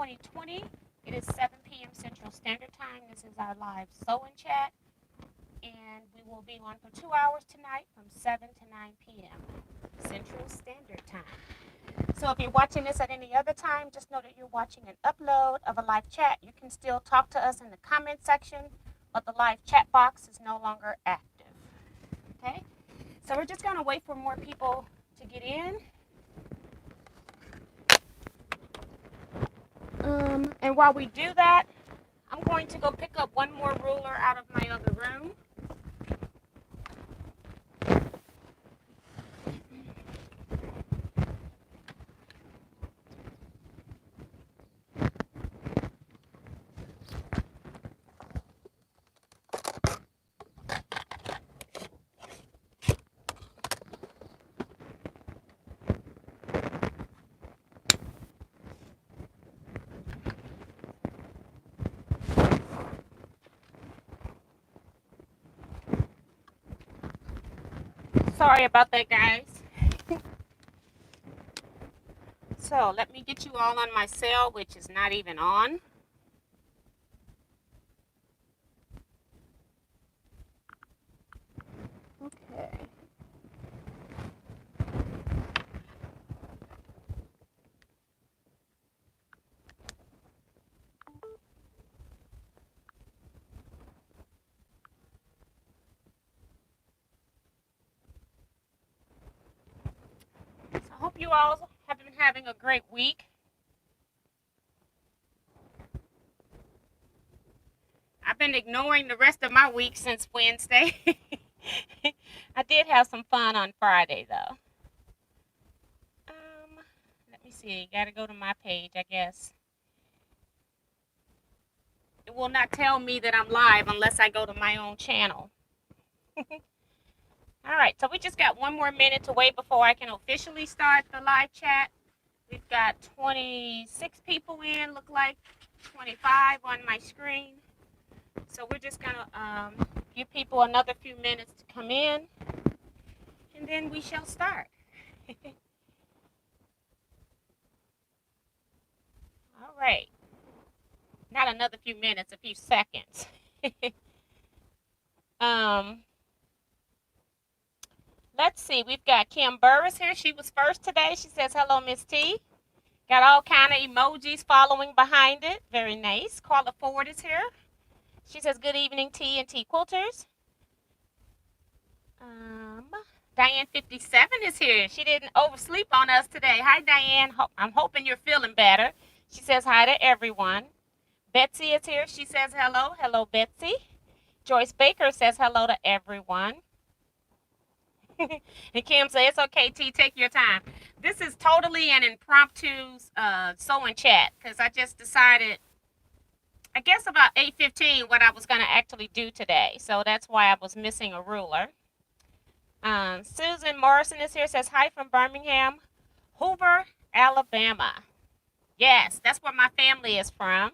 2020. It is 7 p.m. Central Standard Time. This is our live sew-in chat, and we will be on for 2 hours tonight from 7 to 9 p.m. Central Standard Time. So if you're watching this at any other time, just know that you're watching an upload of a live chat. You can still talk to us in the comment section, but the live chat box is no longer active. Okay? So we're just going to wait for more people to get in. And while we do that, I'm going to go pick up one more ruler out of my other room. Sorry about that, guys. So let me get you all on my cell, which is not even on. Okay. So I hope you all have been having a great week. I've been ignoring the rest of my week since Wednesday. I did have some fun on Friday, though. Let me see. Got to go to my page, I guess. It will not tell me that I'm live unless I go to my own channel. All right, so we just got one more minute to wait before I can officially start the live chat. We've got 26 people in, look like 25 on my screen. So we're just gonna give people another few minutes to come in, and then we shall start. All right. Not another few minutes, a few seconds. Let's see. We've got Kim Burris here. She was first today. She says, hello, Miss T. Got all kind of emojis following behind it. Very nice. Carla Ford is here. She says, good evening, T and Teaquilters. Diane 57 is here. She didn't oversleep on us today. Hi, Diane. I'm hoping you're feeling better. She says hi to everyone. Betsy is here. She says hello. Hello, Betsy. Joyce Baker says hello to everyone. And Kim says, it's okay, T, take your time. This is totally an impromptu sew-in chat because I just decided, I guess about 8:15 what I was going to actually do today. So that's why I was missing a ruler. Susan Morrison is here, says hi from Birmingham, Hoover, Alabama. Yes, that's where my family is from.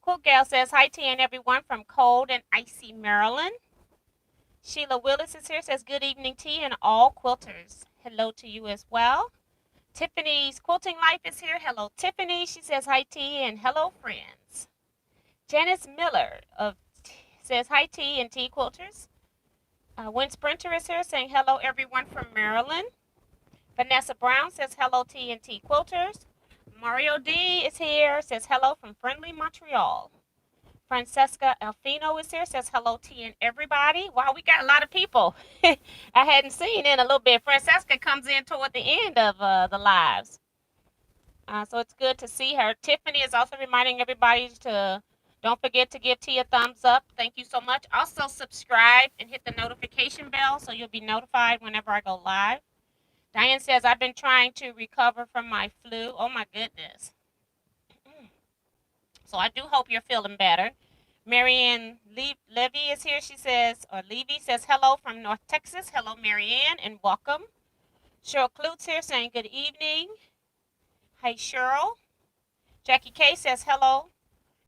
Cool Gal says hi, T and everyone from cold and icy Maryland. Sheila Willis is here, says good evening, T and all quilters. Hello to you as well. Tiffany's Quilting Life is here. Hello, Tiffany. She says hi, T, and hello, friends. Janice Miller says hi, T and T Quilters. Win Sprinter is here, saying hello, everyone from Maryland. Vanessa Brown says hello, T and T Quilters. Mario D is here, says hello from friendly Montreal. Francesca Alfino is here, says hello, T and everybody. Wow, we got a lot of people I hadn't seen in a little bit. Francesca comes in toward the end of the lives. So it's good to see her. Tiffany is also reminding everybody to don't forget to give T a thumbs up. Thank you so much. Also subscribe and hit the notification bell so you'll be notified whenever I go live. Diane says, I've been trying to recover from my flu. Oh, my goodness. So I do hope you're feeling better. Marianne Levy is here. She says, or Levy says, hello from North Texas. Hello, Marianne, and welcome. Cheryl Klutz here saying good evening. Hi, Cheryl. Jackie K says, hello,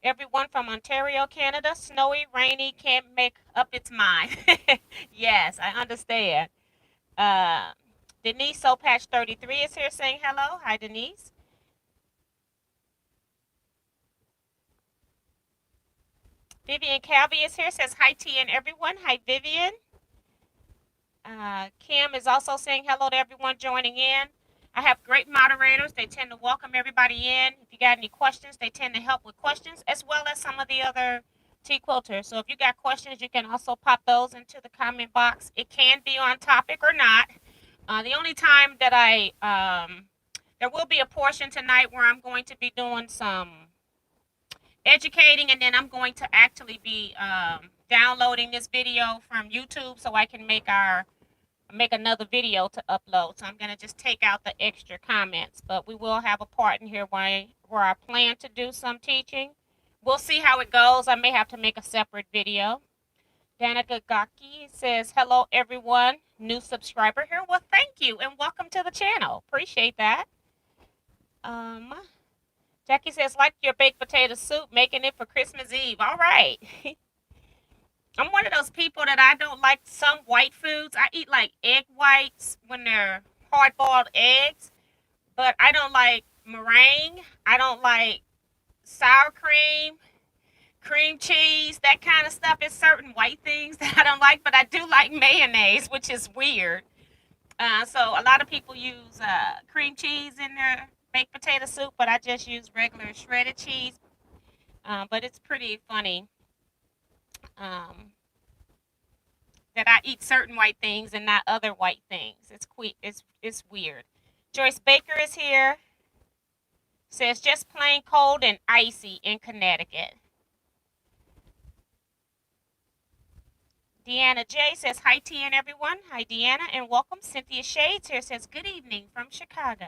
everyone from Ontario, Canada. Snowy, rainy, can't make up its mind. Yes, I understand. Denise Sopatch 33 is here saying hello. Hi, Denise. Vivian Calvi is here, says hi T and everyone. Hi Vivian. Kim is also saying hello to everyone joining in. I have great moderators. They tend to welcome everybody in. If you got any questions, they tend to help with questions, as well as some of the other tea quilters. So if you got questions, you can also pop those into the comment box. It can be on topic or not. The only time that there will be a portion tonight where I'm going to be doing some educating, and then I'm going to actually be downloading this video from YouTube so I can make another video to upload. So I'm going to just take out the extra comments, but we will have a part in here where I plan to do some teaching. We'll see how it goes. I may have to make a separate video. Danica Gaki says, hello everyone, new subscriber here. Well, thank you and welcome to the channel. Appreciate that. Jackie says, like your baked potato soup, making it for Christmas Eve. All right. I'm one of those people that I don't like some white foods. I eat like egg whites when they're hard-boiled eggs, but I don't like meringue. I don't like sour cream, cream cheese, that kind of stuff. It's certain white things that I don't like, but I do like mayonnaise, which is weird. So a lot of people use cream cheese in their baked potato soup, but I just use regular shredded cheese. But it's pretty funny that I eat certain white things and not other white things. It's weird. Joyce Baker is here. Says just plain cold and icy in Connecticut. Deanna J says hi T and everyone. Hi Deanna and welcome. Cynthia Shades here says good evening from Chicago.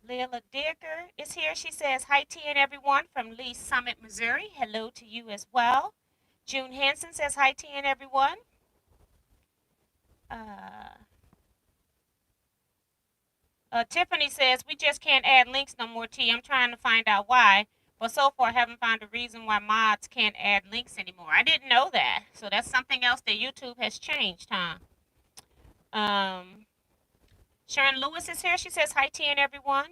Leila Dicker is here. She says hi T and everyone from Lee Summit, Missouri. Hello to you as well. June Hansen says hi T and everyone. Tiffany says we just can't add links no more T. I'm trying to find out why. But so far, I haven't found a reason why mods can't add links anymore. I didn't know that. So that's something else that YouTube has changed, huh? Sharon Lewis is here. She says, hi, T and everyone.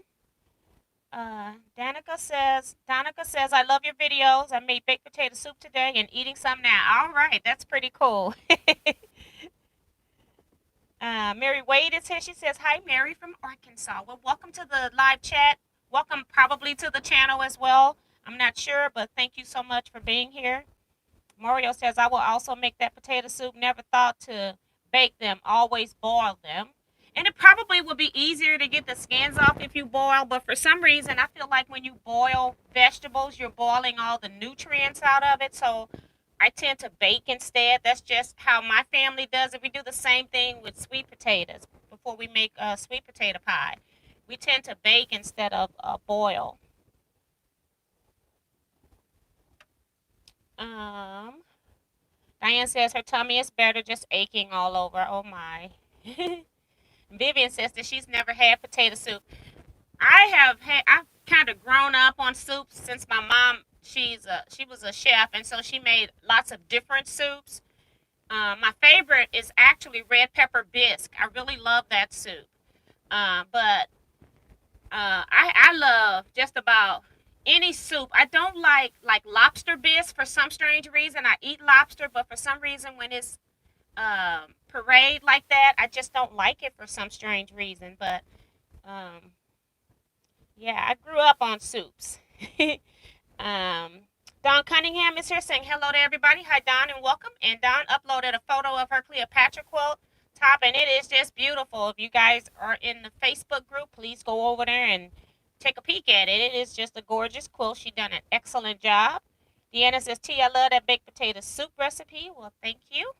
Danica says, I love your videos. I made baked potato soup today and eating some now. All right. That's pretty cool. Mary Wade is here. She says, hi, Mary from Arkansas. Well, welcome to the live chat. Welcome probably to the channel as well. I'm not sure, but thank you so much for being here. Mario says, I will also make that potato soup. Never thought to bake them, always boil them. And it probably would be easier to get the skins off if you boil, but for some reason, I feel like when you boil vegetables, you're boiling all the nutrients out of it. So I tend to bake instead. That's just how my family does it. We do the same thing with sweet potatoes before we make sweet potato pie. We tend to bake instead of boil. Diane says her tummy is better, just aching all over. Oh my. Vivian says that she's never had potato soup. I've kind of grown up on soups since my mom, she was a chef, and so she made lots of different soups. My favorite is actually red pepper bisque. I really love that soup. But I love just about any soup. I don't like lobster bisque for some strange reason. I eat lobster, but for some reason when it's parade like that, I just don't like it for some strange reason. But yeah, I grew up on soups. Dawn Cunningham is here saying hello to everybody. Hi, Dawn, and welcome. And Dawn uploaded a photo of her Cleopatra quilt top, and it is just beautiful. If you guys are in the Facebook group, please go over there and take a peek at it. It is just a gorgeous quilt. She done an excellent job. Deanna says, T, I love that baked potato soup recipe. Well, thank you.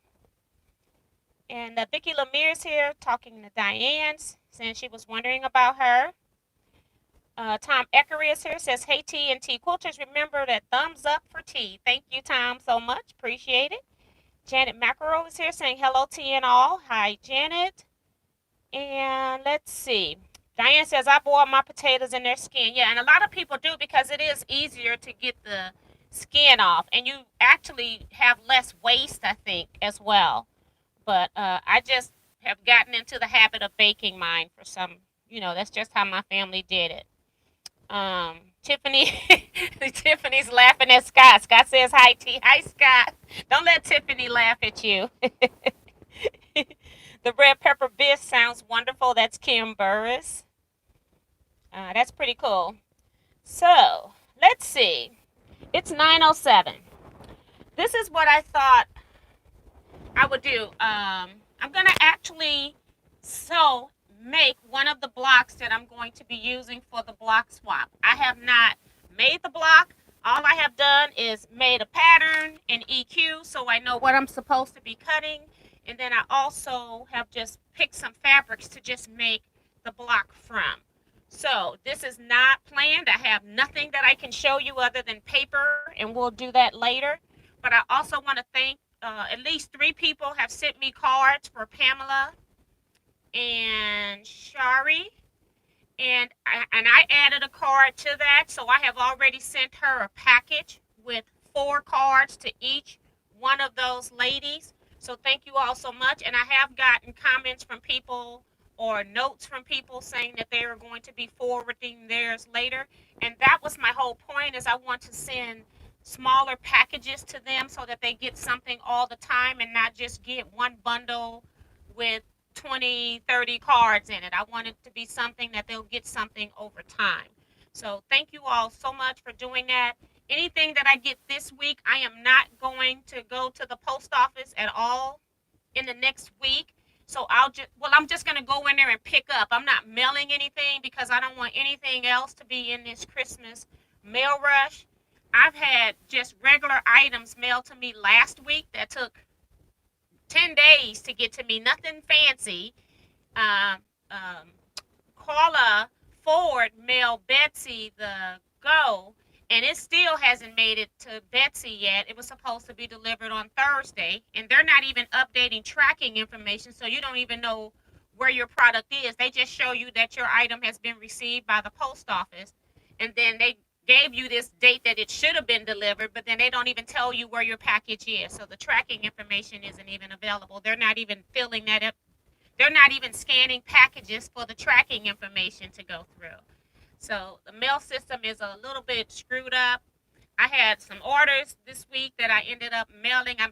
And Vicki Lemire is here talking to Diane, saying she was wondering about her. Tom Eckery is here, says, hey, T and T Quilters, remember that thumbs up for T. Thank you, Tom, so much. Appreciate it. Janet Mackerel is here saying hello, T and all. Hi, Janet. And let's see. Diane says, I boil my potatoes in their skin. Yeah, and a lot of people do because it is easier to get the skin off. And you actually have less waste, I think, as well. But I just have gotten into the habit of baking mine for some, that's just how my family did it. Tiffany, Tiffany's laughing at Scott. Scott says hi, T. Hi, Scott. Don't let Tiffany laugh at you. The red pepper bisque sounds wonderful. That's Kim Burris. That's pretty cool. So let's see. It's 9:07. This is what I thought I would do. I'm gonna actually make one of the blocks that I'm going to be using for the block swap. I have not made the block. All I have done is made a pattern in EQ so I know what I'm supposed to be cutting. And then I also have just picked some fabrics to just make the block from. So this is not planned. I have nothing that I can show you other than paper, and we'll do that later. But I also want to thank at least 3 people have sent me cards for Pamela and Shari. And I added a card to that. So I have already sent her a package with 4 cards to each one of those ladies. So thank you all so much. And I have gotten comments from people or notes from people saying that they are going to be forwarding theirs later. And that was my whole point, is I want to send smaller packages to them so that they get something all the time and not just get one bundle with 20, 30 cards in it. I want it to be something that they'll get something over time. So thank you all so much for doing that. Anything that I get this week, I am not going to go to the post office at all in the next week. So I'm just going to go in there and pick up. I'm not mailing anything because I don't want anything else to be in this Christmas mail rush. I've had just regular items mailed to me last week that took 10 days to get to me. Nothing fancy. Carla Ford mailed Betsy the Go, and it still hasn't made it to Betsy yet. It was supposed to be delivered on Thursday, and they're not even updating tracking information, so you don't even know where your product is. They just show you that your item has been received by the post office, and then they gave you this date that it should have been delivered, but then they don't even tell you where your package is. So the tracking information isn't even available. They're not even filling that up. They're not even scanning packages for the tracking information to go through. So the mail system is a little bit screwed up. I had some orders this week that I ended up mailing. I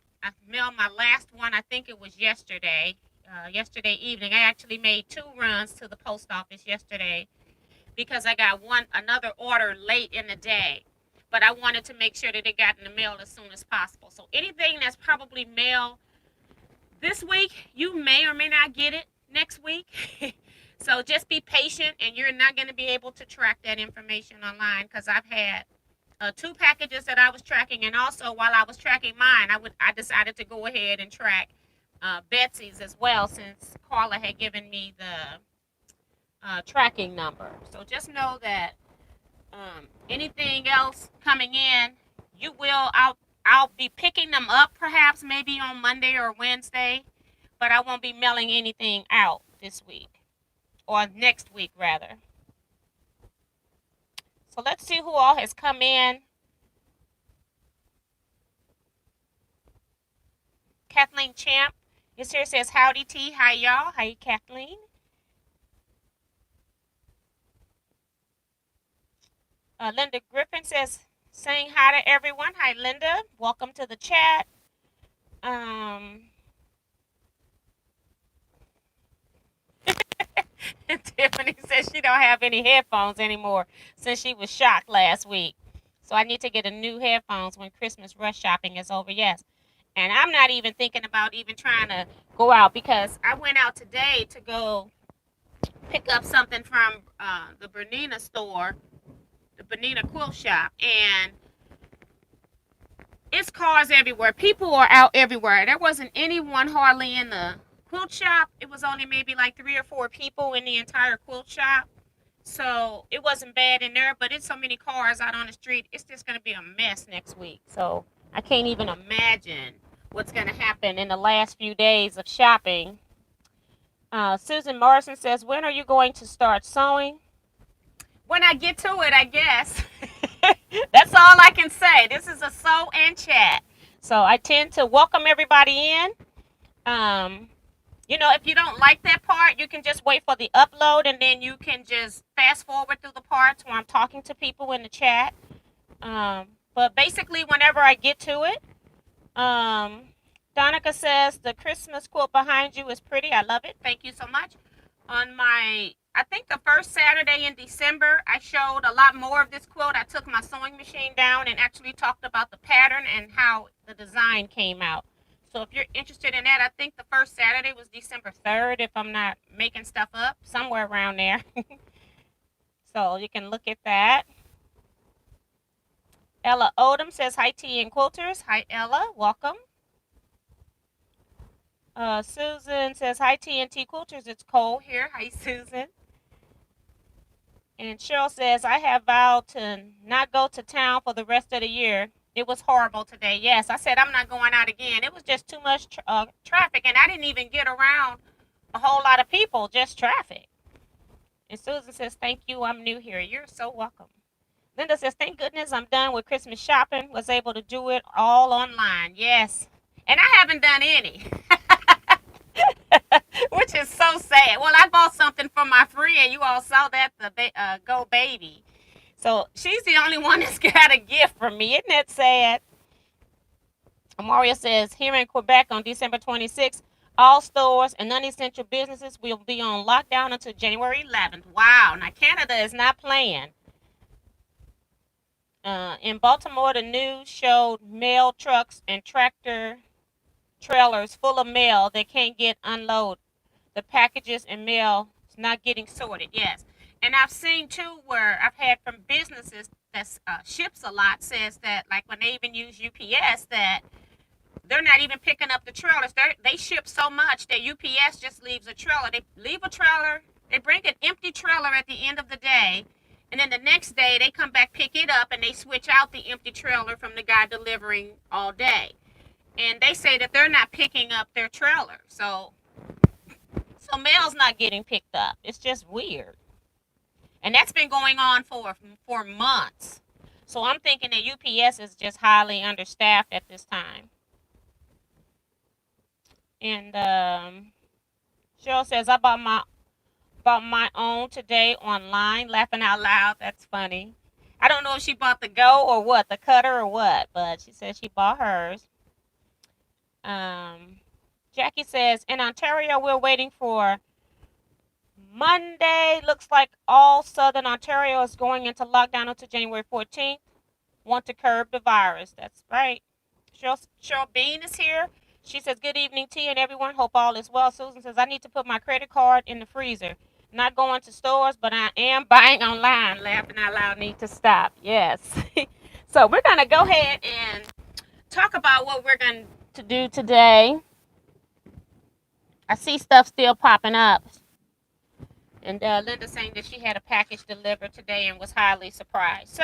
mailed my last one, I think it was yesterday evening. I actually made 2 runs to the post office yesterday because I got another order late in the day. But I wanted to make sure that it got in the mail as soon as possible. So anything that's probably mailed this week, you may or may not get it next week. So just be patient, and you're not going to be able to track that information online, because I've had 2 packages that I was tracking, and also while I was tracking mine, I decided to go ahead and track Betsy's as well, since Carla had given me the tracking number. So just know that anything else coming in, I'll be picking them up perhaps maybe on Monday or Wednesday, but I won't be mailing anything out this week, or next week rather. So let's see who all has come in. Kathleen Champ is here, says howdy T. Hi y'all. Hi Kathleen. Linda Griffin says, saying hi to everyone. Hi, Linda. Welcome to the chat. Tiffany says she don't have any headphones anymore since she was shocked last week. So I need to get a new headphones when Christmas rush shopping is over. Yes. And I'm not even thinking about even trying to go out, because I went out today to go pick up something from the Bernina store, the Bernina quilt shop, and it's cars everywhere. People are out everywhere. There wasn't anyone hardly in the quilt shop. It was only maybe like 3 or 4 people in the entire quilt shop. So it wasn't bad in there, but it's so many cars out on the street. It's just going to be a mess next week. So I can't even imagine what's going to happen in the last few days of shopping. Susan Morrison says, when are you going to start sewing? When I get to it, I guess. That's all I can say. This is a sew and chat. So I tend to welcome everybody in. You know, if you don't like that part, you can just wait for the upload and then you can just fast forward through the parts where I'm talking to people in the chat. But basically, whenever I get to it, Donica says the Christmas quilt behind you is pretty. I love it. Thank you so much. On my, I think the first Saturday in December, I showed a lot more of this quilt. I took my sewing machine down and actually talked about the pattern and how the design came out. So if you're interested in that, I think the first Saturday was December 3rd, if I'm not making stuff up, somewhere around there. So you can look at that. Ella Odom says, hi, Tea and Quilters. Hi, Ella. Welcome. Susan says, hi, T&T Quilters. It's cold here. Hi, Susan. And Cheryl says, I have vowed to not go to town for the rest of the year. It was horrible today. Yes, I said I'm not going out again. It was just too much traffic, and I didn't even get around a whole lot of people, just traffic. And Susan says, thank you. I'm new here. You're so welcome. Linda says, thank goodness I'm done with Christmas shopping. Was able to do it all online. Yes. And I haven't done any. Which is so sad. Well, I bought something for my friend. You all saw that, the Go Baby. So she's the only one that's got a gift from me. Isn't that sad? Mario says, here in Quebec on December 26th, all stores and non-essential businesses will be on lockdown until January 11th. Wow. Now, Canada is not playing. In Baltimore, the news showed mail trucks and tractor trailers full of mail that can't get unloaded. The packages and mail is not getting sorted. Yes. And I've seen too where I've had from businesses that ships a lot, says that, like when they even use UPS, that they're not even picking up the trailers. They ship so much that UPS just leaves a trailer. They leave a trailer. They bring an empty trailer at the end of the day. And then the next day they come back, pick it up, and they switch out the empty trailer from the guy delivering all day. And they say that they're not picking up their trailer. So mail's not getting picked up. It's just weird. And that's been going on for months. So I'm thinking that UPS is just highly understaffed at this time. And Cheryl says, I bought my own today online. Laughing out loud. That's funny. I don't know if she bought the Go or what, the cutter or what, but she said she bought hers. Jackie says, in Ontario, we're waiting for Monday. Looks like all southern Ontario is going into lockdown until January 14th. Want to curb the virus. That's right. Cheryl Bean is here. She says, good evening, T and everyone. Hope all is well. Susan says, I need to put my credit card in the freezer. Not going to stores, but I am buying online. Laughing out loud, need to stop. Yes. So we're going to go ahead and talk about what we're going to do today. I see stuff still popping up. And Linda saying that she had a package delivered today and was highly surprised. So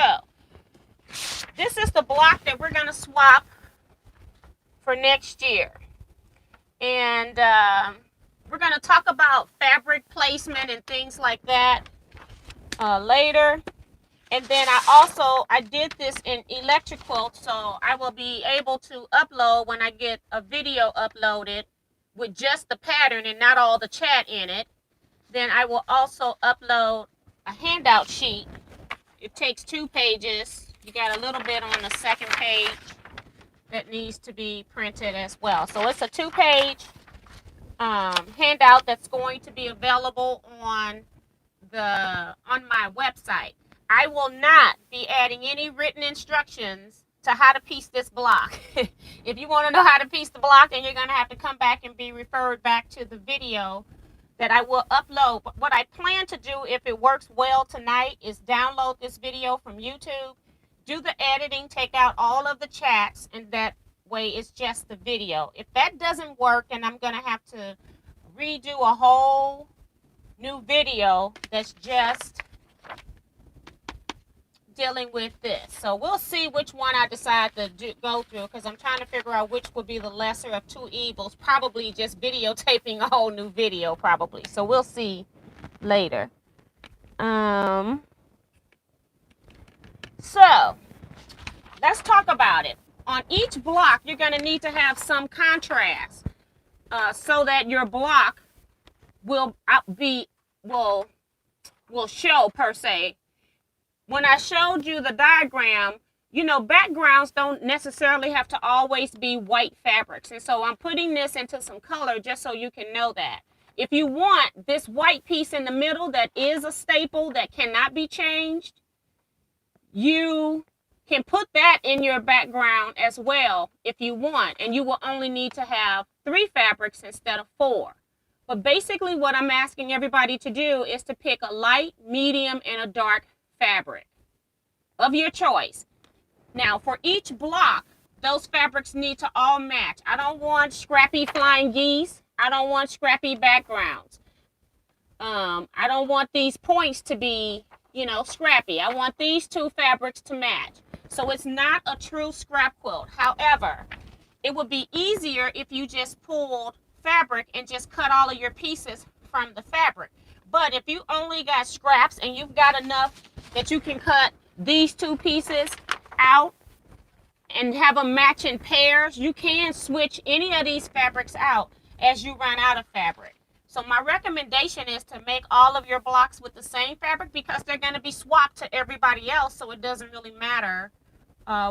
this is the block that we're going to swap for next year. And we're going to talk about fabric placement and things like that later. And then I did this in AccuQuilt, so I will be able to upload when I get a video uploaded with just the pattern and not all the chat in it. Then I will also upload a handout sheet. It takes 2 pages. You got a little bit on the second page that needs to be printed as well. So it's a 2-page handout that's going to be available on my website. I will not be adding any written instructions to how to piece this block. If you want to know how to piece the block, then you're going to have to come back and be referred back to the video that I will upload. But what I plan to do, if it works well tonight, is download this video from YouTube, do the editing, take out all of the chats, and that way it's just the video. If that doesn't work, then I'm going to have to redo a whole new video that's just dealing with this. So we'll see which one I decide to go through, because I'm trying to figure out which would be the lesser of 2 evils. Probably just videotaping a whole new video, probably. So we'll see later. So let's talk about it. On each block, you're going to need to have some contrast. so that your block will show per se. When I showed you the diagram, you know, backgrounds don't necessarily have to always be white fabrics. And so I'm putting this into some color just so you can know that. If you want this white piece in the middle that is a staple that cannot be changed, you can put that in your background as well if you want. And you will only need to have 3 fabrics instead of 4. But basically what I'm asking everybody to do is to pick a light, medium, and a dark fabric of your choice. Now, for each block, those fabrics need to all match. I don't want scrappy flying geese. I don't want scrappy backgrounds. I don't want these points to be, you know, scrappy. I want these 2 fabrics to match. So it's not a true scrap quilt. However, it would be easier if you just pulled fabric and just cut all of your pieces from the fabric. But if you only got scraps and you've got enough that you can cut these 2 pieces out and have them match in pairs, you can switch any of these fabrics out as you run out of fabric. So my recommendation is to make all of your blocks with the same fabric because they're going to be swapped to everybody else, so it doesn't really matter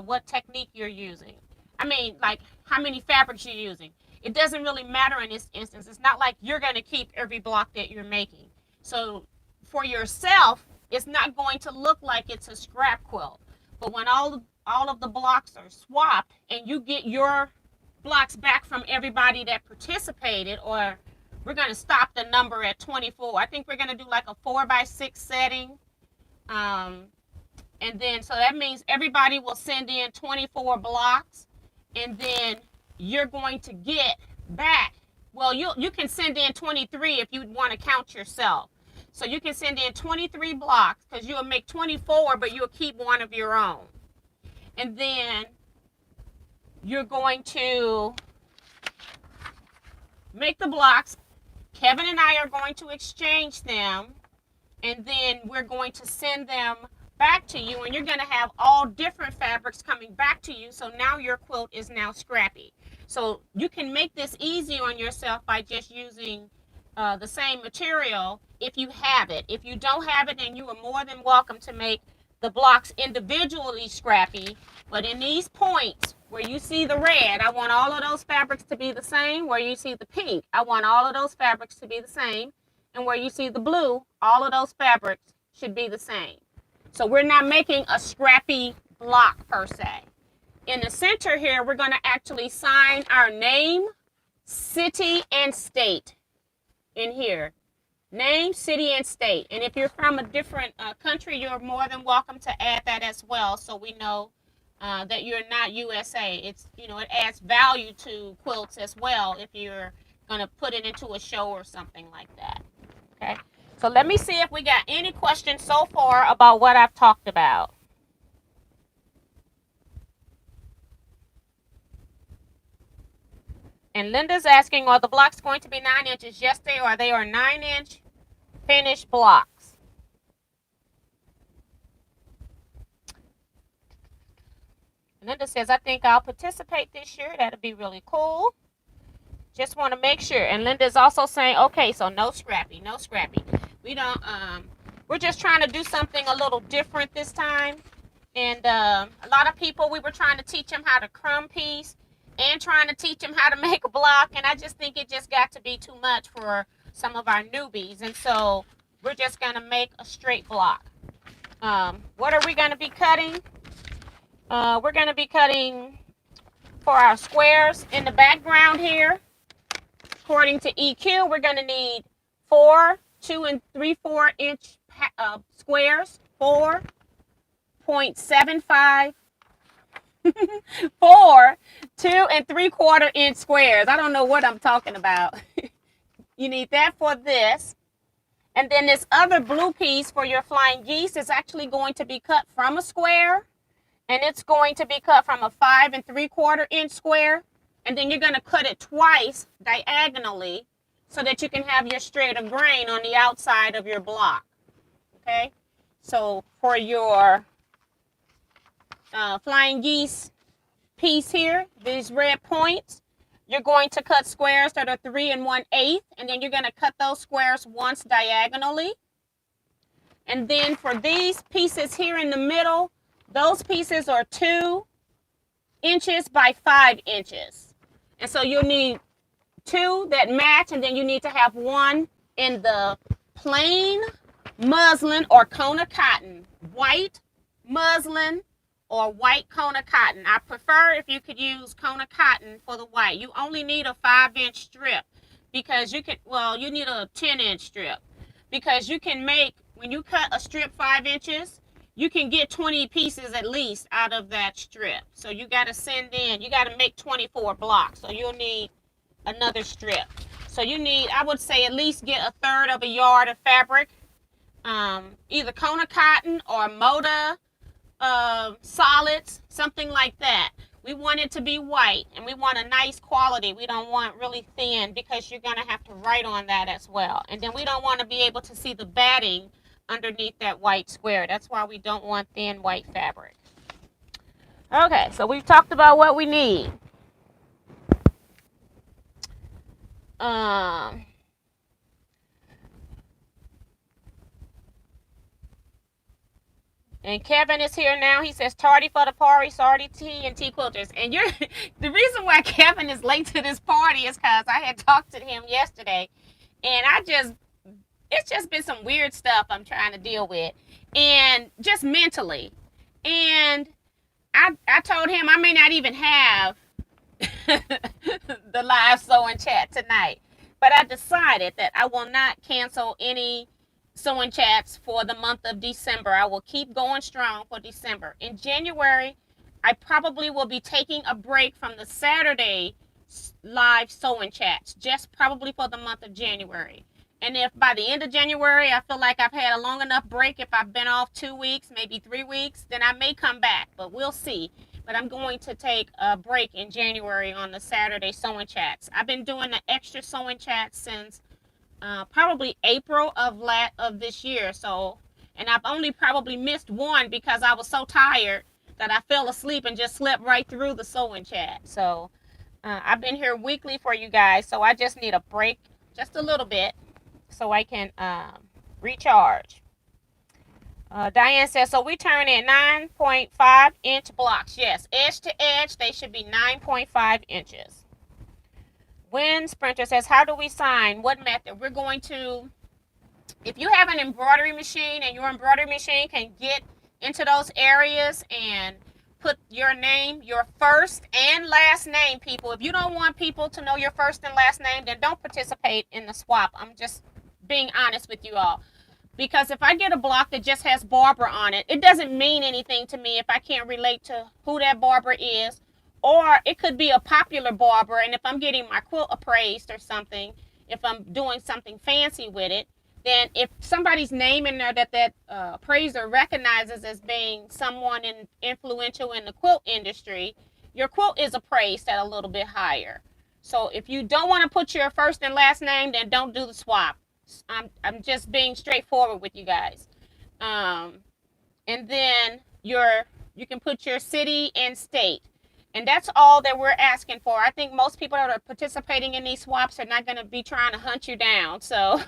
what technique you're using. I mean, like how many fabrics you're using. It doesn't really matter in this instance. It's not like you're going to keep every block that you're making. So for yourself, it's not going to look like it's a scrap quilt. But when all of the blocks are swapped and you get your blocks back from everybody that participated, or we're going to stop the number at 24. I think we're going to do like a 4x6 setting. And then, so that means everybody will send in 24 blocks, and then you're going to get back, well, you can send in 23 if you want to count yourself. So you can send in 23 blocks because you'll make 24, but you'll keep one of your own. And then you're going to make the blocks. Kevin and I are going to exchange them, and then we're going to send them back to you, and you're going to have all different fabrics coming back to you. So now your quilt is now scrappy. So you can make this easy on yourself by just using the same material if you have it. If you don't have it, then you are more than welcome to make the blocks individually scrappy. But in these points where you see the red, I want all of those fabrics to be the same. Where you see the pink, I want all of those fabrics to be the same. And where you see the blue, all of those fabrics should be the same. So we're not making a scrappy block per se. In the center here, we're going to actually sign our name, city, and state in here. Name, city, and state. And if you're from a different country, you're more than welcome to add that as well, so we know that you're not USA. It's, you know, it adds value to quilts as well if you're going to put it into a show or something like that. Okay. So let me see if we got any questions so far about what I've talked about. And Linda's asking, are the blocks going to be 9 inches? Yes, they are. They are 9-inch finished blocks. Linda says, I think I'll participate this year. That'll be really cool. Just want to make sure. And Linda's also saying, okay, so no scrappy, no scrappy. We don't, we're just trying to do something a little different this time. And a lot of people, we were trying to teach them how to crumb piece and trying to teach them how to make a block. And I just think it just got to be too much for some of our newbies. And so we're just going to make a straight block. What are we going to be cutting? We're going to be cutting for our squares in the background here. According to EQ, we're going to need 4 2 3/4 inch squares, 4.75, 4 2 3/4 inch squares. I don't know what I'm talking about. You need that for this. And then this other blue piece for your flying geese is actually going to be cut from a square. And it's going to be cut from a 5 3/4 inch square. And then you're going to cut it twice diagonally so that you can have your straight of grain on the outside of your block. Okay? So for your flying geese piece here, these red points, you're going to cut squares that are 3 1/8, and then you're going to cut those squares once diagonally. And then for these pieces here in the middle, those pieces are 2 inches by 5 inches. And so you'll need 2 that match, and then you need to have 1 in the plain muslin or Kona cotton, white muslin or white Kona cotton. I prefer if you could use Kona cotton for the white. You only need a 5-inch strip because you can, well, you need a 10-inch strip because you can make, when you cut a strip 5 inches, you can get 20 pieces at least out of that strip. So you got to send in, you got to make 24 blocks. So you'll need another strip. So you need, I would say, at least get a third of a yard of fabric, either Kona cotton or Moda solids, something like that. We want it to be white, and we want a nice quality. We don't want really thin because you're going to have to write on that as well. And then we don't want to be able to see the batting underneath that white square. That's why we don't want thin white fabric. Okay, so we've talked about what we need. And Kevin is here now. He says, tardy for the party, sorry tea and tea quilters. And you're the reason why Kevin is late to this party is because I had talked to him yesterday. And it's just been some weird stuff I'm trying to deal with. And just mentally. And I told him I may not even have the live sewing chat tonight. But I decided that I will not cancel any sewing chats for the month of December. I will keep going strong for December. In January, I probably will be taking a break from the Saturday live sewing chats, just probably for the month of January. And if by the end of January, I feel like I've had a long enough break, if I've been off 2 weeks, maybe 3 weeks, then I may come back, but we'll see. But I'm going to take a break in January on the Saturday sewing chats. I've been doing the extra sewing chats since probably April of this year. So, and I've only probably missed one because I was so tired that I fell asleep and just slept right through the sewing chat. So I've been here weekly for you guys. So I just need a break, just a little bit, so I can recharge. Diane says, so we turn in 9.5 inch blocks. Yes, edge to edge, they should be 9.5 inches. Wind Sprinter says, how do we sign? What method? We're going to, if you have an embroidery machine and your embroidery machine can get into those areas and put your name, your first and last name, people. If you don't want people to know your first and last name, then don't participate in the swap. I'm just being honest with you all. Because if I get a block that just has Barbara on it, it doesn't mean anything to me if I can't relate to who that Barbara is. Or it could be a popular Barbara, and if I'm getting my quilt appraised or something, if I'm doing something fancy with it, then if somebody's name in there that appraiser recognizes as being someone influential in the quilt industry, your quilt is appraised at a little bit higher. So if you don't want to put your first and last name, then don't do the swap. I'm just being straightforward with you guys. And then you can put your city and state. And that's all that we're asking for. I think most people that are participating in these swaps are not going to be trying to hunt you down. So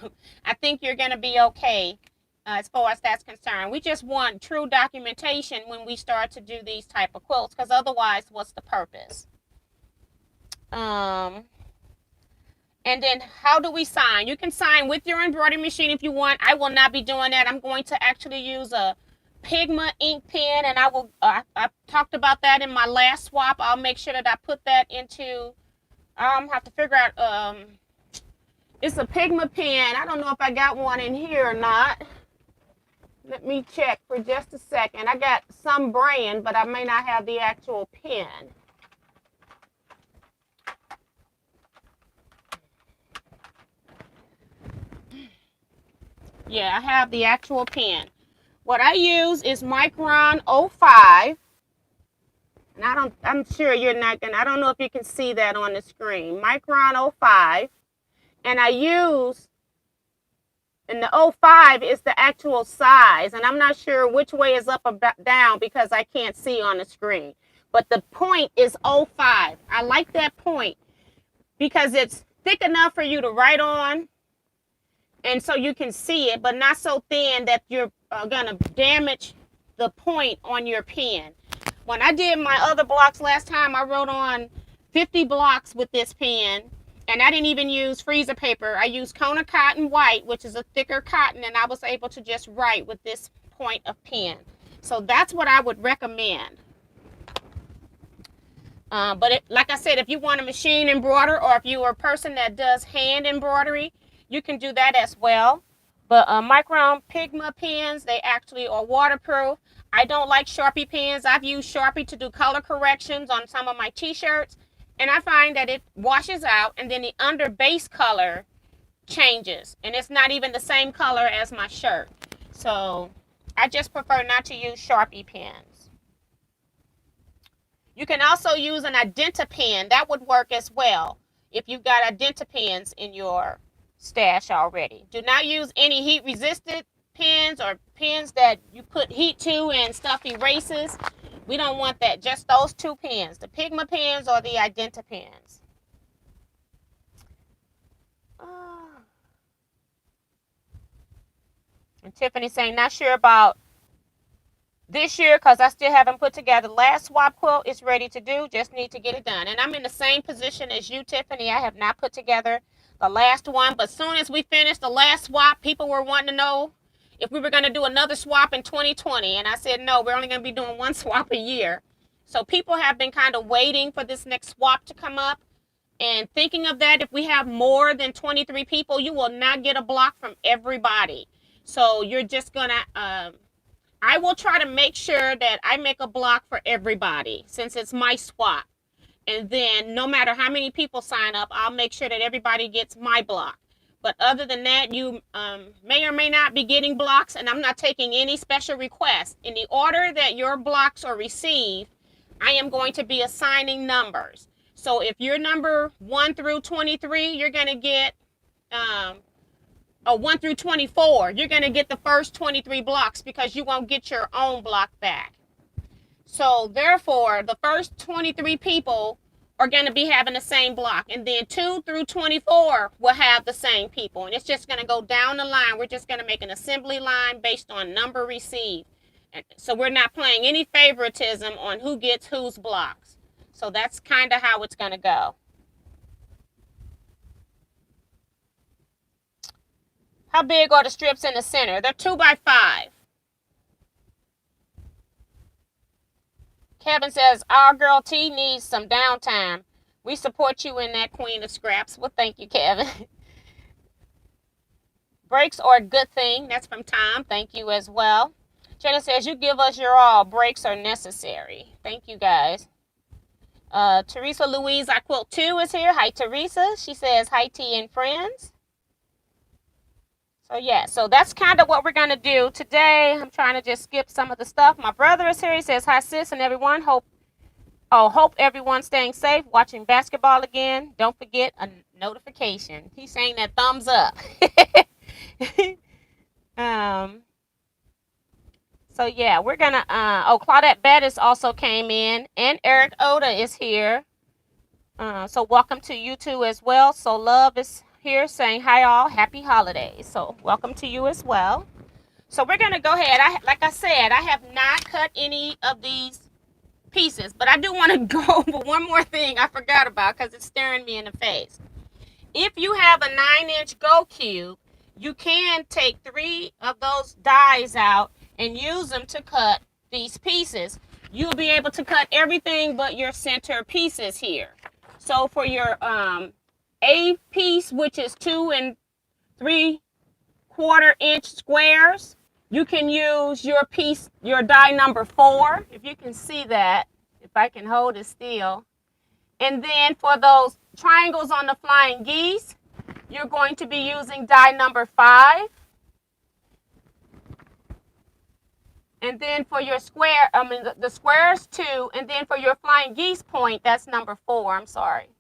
I think you're going to be okay as far as that's concerned. We just want true documentation when we start to do these type of quilts, because otherwise, what's the purpose? And then how do we sign? You can sign with your embroidery machine if you want. I will not be doing that. I'm going to actually use a Pigma ink pen, and I talked about that in my last swap. I'll make sure that I put that into, have to figure out, it's a Pigma pen. I don't know if I got one in here or not. Let me check for just a second. I got some brand, but I may not have the actual pen. Yeah, I have the actual pen. What I use is Micron 05. And I'm sure you're not gonna, I don't know if you can see that on the screen. Micron 05. And I use, and the 05 is the actual size. And I'm not sure which way is up or down because I can't see on the screen. But the point is 05. I like that point because it's thick enough for you to write on, and so you can see it, but not so thin that you're gonna damage the point on your pen. When I did my other blocks last time, I wrote on 50 blocks with this pen, and I didn't even use freezer paper. I used Kona cotton white, which is a thicker cotton, and I was able to just write with this point of pen. So that's what I would recommend. But like I said, if you want a machine embroider, or if you are a person that does hand embroidery, you can do that as well. But Micron Pigma pens, they actually are waterproof. I don't like Sharpie pens. I've used Sharpie to do color corrections on some of my t-shirts, and I find that it washes out, and then the under base color changes, and it's not even the same color as my shirt. So I just prefer not to use Sharpie pens. You can also use an Identa pen. That would work as well if you've got Identa pens in your stash already. Do not use any heat resistant pens or pens that you put heat to and stuff erases. We don't want that. Just those two pens, the Pigma pens or the Identa pens. And Tiffany's saying, not sure about this year because I still haven't put together. Last swap quilt is ready to do. Just need to get it done. And I'm in the same position as you, Tiffany. I have not put together the last one. But as soon as we finished the last swap, people were wanting to know if we were going to do another swap in 2020. And I said, no, we're only going to be doing one swap a year. So people have been kind of waiting for this next swap to come up. And thinking of that, if we have more than 23 people, you will not get a block from everybody. So you're just going to... I will try to make sure that I make a block for everybody since it's my swap. And then no matter how many people sign up, I'll make sure that everybody gets my block. But other than that, you may or may not be getting blocks, and I'm not taking any special requests. In the order that your blocks are received, I am going to be assigning numbers. So if you're number 1 through 23, you're going to get... 1 through 24, you're going to get the first 23 blocks because you won't get your own block back. So therefore, the first 23 people are going to be having the same block. And then 2 through 24 will have the same people. And it's just going to go down the line. We're just going to make an assembly line based on number received. And so we're not playing any favoritism on who gets whose blocks. So that's kind of how it's going to go. How big are the strips in the center? They're 2 by 5. Kevin says, our girl T needs some downtime. We support you in that, Queen of Scraps. Well, thank you, Kevin. Breaks are a good thing. That's from Tom. Thank you as well. Jenna says, you give us your all. Breaks are necessary. Thank you, guys. Teresa Louise, I Quilt 2 is here. Hi, Teresa. She says, hi, T and friends. So yeah, so that's kind of what we're going to do today. I'm trying to just skip some of the stuff. My brother is here. He says, hi, sis, and everyone. Hope everyone's staying safe, watching basketball again. Don't forget a notification. He's saying that thumbs up. So yeah, we're going to, Claudette Bettis also came in, and Eric Oda is here. So welcome to you two as well. So Love is here saying hi all, happy holidays. So welcome to you as well. So we're going to go ahead. Like I said, I have not cut any of these pieces, but I do want to go over one more thing I forgot about because it's staring me in the face. If you have a 9-inch Go Cube, you can take 3 of those dies out and use them to cut these pieces. You'll be able to cut everything but your center pieces here. So for your A piece, which is 2 3/4 inch squares, you can use your piece, your die number 4, if you can see that, if I can hold it still. And then for those triangles on the flying geese, you're going to be using die number 5. And then for your square, the squares 2, and then for your flying geese point, that's number 4. I'm sorry.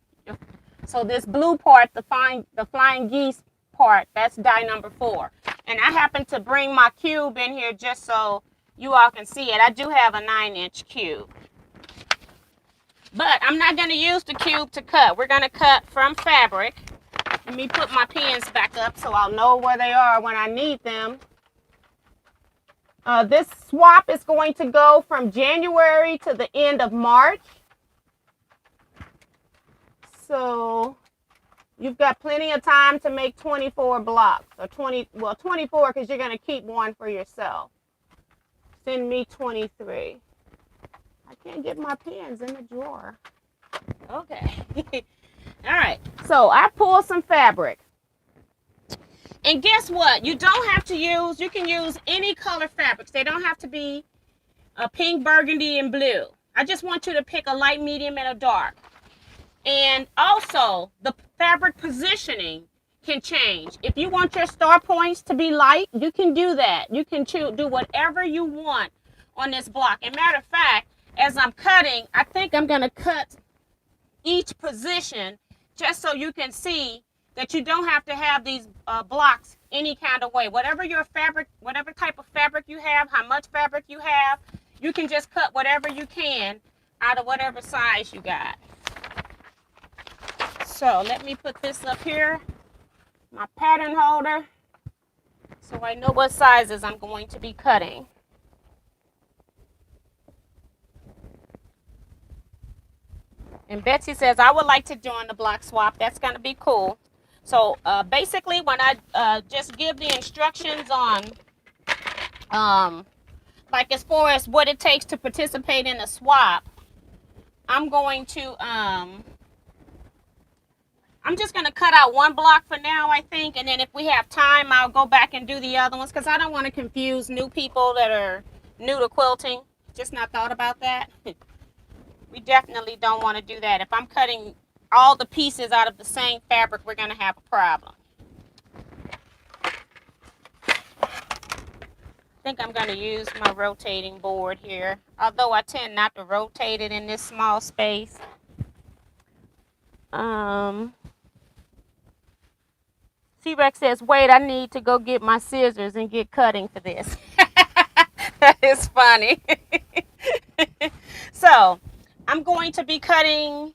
So this blue part, the flying geese part, that's die number 4. And I happen to bring my cube in here just so you all can see it. I do have a 9-inch cube. But I'm not going to use the cube to cut. We're going to cut from fabric. Let me put my pins back up so I'll know where they are when I need them. This swap is going to go from January to the end of March. So you've got plenty of time to make 24 blocks, or 24 because you're going to keep one for yourself. Send me 23. I can't get my pins in the drawer. Okay. All right. So I pulled some fabric. And guess what? You don't have to use, you can use any color fabrics. They don't have to be a pink, burgundy, and blue. I just want you to pick a light, medium, and a dark. And also, the fabric positioning can change. If you want your star points to be light, you can do that. You can do whatever you want on this block. And matter of fact, as I'm cutting, I think I'm going to cut each position just so you can see that you don't have to have these blocks any kind of way. Whatever your fabric, whatever type of fabric you have, how much fabric you have, you can just cut whatever you can out of whatever size you got. So let me put this up here, my pattern holder, so I know what sizes I'm going to be cutting. And Betsy says, I would like to join the block swap. That's going to be cool. So basically, when I just give the instructions on, like as far as what it takes to participate in a swap, I'm going to, I'm just going to cut out one block for now, I think. And then if we have time, I'll go back and do the other ones because I don't want to confuse new people that are new to quilting. Just not thought about that. We definitely don't want to do that. If I'm cutting all the pieces out of the same fabric, we're going to have a problem. I think I'm going to use my rotating board here, although I tend not to rotate it in this small space. C-Rex says, wait, I need to go get my scissors and get cutting for this. That is funny. So I'm going to be cutting,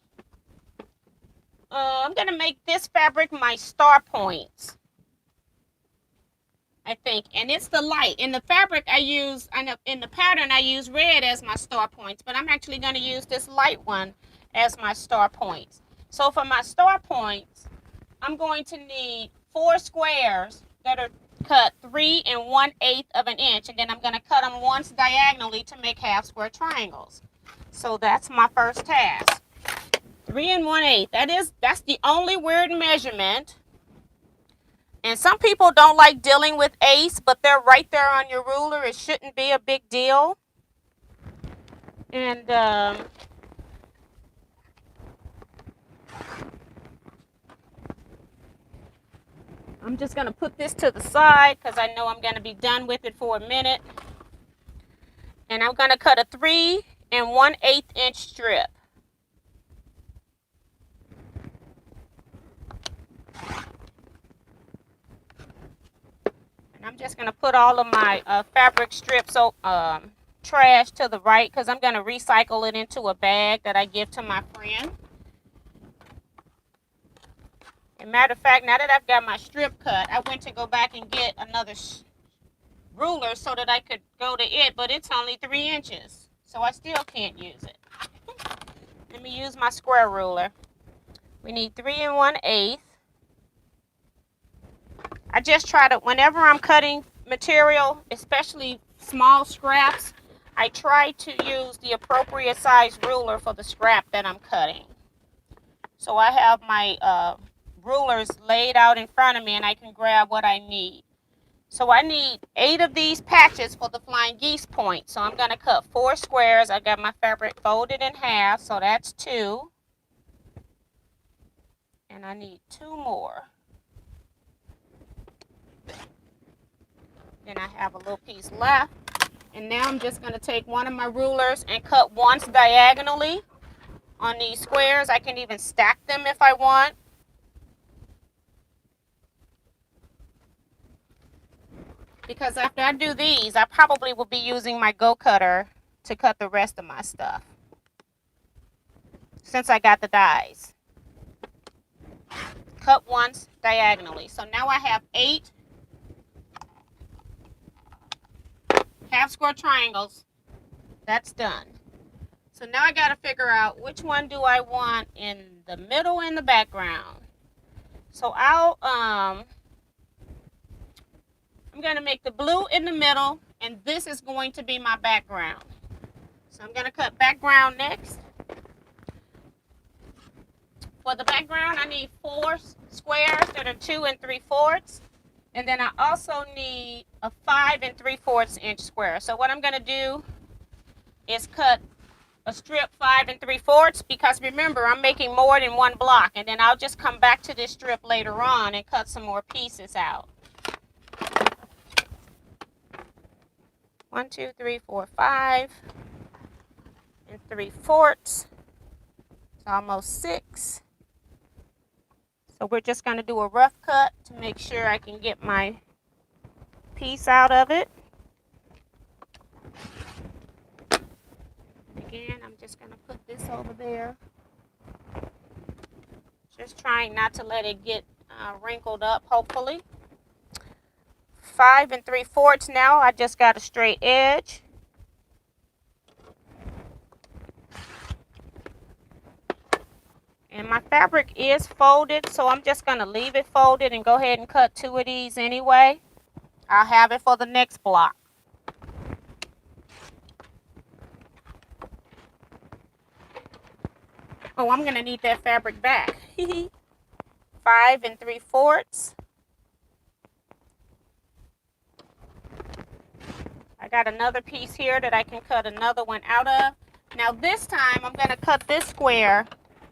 I'm going to make this fabric my star points, I think. And it's the light. In the fabric I use, in the pattern I use red as my star points, but I'm actually going to use this light one as my star points. So for my star points, I'm going to need 4 squares that are cut 3 1/8 of an inch, and then I'm going to cut them once diagonally to make half square triangles. So that's my first task. 3 1/8. That's the only weird measurement. And some people don't like dealing with eighths, but they're right there on your ruler. It shouldn't be a big deal. And I'm just going to put this to the side because I know I'm going to be done with it for a minute. And I'm going to cut a 3 1/8 inch strip. And I'm just going to put all of my fabric strips, trash to the right because I'm going to recycle it into a bag that I give to my friend. And matter of fact, now that I've got my strip cut, I went to go back and get another ruler so that I could go to it, but it's only 3 inches. So I still can't use it. Let me use my square ruler. We need 3 1/8. I just try to, whenever I'm cutting material, especially small scraps, I try to use the appropriate size ruler for the scrap that I'm cutting. So I have my rulers laid out in front of me and I can grab what I need. So I need 8 of these patches for the flying geese point. So I'm going to cut 4 squares. I got my fabric folded in half, so that's 2. And I need 2 more. Then I have a little piece left. And now I'm just going to take one of my rulers and cut once diagonally on these squares. I can even stack them if I want. Because after I do these, I probably will be using my go cutter to cut the rest of my stuff. since I got the dies. Cut once diagonally. So now I have 8 half square triangles. That's done. So now I got to figure out which one do I want in the middle and the background. So I'm going to make the blue in the middle, and this is going to be my background. So I'm going to cut background next. For the background, I need 4 squares that are 2 3/4. And then I also need a 5 3/4 inch square. So what I'm going to do is cut a strip 5 3/4, because remember, I'm making more than one block, and then I'll just come back to this strip later on and cut some more pieces out. 1 2 3 4 5 3/4. It's almost 6. So we're just going to do a rough cut to make sure I can get my piece out of it. Again, I'm just going to put this over there. Just trying not to let it get wrinkled up, hopefully. 5 3/4 now. I just got a straight edge. And my fabric is folded, so I'm just going to leave it folded and go ahead and cut 2 of these anyway. I'll have it for the next block. Oh, I'm going to need that fabric back. 5 3/4. I got another piece here that I can cut another one out of. Now this time I'm going to cut this square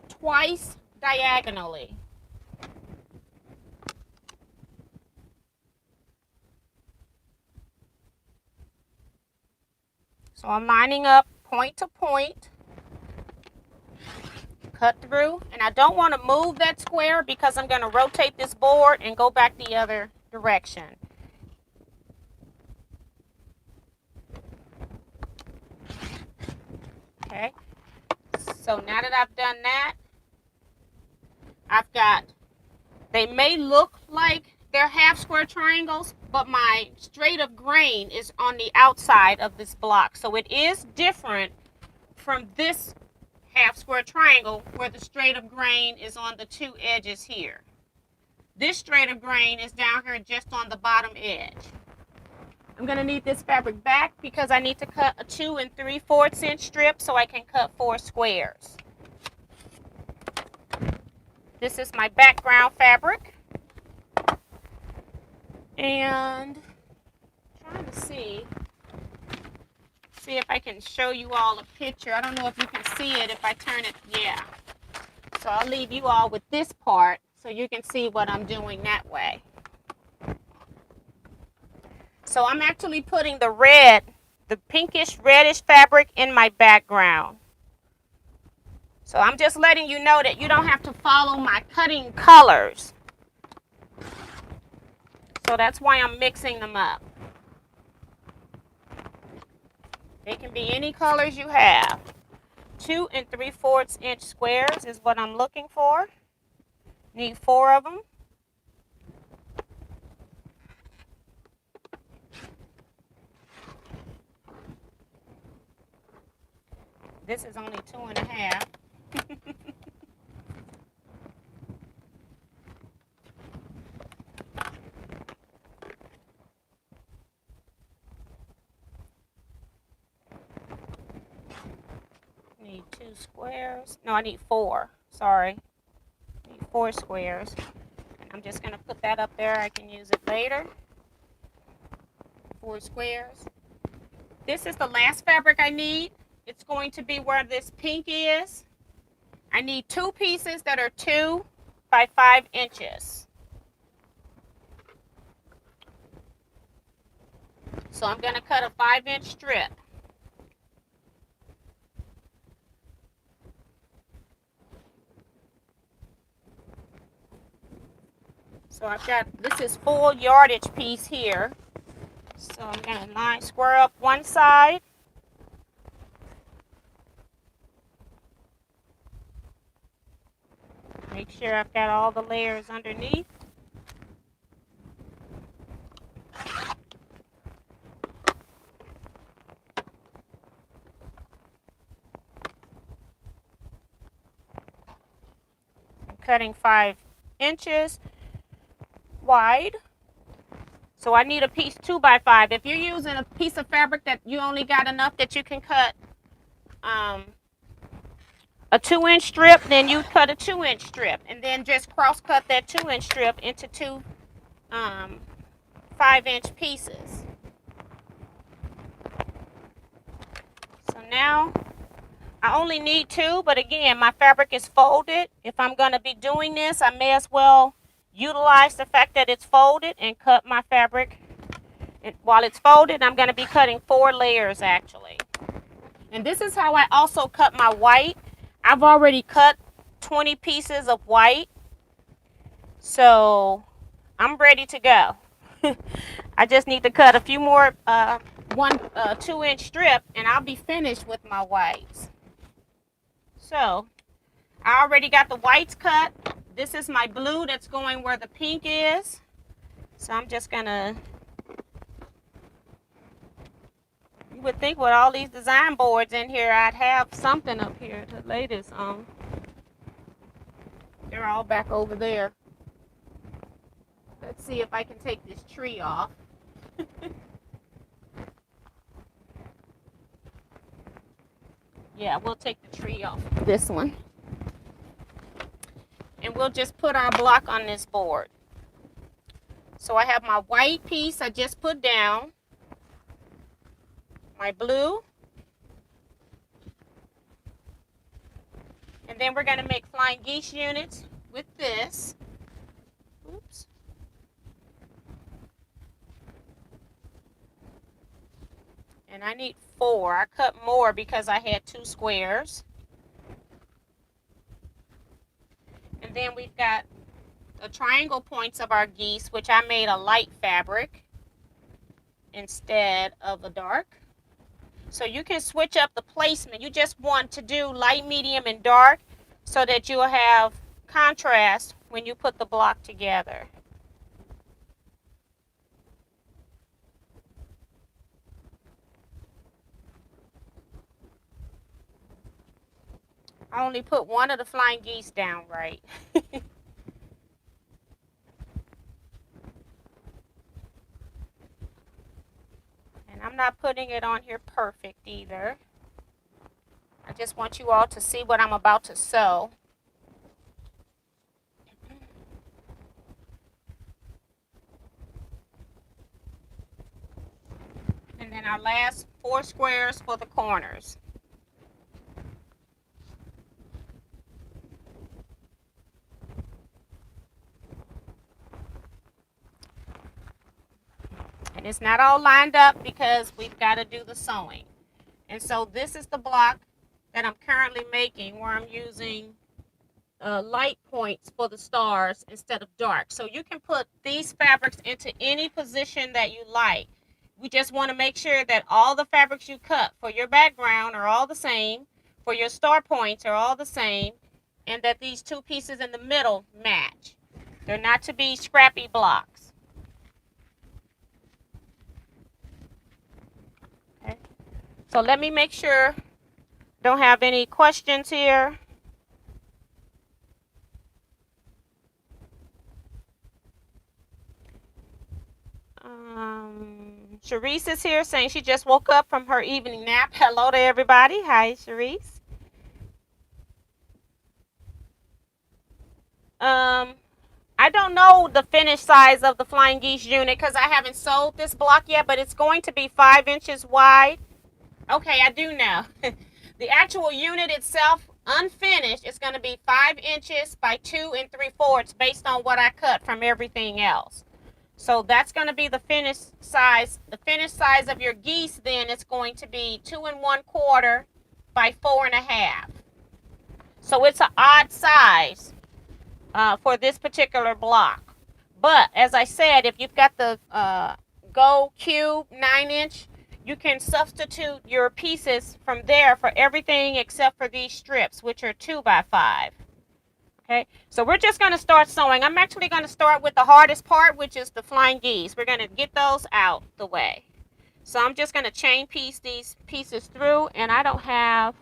twice diagonally. So I'm lining up point to point, cut through, and I don't want to move that square because I'm going to rotate this board and go back the other direction. Okay, so now that I've done that, they may look like they're half square triangles, but my straight of grain is on the outside of this block. So it is different from this half square triangle where the straight of grain is on the 2 edges here. This straight of grain is down here just on the bottom edge. I'm going to need this fabric back because I need to cut a 2 3/4 inch strip so I can cut 4 squares. This is my background fabric. And I'm trying to see if I can show you all a picture. I don't know if you can see it if I turn it. Yeah. So I'll leave you all with this part so you can see what I'm doing that way. So I'm actually putting the pinkish reddish fabric in my background. So I'm just letting you know that you don't have to follow my cutting colors. So that's why I'm mixing them up. They can be any colors you have. 2 3/4 inch squares is what I'm looking for. Need 4 of them. This is only 2 1/2. Need 2 squares. No, I need 4. Sorry. I need 4 squares. And I'm just going to put that up there. I can use it later. 4 squares. This is the last fabric I need. It's going to be where this pink is. I need 2 pieces that are 2 by 5 inches. So I'm going to cut a 5-inch strip. So I've got, this is full yardage piece here. So I'm going to square up one side. Make sure I've got all the layers underneath. I'm cutting 5 inches wide. So I need a piece 2 by 5. If you're using a piece of fabric that you only got enough that you can cut a 2-inch strip, then you cut a 2-inch strip, and then just cross cut that 2-inch strip into 2 5-inch pieces. So now I only need 2, but again, my fabric is folded. If I'm going to be doing this, I may as well utilize the fact that it's folded and cut my fabric. And while it's folded, I'm going to be cutting 4 layers actually. And this is how I also cut my white. I've already cut 20 pieces of white. So I'm ready to go. I just need to cut a few more 2-inch strip and I'll be finished with my whites. So I already got the whites cut. This is my blue that's going where the pink is. So I'm just gonna, you would think with all these design boards in here, I'd have something up here to lay this on. They're all back over there. Let's see if I can take this tree off. Yeah, we'll take the tree off this one. And we'll just put our block on this board. So I have my white piece I just put down, my blue, and then we're going to make flying geese units with this. Oops. And I need 4. I cut more because I had 2 squares. And then we've got the triangle points of our geese, which I made a light fabric instead of a dark. So you can switch up the placement. You just want to do light, medium, and dark so that you'll have contrast when you put the block together. I only put one of the flying geese down right. And I'm not putting it on here perfect either. I just want you all to see what I'm about to sew. And then our last 4 squares for the corners. And it's not all lined up because we've got to do the sewing. And so this is the block that I'm currently making where I'm using light points for the stars instead of dark. So you can put these fabrics into any position that you like. We just want to make sure that all the fabrics you cut for your background are all the same, for your star points are all the same, and that these 2 pieces in the middle match. They're not to be scrappy blocks. Okay. So let me make sure don't have any questions here. Sharice is here saying she just woke up from her evening nap. Hello to everybody. Hi, Sharice. I don't know the finished size of the flying geese unit because I haven't sewed this block yet, but it's going to be 5 inches wide. Okay, I do know. The actual unit itself, unfinished, is going to be 5 inches by 2 3/4 based on what I cut from everything else. So that's going to be the finished size. The finished size of your geese then is going to be 2 1/4 by 4 1/2. So it's an odd size for this particular block. But as I said, if you've got the Go Cube 9-inch, you can substitute your pieces from there for everything except for these strips, which are 2 by 5. Okay, so we're just going to start sewing. I'm actually going to start with the hardest part, which is the flying geese. We're going to get those out the way. So I'm just going to chain piece these pieces through, and I don't have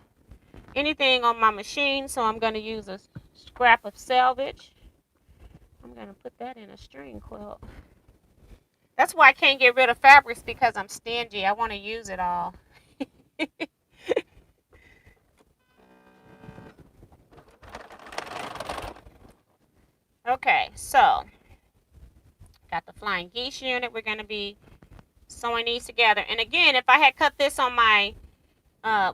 anything on my machine, so I'm going to use a scrap of selvage. I'm going to put that in a string quilt. That's why I can't get rid of fabrics, because I'm stingy. I want to use it all. Okay, so got the flying geese unit. We're going to be sewing these together. And again, if I had cut this on my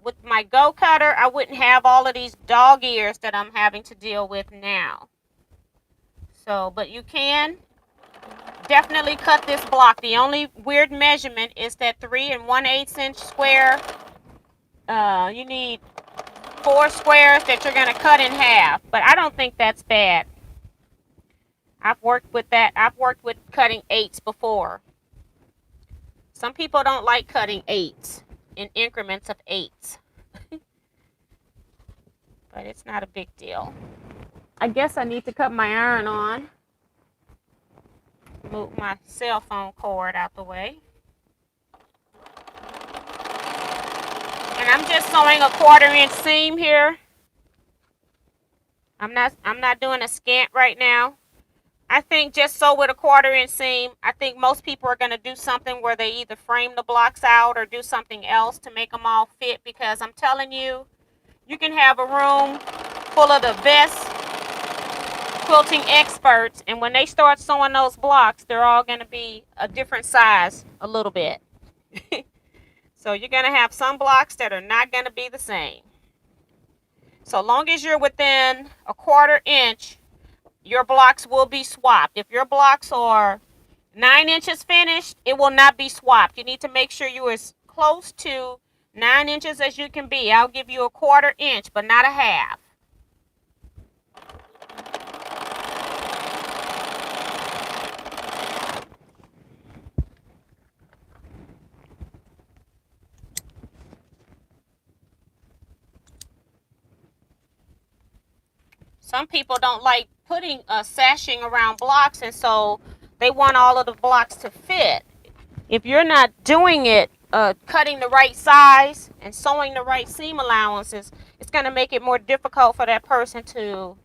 with my go cutter, I wouldn't have all of these dog ears that I'm having to deal with now. So, but you can definitely cut this block. The only weird measurement is that 3 1/8 inch square. You need 4 squares that you're going to cut in half, but I don't think that's bad. I've worked with that. I've worked with cutting 8s before. Some people don't like cutting 8s in increments of 8s. But it's not a big deal. I guess I need to cut my iron on. Move my cell phone cord out the way. And I'm just sewing a 1/4 inch seam here. I'm not doing a scant right now. I think just sew with a 1/4 inch seam. I think most people are going to do something where they either frame the blocks out or do something else to make them all fit, because I'm telling you, you can have a room full of the best quilting experts, and when they start sewing those blocks, they're all going to be a different size a little bit. So you're going to have some blocks that are not going to be the same. So long as you're within a 1/4 inch, your blocks will be swapped. If your blocks are 9 inches finished, it will not be swapped. You need to make sure you're as close to 9 inches as you can be. I'll give you a 1/4 inch, but not a half. Some people don't like putting sashing around blocks, and so they want all of the blocks to fit. If you're not doing it, cutting the right size and sewing the right seam allowances, it's going to make it more difficult for that person to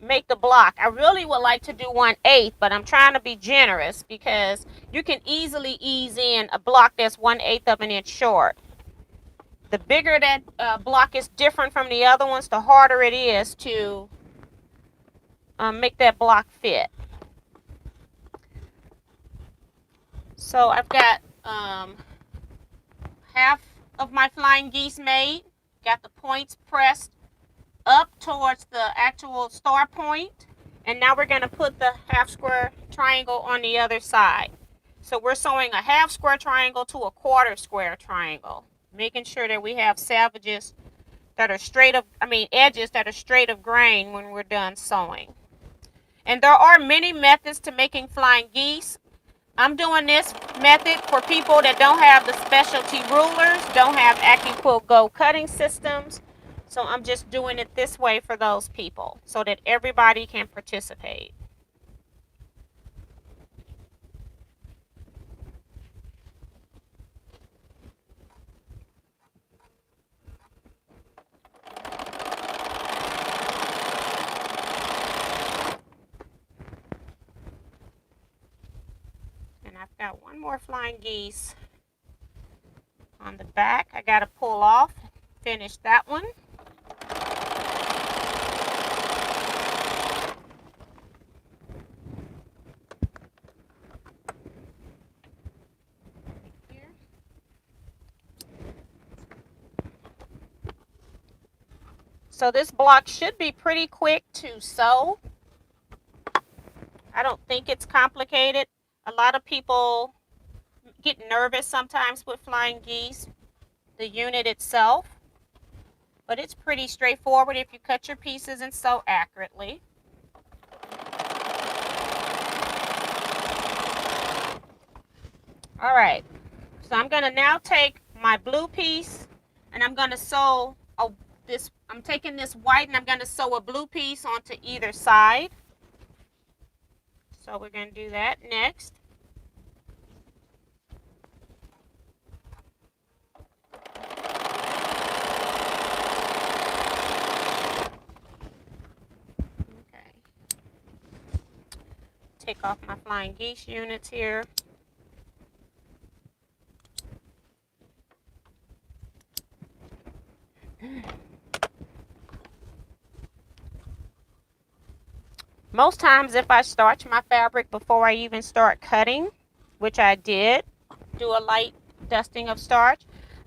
make the block. I really would like to do 1/8, but I'm trying to be generous, because you can easily ease in a block that's 1/8 of an inch short. The bigger that block is different from the other ones, the harder it is to make that block fit. So I've got half of my flying geese made. Got the points pressed up towards the actual star point. And now we're going to put the half square triangle on the other side. So we're sewing a half square triangle to a 1/4 square triangle, making sure that we have edges that are straight of grain when we're done sewing. And there are many methods to making flying geese. I'm doing this method for people that don't have the specialty rulers, don't have AccuQuilt Go cutting systems. So I'm just doing it this way for those people so that everybody can participate. I've got one more flying geese on the back. I got to pull off, finish that one. Here. So this block should be pretty quick to sew. I don't think it's complicated. A lot of people get nervous sometimes with flying geese, the unit itself, but it's pretty straightforward if you cut your pieces and sew accurately. All right, so I'm going to now take my blue piece and I'm going to sew I'm taking this white and I'm going to sew a blue piece onto either side. So we're going to do that next. Okay. Take off my flying geese units here. Most times if I starch my fabric before I even start cutting, which I did, do a light dusting of starch,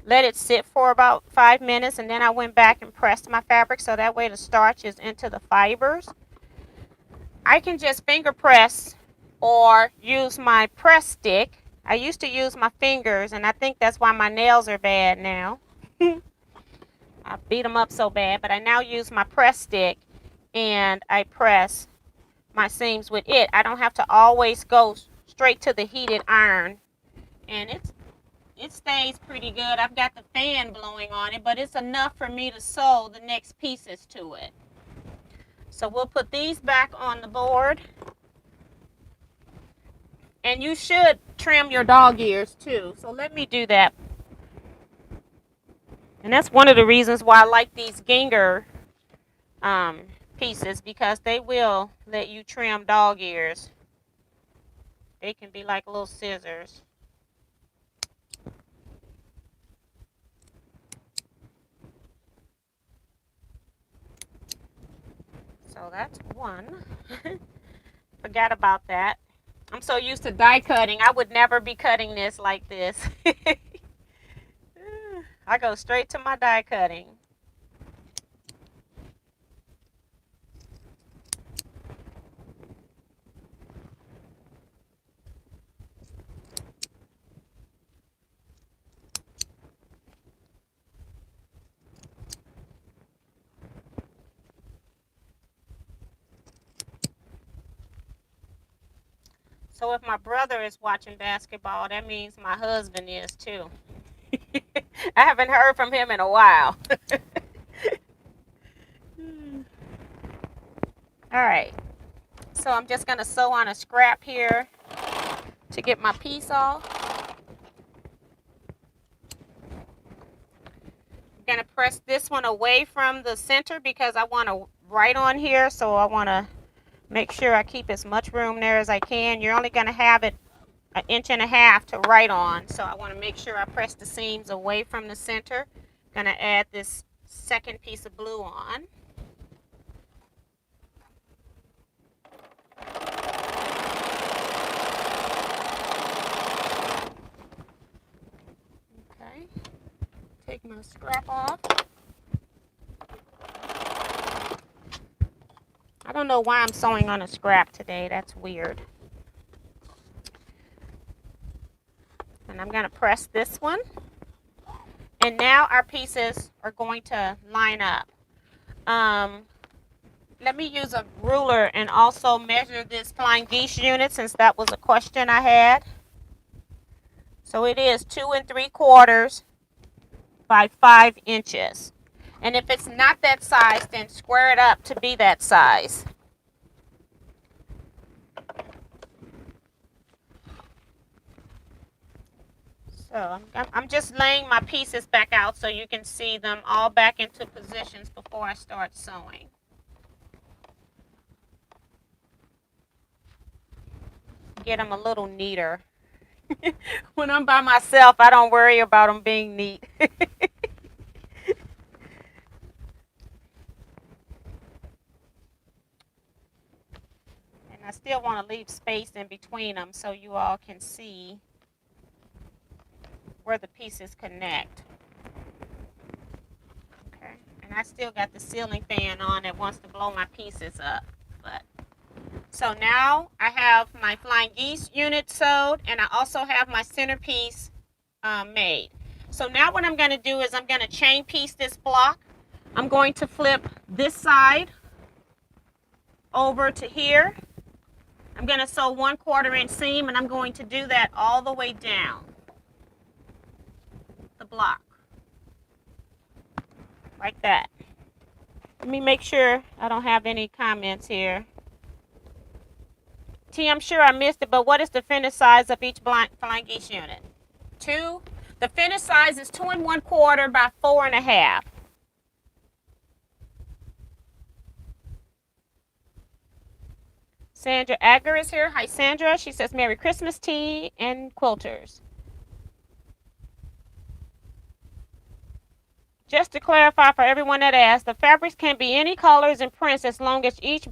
let it sit for about 5 minutes, and then I went back and pressed my fabric so that way the starch is into the fibers. I can just finger press or use my press stick. I used to use my fingers, and I think that's why my nails are bad now. I beat them up so bad, but I now use my press stick and I press my seams with it. I don't have to always go straight to the heated iron, and it stays pretty good. I've got the fan blowing on it, but it's enough for me to sew the next pieces to it. So we'll put these back on the board, and you should trim your dog ears too. So let me do that. And that's one of the reasons why I like these Ginger pieces, because they will let you trim dog ears. They can be like little scissors. So that's one. Forgot about that. I'm so used to die cutting. I would never be cutting this like this. I go straight to my die cutting. So if my brother is watching basketball, that means my husband is too. I haven't heard from him in a while. All right. So I'm just going to sew on a scrap here to get my piece off. I'm going to press this one away from the center because I want to write on here. So I want to make sure I keep as much room there as I can. You're only going to have it 1.5 inches to write on. So I want to make sure I press the seams away from the center. I'm going to add this second piece of blue on. Okay. Take my scrap off. I don't know why I'm sewing on a scrap today. That's weird. And I'm going to press this one. And now our pieces are going to line up. Let me use a ruler and also measure this flying geese unit, since that was a question I had. So it is 2 3/4 by 5 inches. And if it's not that size, then square it up to be that size. So I'm just laying my pieces back out so you can see them all back into positions before I start sewing. Get them a little neater. When I'm by myself, I don't worry about them being neat. And I still want to leave space in between them so you all can see where the pieces connect. Okay, and I still got the ceiling fan on that wants to blow my pieces up. But so now I have my flying geese unit sewed, and I also have my centerpiece made. So now what I'm going to do is I'm going to chain piece this block. I'm going to flip this side over to here. I'm going to sew 1/4 inch seam, and I'm going to do that all the way down the block, like that. Let me make sure I don't have any comments here. T, I'm sure I missed it, but what is the finished size of each blanket unit? 2. The finished size is 2 1/4 by 4 1/2. Sandra Agger is here. Hi, Sandra. She says, Merry Christmas, Tea and Quilters. Just to clarify for everyone that asked, the fabrics can be any colors and prints as long as each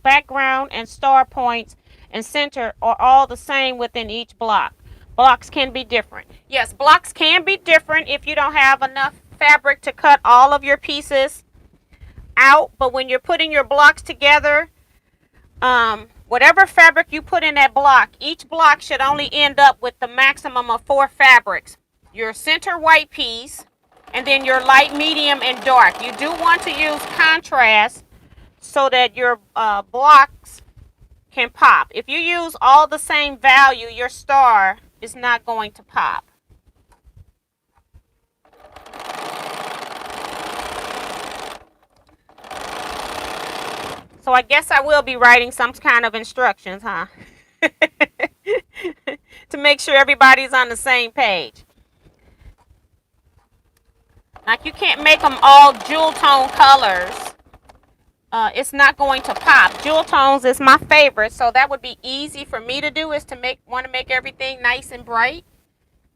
background and star points and center are all the same within each block. Blocks can be different. Yes, blocks can be different if you don't have enough fabric to cut all of your pieces out. But when you're putting your blocks together, whatever fabric you put in that block, each block should only end up with the maximum of 4 fabrics. Your center white piece, and then your light, medium, and dark. You do want to use contrast so that your blocks can pop. If you use all the same value, your star is not going to pop. So I guess I will be writing some kind of instructions, huh? To make sure everybody's on the same page. Like, you can't make them all jewel tone colors. It's not going to pop. Jewel tones is my favorite, so that would be easy for me to do, is to want to make everything nice and bright.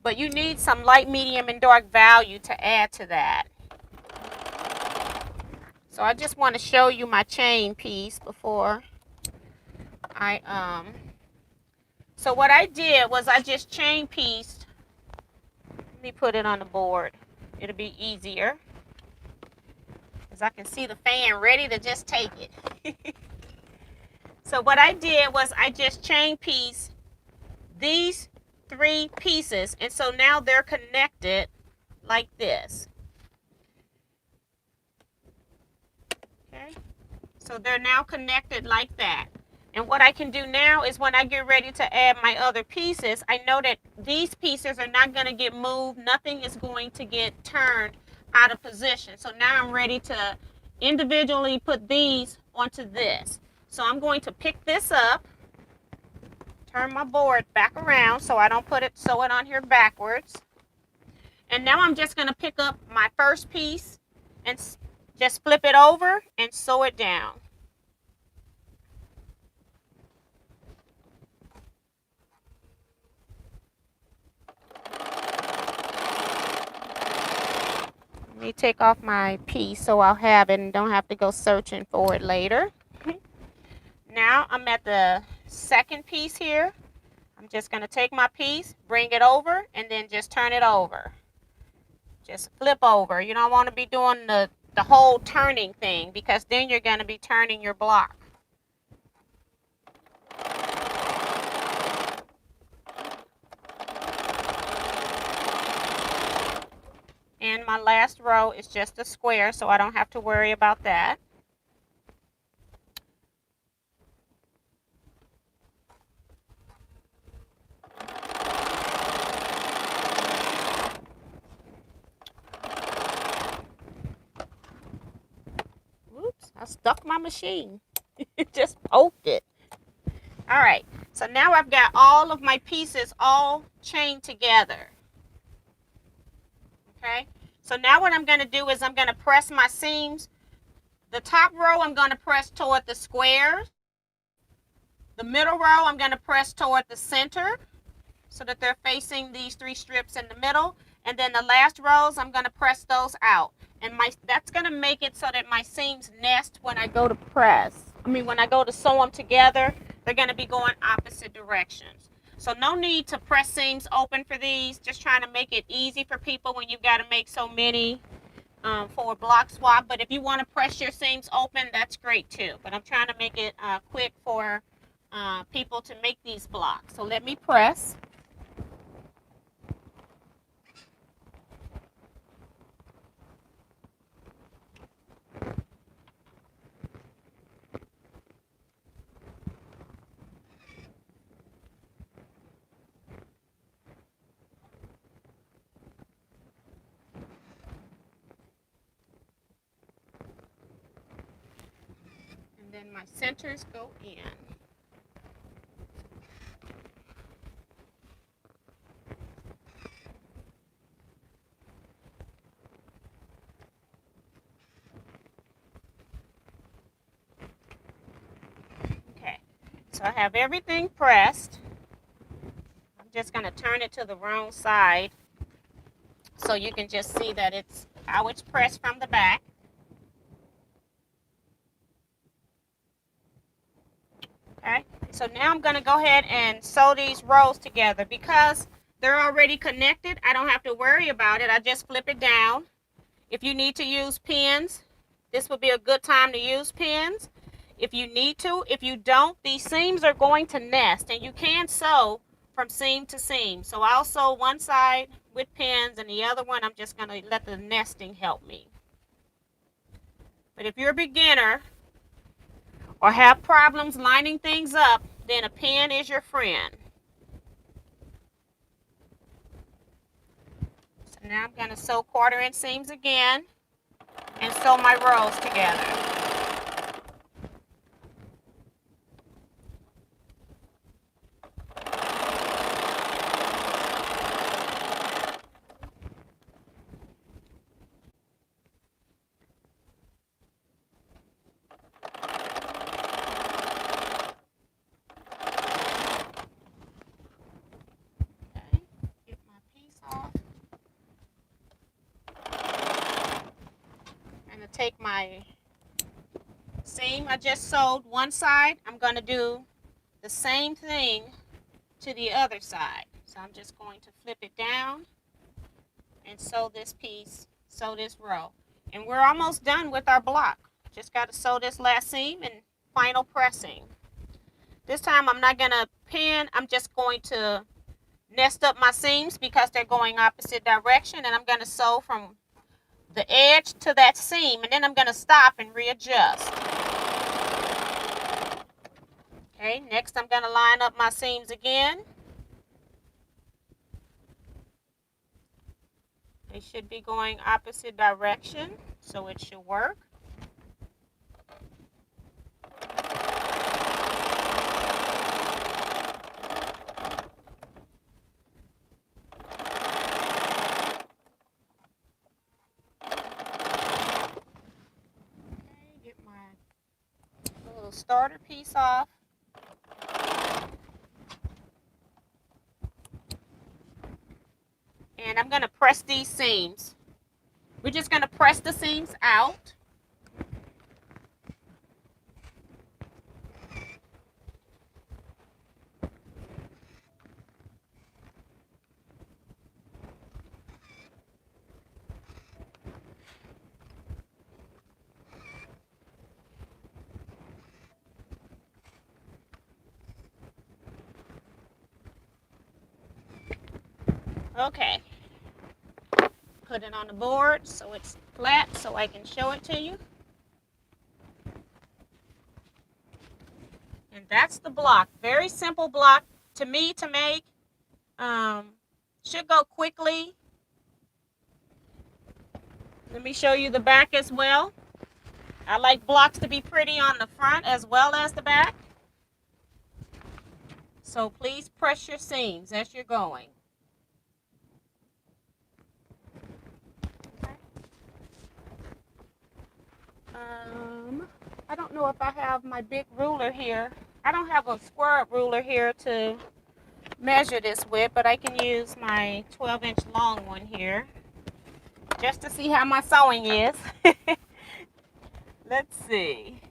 But you need some light, medium, and dark value to add to that. So I just want to show you my chain piece before so what I did was I just chain pieced. Let me put it on the board. It'll be easier, because I can see the fan ready to just take it. So what I did was I just chain pieced these 3 pieces, and so now they're connected like this. Okay, so they're now connected like that. And what I can do now is, when I get ready to add my other pieces, I know that these pieces are not going to get moved. Nothing is going to get turned out of position. So now I'm ready to individually put these onto this. So I'm going to pick this up, turn my board back around so I don't sew it on here backwards. And now I'm just going to pick up my first piece and just flip it over and sew it down. Let me take off my piece so I'll have it and don't have to go searching for it later. Now I'm at the second piece here. I'm just going to take my piece, bring it over, and then just turn it over. Just flip over. You don't want to be doing the whole turning thing, because then you're going to be turning your block. And my last row is just a square, so I don't have to worry about that. Oops, I stuck my machine. It just poked it. All right, so now I've got all of my pieces all chained together. Okay, so now what I'm going to do is I'm going to press my seams. The top row I'm going to press toward the squares. The middle row I'm going to press toward the center so that they're facing these 3 strips in the middle. And then the last rows I'm going to press those out. And that's going to make it so that my seams nest when I go to when I go to sew them together. They're going to be going opposite directions. So no need to press seams open for these. Just trying to make it easy for people when you've got to make so many for a block swap. But if you want to press your seams open, that's great too. But I'm trying to make it quick for people to make these blocks. So let me press. then my centers go in. Okay, so I have everything pressed. I'm just going to turn it to the wrong side so you can just see that it's how it's pressed from the back. Okay, so now I'm going to go ahead and sew these rows together. Because they're already connected, I don't have to worry about it. I just flip it down. If you need to use pins, this would be a good time to use pins if you need to. If you don't, these seams are going to nest, and you can sew from seam to seam. So I'll sew one side with pins, and the other one I'm just going to let the nesting help me. But if you're a beginner or have problems lining things up, then a pin is your friend. So now I'm going to sew 1/4 inch seams again and sew my rows together. Take my seam I just sewed one side, I'm going to do the same thing to the other side. So I'm just going to flip it down and sew this piece, sew this row. And we're almost done with our block. Just got to sew this last seam and final pressing. This time I'm not going to pin, I'm just going to nest up my seams because they're going opposite direction, and I'm going to sew from the edge to that seam, and then I'm going to stop and readjust. Okay, next I'm going to line up my seams again. They should be going opposite direction, so it should work. Starter piece off. And I'm going to press these seams. We're just going to press the seams out. Okay, put it on the board so it's flat so I can show it to you. And that's the block. Very simple block to me to make. Should go quickly. Let me show you the back as well. I like blocks to be pretty on the front as well as the back. So please press your seams as you're going. I don't know if I have my big ruler here. I don't have a square up ruler here to measure this with, but I can use my 12-inch long one here just to see how my sewing is. Let's see.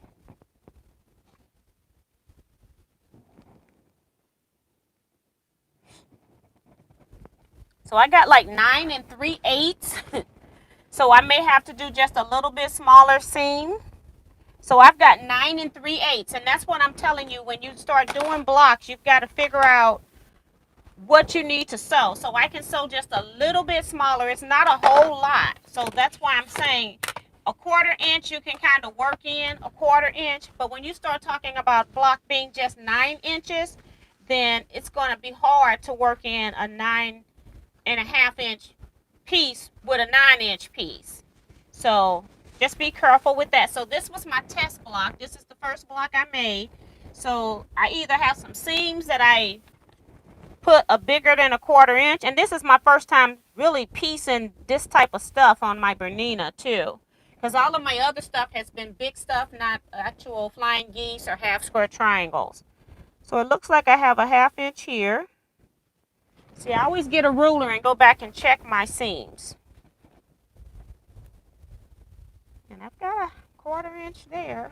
So I got like 9 3/8. So I may have to do just a little bit smaller seam. So I've got 9 3/8, and that's what I'm telling you. When you start doing blocks, you've got to figure out what you need to sew. So I can sew just a little bit smaller. It's not a whole lot. So that's why I'm saying a 1/4 inch you can kind of work in, a 1/4 inch. But when you start talking about block being just 9 inches, then it's going to be hard to work in a 9.5 inch piece with a 9-inch piece. So Just be careful with that. So this was my test block. This is the first block I made. So I either have some seams that I put a bigger than a 1/4 inch, and this is my first time really piecing this type of stuff on my Bernina too, because all of my other stuff has been big stuff, not actual flying geese or half square triangles. So it looks like I have a 1/2 inch here. See, I always get a ruler and go back and check my seams. And I've got a 1/4 inch there.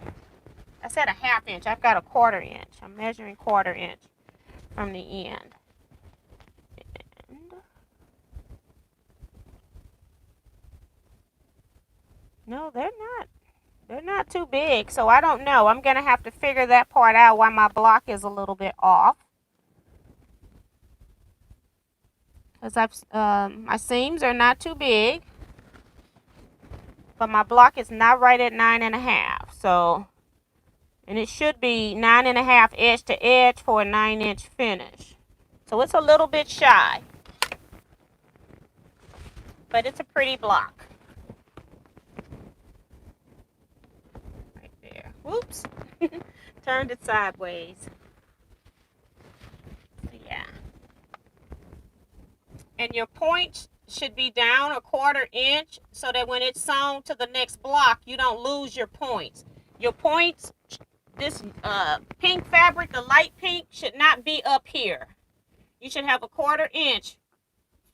I said a 1/2 inch. I've got a 1/4 inch. I'm measuring 1/4 inch from the end. And no, they're not. They're not too big, so I don't know. I'm going to have to figure that part out why my block is a little bit off. Because my seams are not too big, but my block is not right at 9.5. So, and it should be 9.5 edge to edge for a 9-inch finish. So it's a little bit shy, but it's a pretty block. Right there. Whoops. Turned it sideways. So yeah. And your point should be down a 1/4 inch so that when it's sewn to the next block, you don't lose your points. Your points, this pink fabric, the light pink, should not be up here. You should have a 1/4 inch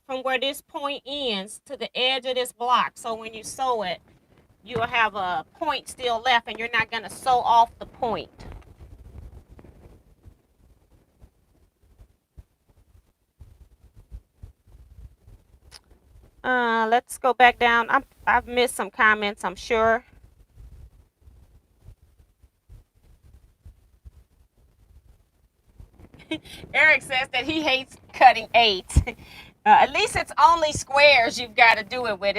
from where this point ends to the edge of this block. So when you sew it, you'll have a point still left and you're not going to sew off the point. Let's go back down. I've missed some comments, I'm sure. Eric says that he hates cutting 8. At least it's only squares you've got to do it with.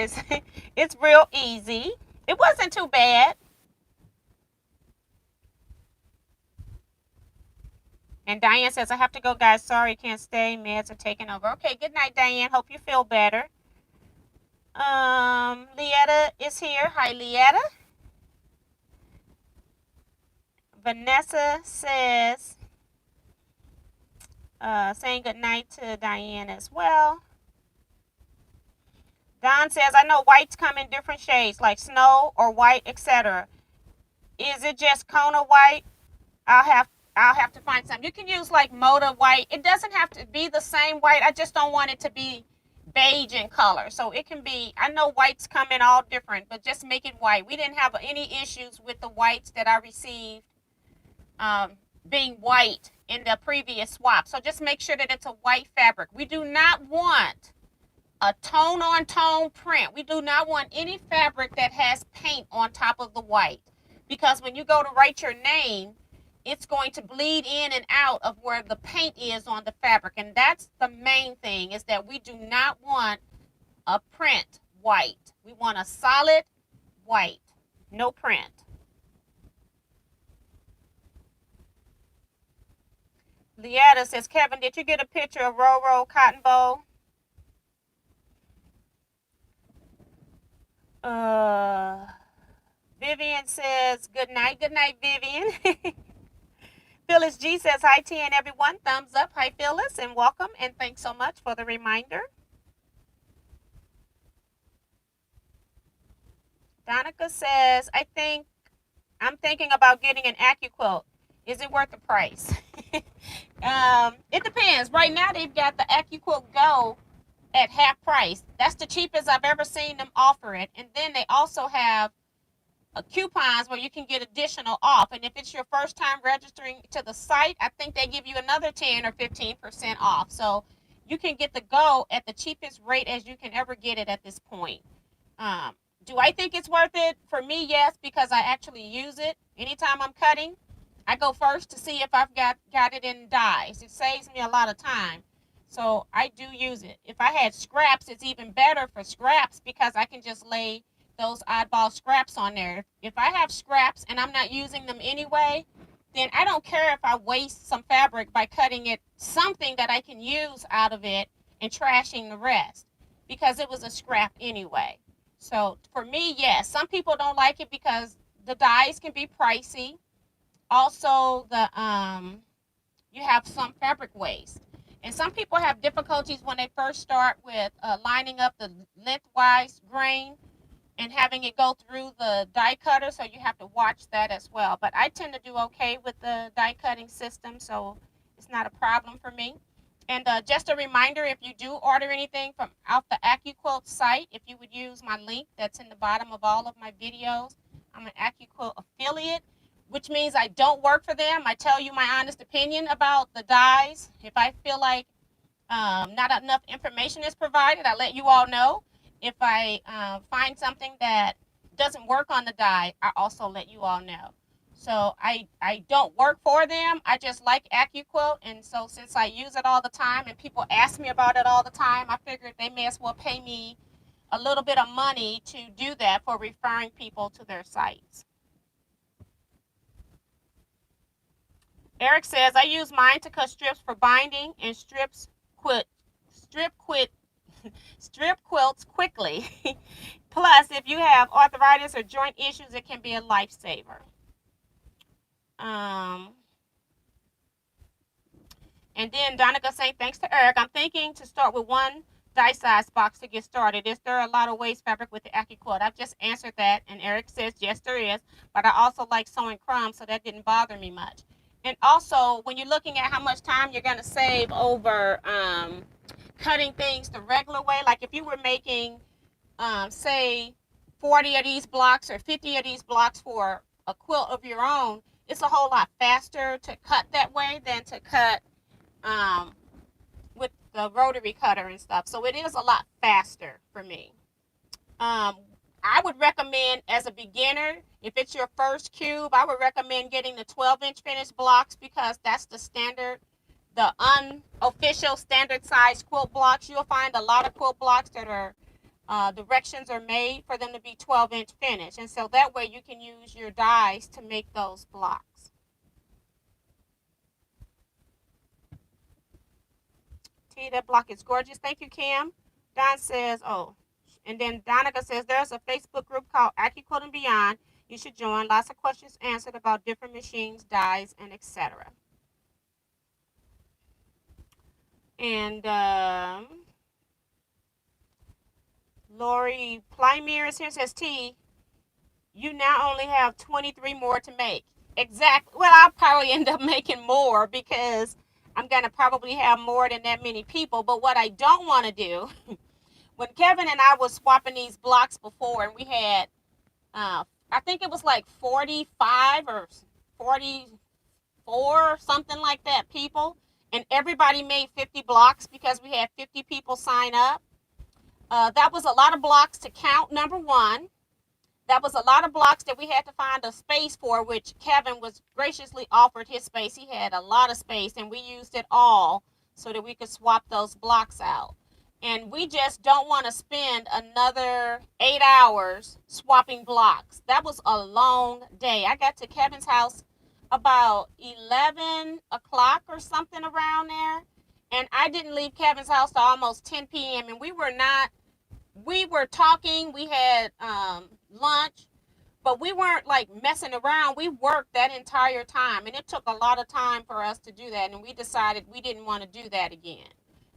It's real easy. It wasn't too bad. And Diane says, I have to go, guys. Sorry, can't stay. Meds are taking over. Okay, good night, Diane. Hope you feel better. Lietta is here. Hi, Lietta. Vanessa says, saying good night to Diane as well. Don says, I know whites come in different shades, like snow or white, etc. Is it just Kona white? I'll have to find some. You can use like Moda white. It doesn't have to be the same white. I just don't want it to be beige in color. So it can be, I know whites come in all different, but just make it white. We didn't have any issues with the whites that I received being white in the previous swap. So just make sure that it's a white fabric. We do not want a tone on tone print. We do not want any fabric that has paint on top of the white, because when you go to write your name, it's going to bleed in and out of where the paint is on the fabric. And that's the main thing, is that we do not want a print white. We want a solid white, no print. Lietta says, Kevin, did you get a picture of Roro Cotton Bowl? Vivian says, good night, Vivian. Phyllis G says, hi, T and everyone. Thumbs up. Hi, Phyllis, and welcome. And thanks so much for the reminder. Donica says, I'm thinking about getting an AccuQuilt. Is it worth the price? It depends. Right now, they've got the AccuQuilt Go at half price. That's the cheapest I've ever seen them offer it. And then they also have coupons where you can get additional off. And if it's your first time registering to the site, I think they give you another 10 or 15% off. So you can get the Go at the cheapest rate as you can ever get it at this point. Do I think it's worth it? For me, yes, because I actually use it. Anytime I'm cutting, I go first to see if I've got it in dyes. It saves me a lot of time. So I do use it. If I had scraps, it's even better for scraps because I can just lay those oddball scraps on there. If I have scraps and I'm not using them anyway, then I don't care if I waste some fabric by cutting it something that I can use out of it and trashing the rest, because it was a scrap anyway. So for me, yes, some people don't like it because the dyes can be pricey. Also, you have some fabric waste. And some people have difficulties when they first start with lining up the lengthwise grain and having it go through the die cutter, so you have to watch that as well. But I tend to do okay with the die cutting system, so it's not a problem for me. And just a reminder, if you do order anything from out the AccuQuilt site, if you would use my link that's in the bottom of all of my videos. I'm an AccuQuilt affiliate, which means I don't work for them. I tell you my honest opinion about the dyes. If I feel like not enough information is provided, I let you all know. If I find something that doesn't work on the dye, I also let you all know. So I don't work for them. I just like AccuQuilt. And so since I use it all the time and people ask me about it all the time, I figured they may as well pay me a little bit of money to do that for referring people to their sites. Eric says, I use mine to cut strips for binding and strip quilts quickly. Plus, if you have arthritis or joint issues, it can be a lifesaver. And then Donica saying, thanks to Eric, I'm thinking to start with one die size box to get started. Is there a lot of waste fabric with the AccuQuilt? I've just answered that, and Eric says, yes, there is. But I also like sewing crumbs, so that didn't bother me much. And also, when you're looking at how much time you're going to save over cutting things the regular way, like if you were making, say, 40 of these blocks or 50 of these blocks for a quilt of your own, it's a whole lot faster to cut that way than to cut with the rotary cutter and stuff. So it is a lot faster for me. I would recommend as a beginner, if it's your first cube, I would recommend getting the 12-inch finished blocks because that's the standard, the unofficial standard size quilt blocks. You'll find a lot of quilt blocks that are directions are made for them to be 12-inch finished. And so that way you can use your dies to make those blocks. T, that block is gorgeous. Thank you, Kim. Don says, oh, and then Donica says, there's a Facebook group called AccuQuilt and Beyond. You should join. Lots of questions answered about different machines, dies, and etc. And Lori Plymere is here, says, T, you now only have 23 more to make. Exactly. Well, I'll probably end up making more because I'm going to probably have more than that many people. But what I don't want to do, when Kevin and I was swapping these blocks before, and we had, I think it was like 45 or 44, something like that, people. And everybody made 50 blocks because we had 50 people sign up. That was a lot of blocks to count, number one. That was a lot of blocks that we had to find a space for, which Kevin was graciously offered his space. He had a lot of space, and we used it all so that we could swap those blocks out. And we just don't want to spend another 8 hours swapping blocks. That was a long day. I got to Kevin's house about 11 o'clock or something around there. And I didn't leave Kevin's house till almost 10 p.m. And we were talking. We had lunch, but we weren't like messing around. We worked that entire time, and it took a lot of time for us to do that, and we decided we didn't want to do that again.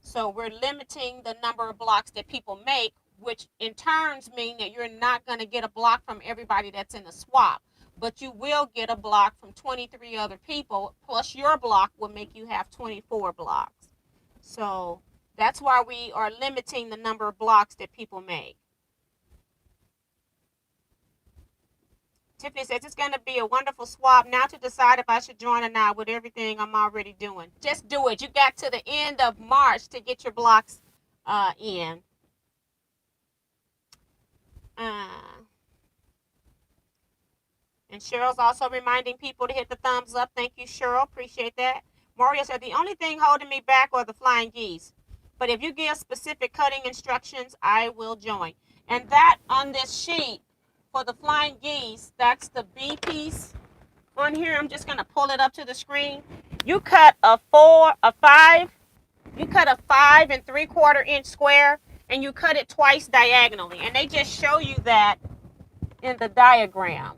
So we're limiting the number of blocks that people make, which in turns mean that you're not going to get a block from everybody that's in the swap, but you will get a block from 23 other people, plus your block will make you have 24 blocks. So that's why we are limiting the number of blocks that people make. Tiffany says, it's going to be a wonderful swap. Now to decide if I should join or not with everything I'm already doing. Just do it. You got to the end of March to get your blocks in. And Cheryl's also reminding people to hit the thumbs up. Thank you, Cheryl. Appreciate that. Mario said, the only thing holding me back are the flying geese. But if you give specific cutting instructions, I will join. And that on this sheet, for the flying geese, that's the B piece on here. I'm just going to pull it up to the screen. You cut a 5 and 3/4 inch square, and you cut it twice diagonally. And they just show you that in the diagram.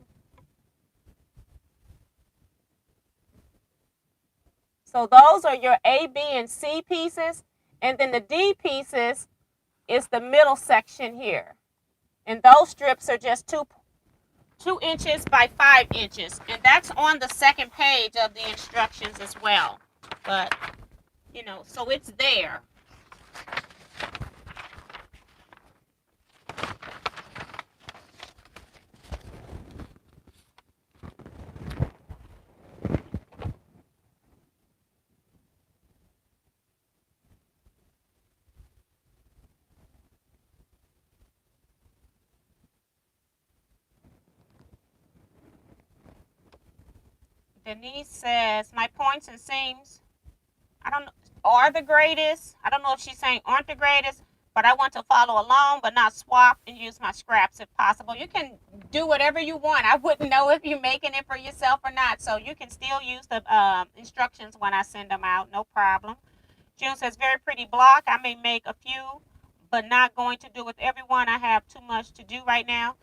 So those are your A, B, and C pieces. And then the D pieces is the middle section here. And those strips are just 2 inches by 5 inches. And that's on the second page of the instructions as well. But, you know, so it's there. Denise says, my points and seams, I don't know, are the greatest. I don't know if she's saying aren't the greatest, but I want to follow along but not swap and use my scraps if possible. You can do whatever you want. I wouldn't know if you're making it for yourself or not. So you can still use the instructions when I send them out. No problem. June says, very pretty block. I may make a few, but not going to do with everyone. I have too much to do right now.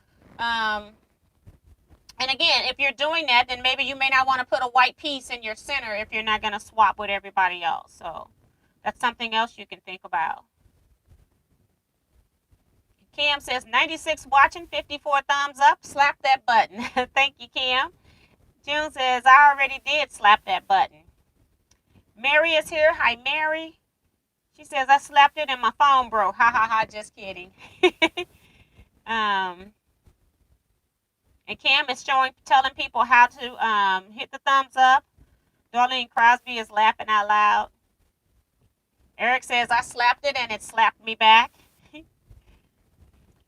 And again, if you're doing that, then maybe you may not want to put a white piece in your center if you're not going to swap with everybody else. So that's something else you can think about. Kim says, 96 watching, 54 thumbs up. Slap that button. Thank you, Kim. June says, I already did slap that button. Mary is here. Hi, Mary. She says, I slapped it and my phone broke. Ha, ha, ha. Just kidding. And Cam is telling people how to hit the thumbs up. Darlene Crosby is laughing out loud. Eric says, I slapped it and it slapped me back.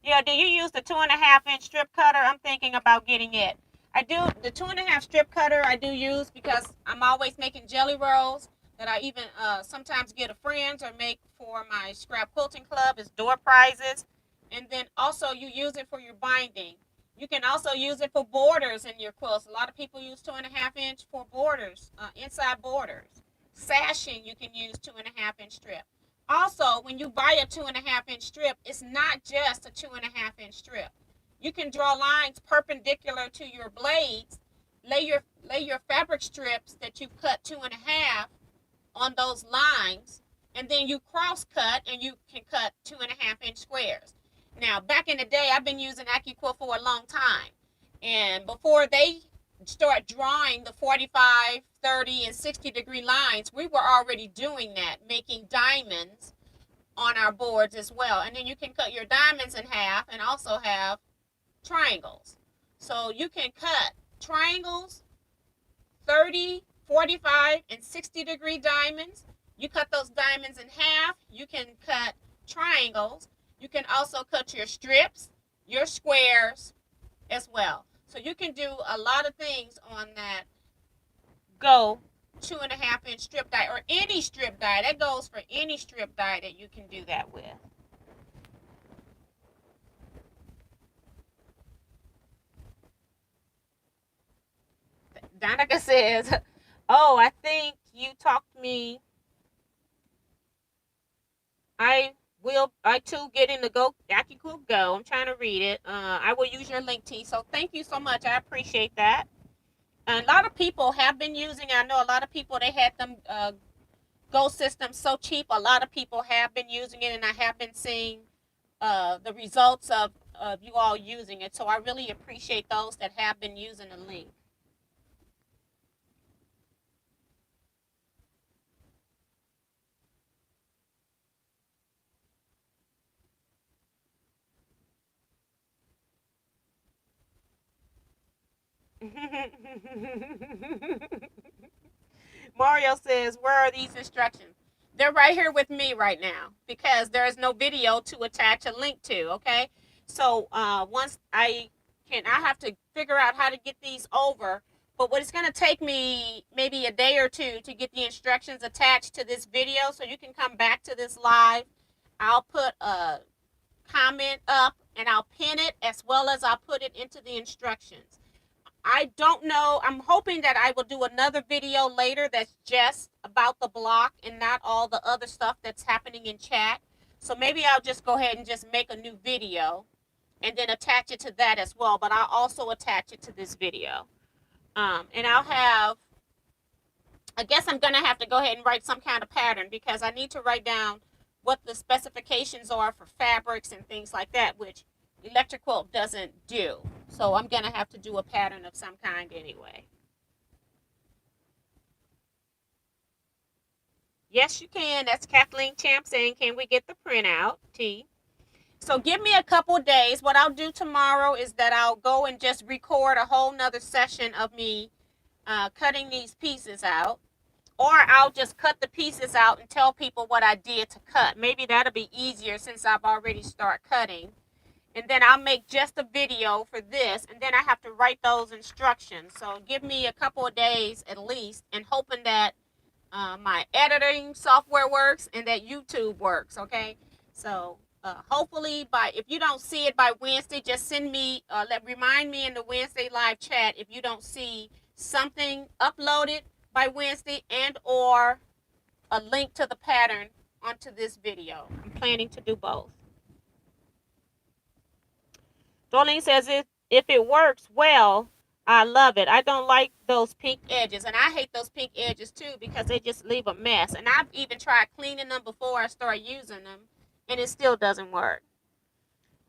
Yeah, do you use the 2.5-inch strip cutter? I'm thinking about getting it. I do. The 2.5 strip cutter I do use because I'm always making jelly rolls that I even sometimes get a friend's or make for my scrap quilting club as door prizes. And then also you use it for your binding. You can also use it for borders in your quilts. A lot of people use 2.5-inch for borders, inside borders. Sashing, you can use 2.5-inch strip. Also, when you buy a 2.5-inch strip, it's not just a 2.5-inch strip. You can draw lines perpendicular to your blades, lay your fabric strips that you've cut 2.5 on those lines, and then you cross cut and you can cut 2.5-inch squares. Now, back in the day, I've been using AccuQuilt for a long time. And before they start drawing the 45, 30, and 60-degree lines, we were already doing that, making diamonds on our boards as well. And then you can cut your diamonds in half and also have triangles. So you can cut triangles, 30, 45, and 60-degree diamonds. You cut those diamonds in half. You can cut triangles. You can also cut your strips, your squares as well. So you can do a lot of things on that Go 2.5-inch strip die or any strip die. That goes for any strip die that you can do that with. Danica says, oh, I think you talked me. I too get in the Go AccuQuilt Go. I'm trying to read it. I will use your link, T. So thank you so much. I appreciate that. And a lot of people have been using. I know a lot of people, they had them Go systems so cheap. A lot of people have been using it, and I have been seeing the results of you all using it. So I really appreciate those that have been using the link. Mario says, where are these instructions? They're right here with me right now because there is no video to attach a link to, okay? So once I have to figure out how to get these over. But what it's going to take me maybe a day or two to get the instructions attached to this video so you can come back to this live. I'll put a comment up and I'll pin it as well as I'll put it into the instructions. I don't know. I'm hoping that I will do another video later that's just about the block and not all the other stuff that's happening in chat. So maybe I'll just go ahead and just make a new video and then attach it to that as well. But I'll also attach it to this video. And I'll have, I guess I'm going to have to go ahead and write some kind of pattern, because I need to write down what the specifications are for fabrics and things like that, which Electric Quilt doesn't do. So I'm going to have to do a pattern of some kind anyway. Yes, you can. That's Kathleen Champ saying, can we get the printout, T? So give me a couple of days. What I'll do tomorrow is that I'll go and just record a whole nother session of me cutting these pieces out. Or I'll just cut the pieces out and tell people what I did to cut. Maybe that'll be easier since I've already started cutting. And then I'll make just a video for this, and then I have to write those instructions. So give me a couple of days at least, and hoping that my editing software works and that YouTube works, okay? So hopefully, if you don't see it by Wednesday, just send me, remind me in the Wednesday live chat if you don't see something uploaded by Wednesday, and or a link to the pattern onto this video. I'm planning to do both. Darlene says, if it works well, I love it. I don't like those pink edges, and I hate those pink edges too, because they just leave a mess. And I've even tried cleaning them before I start using them, and it still doesn't work.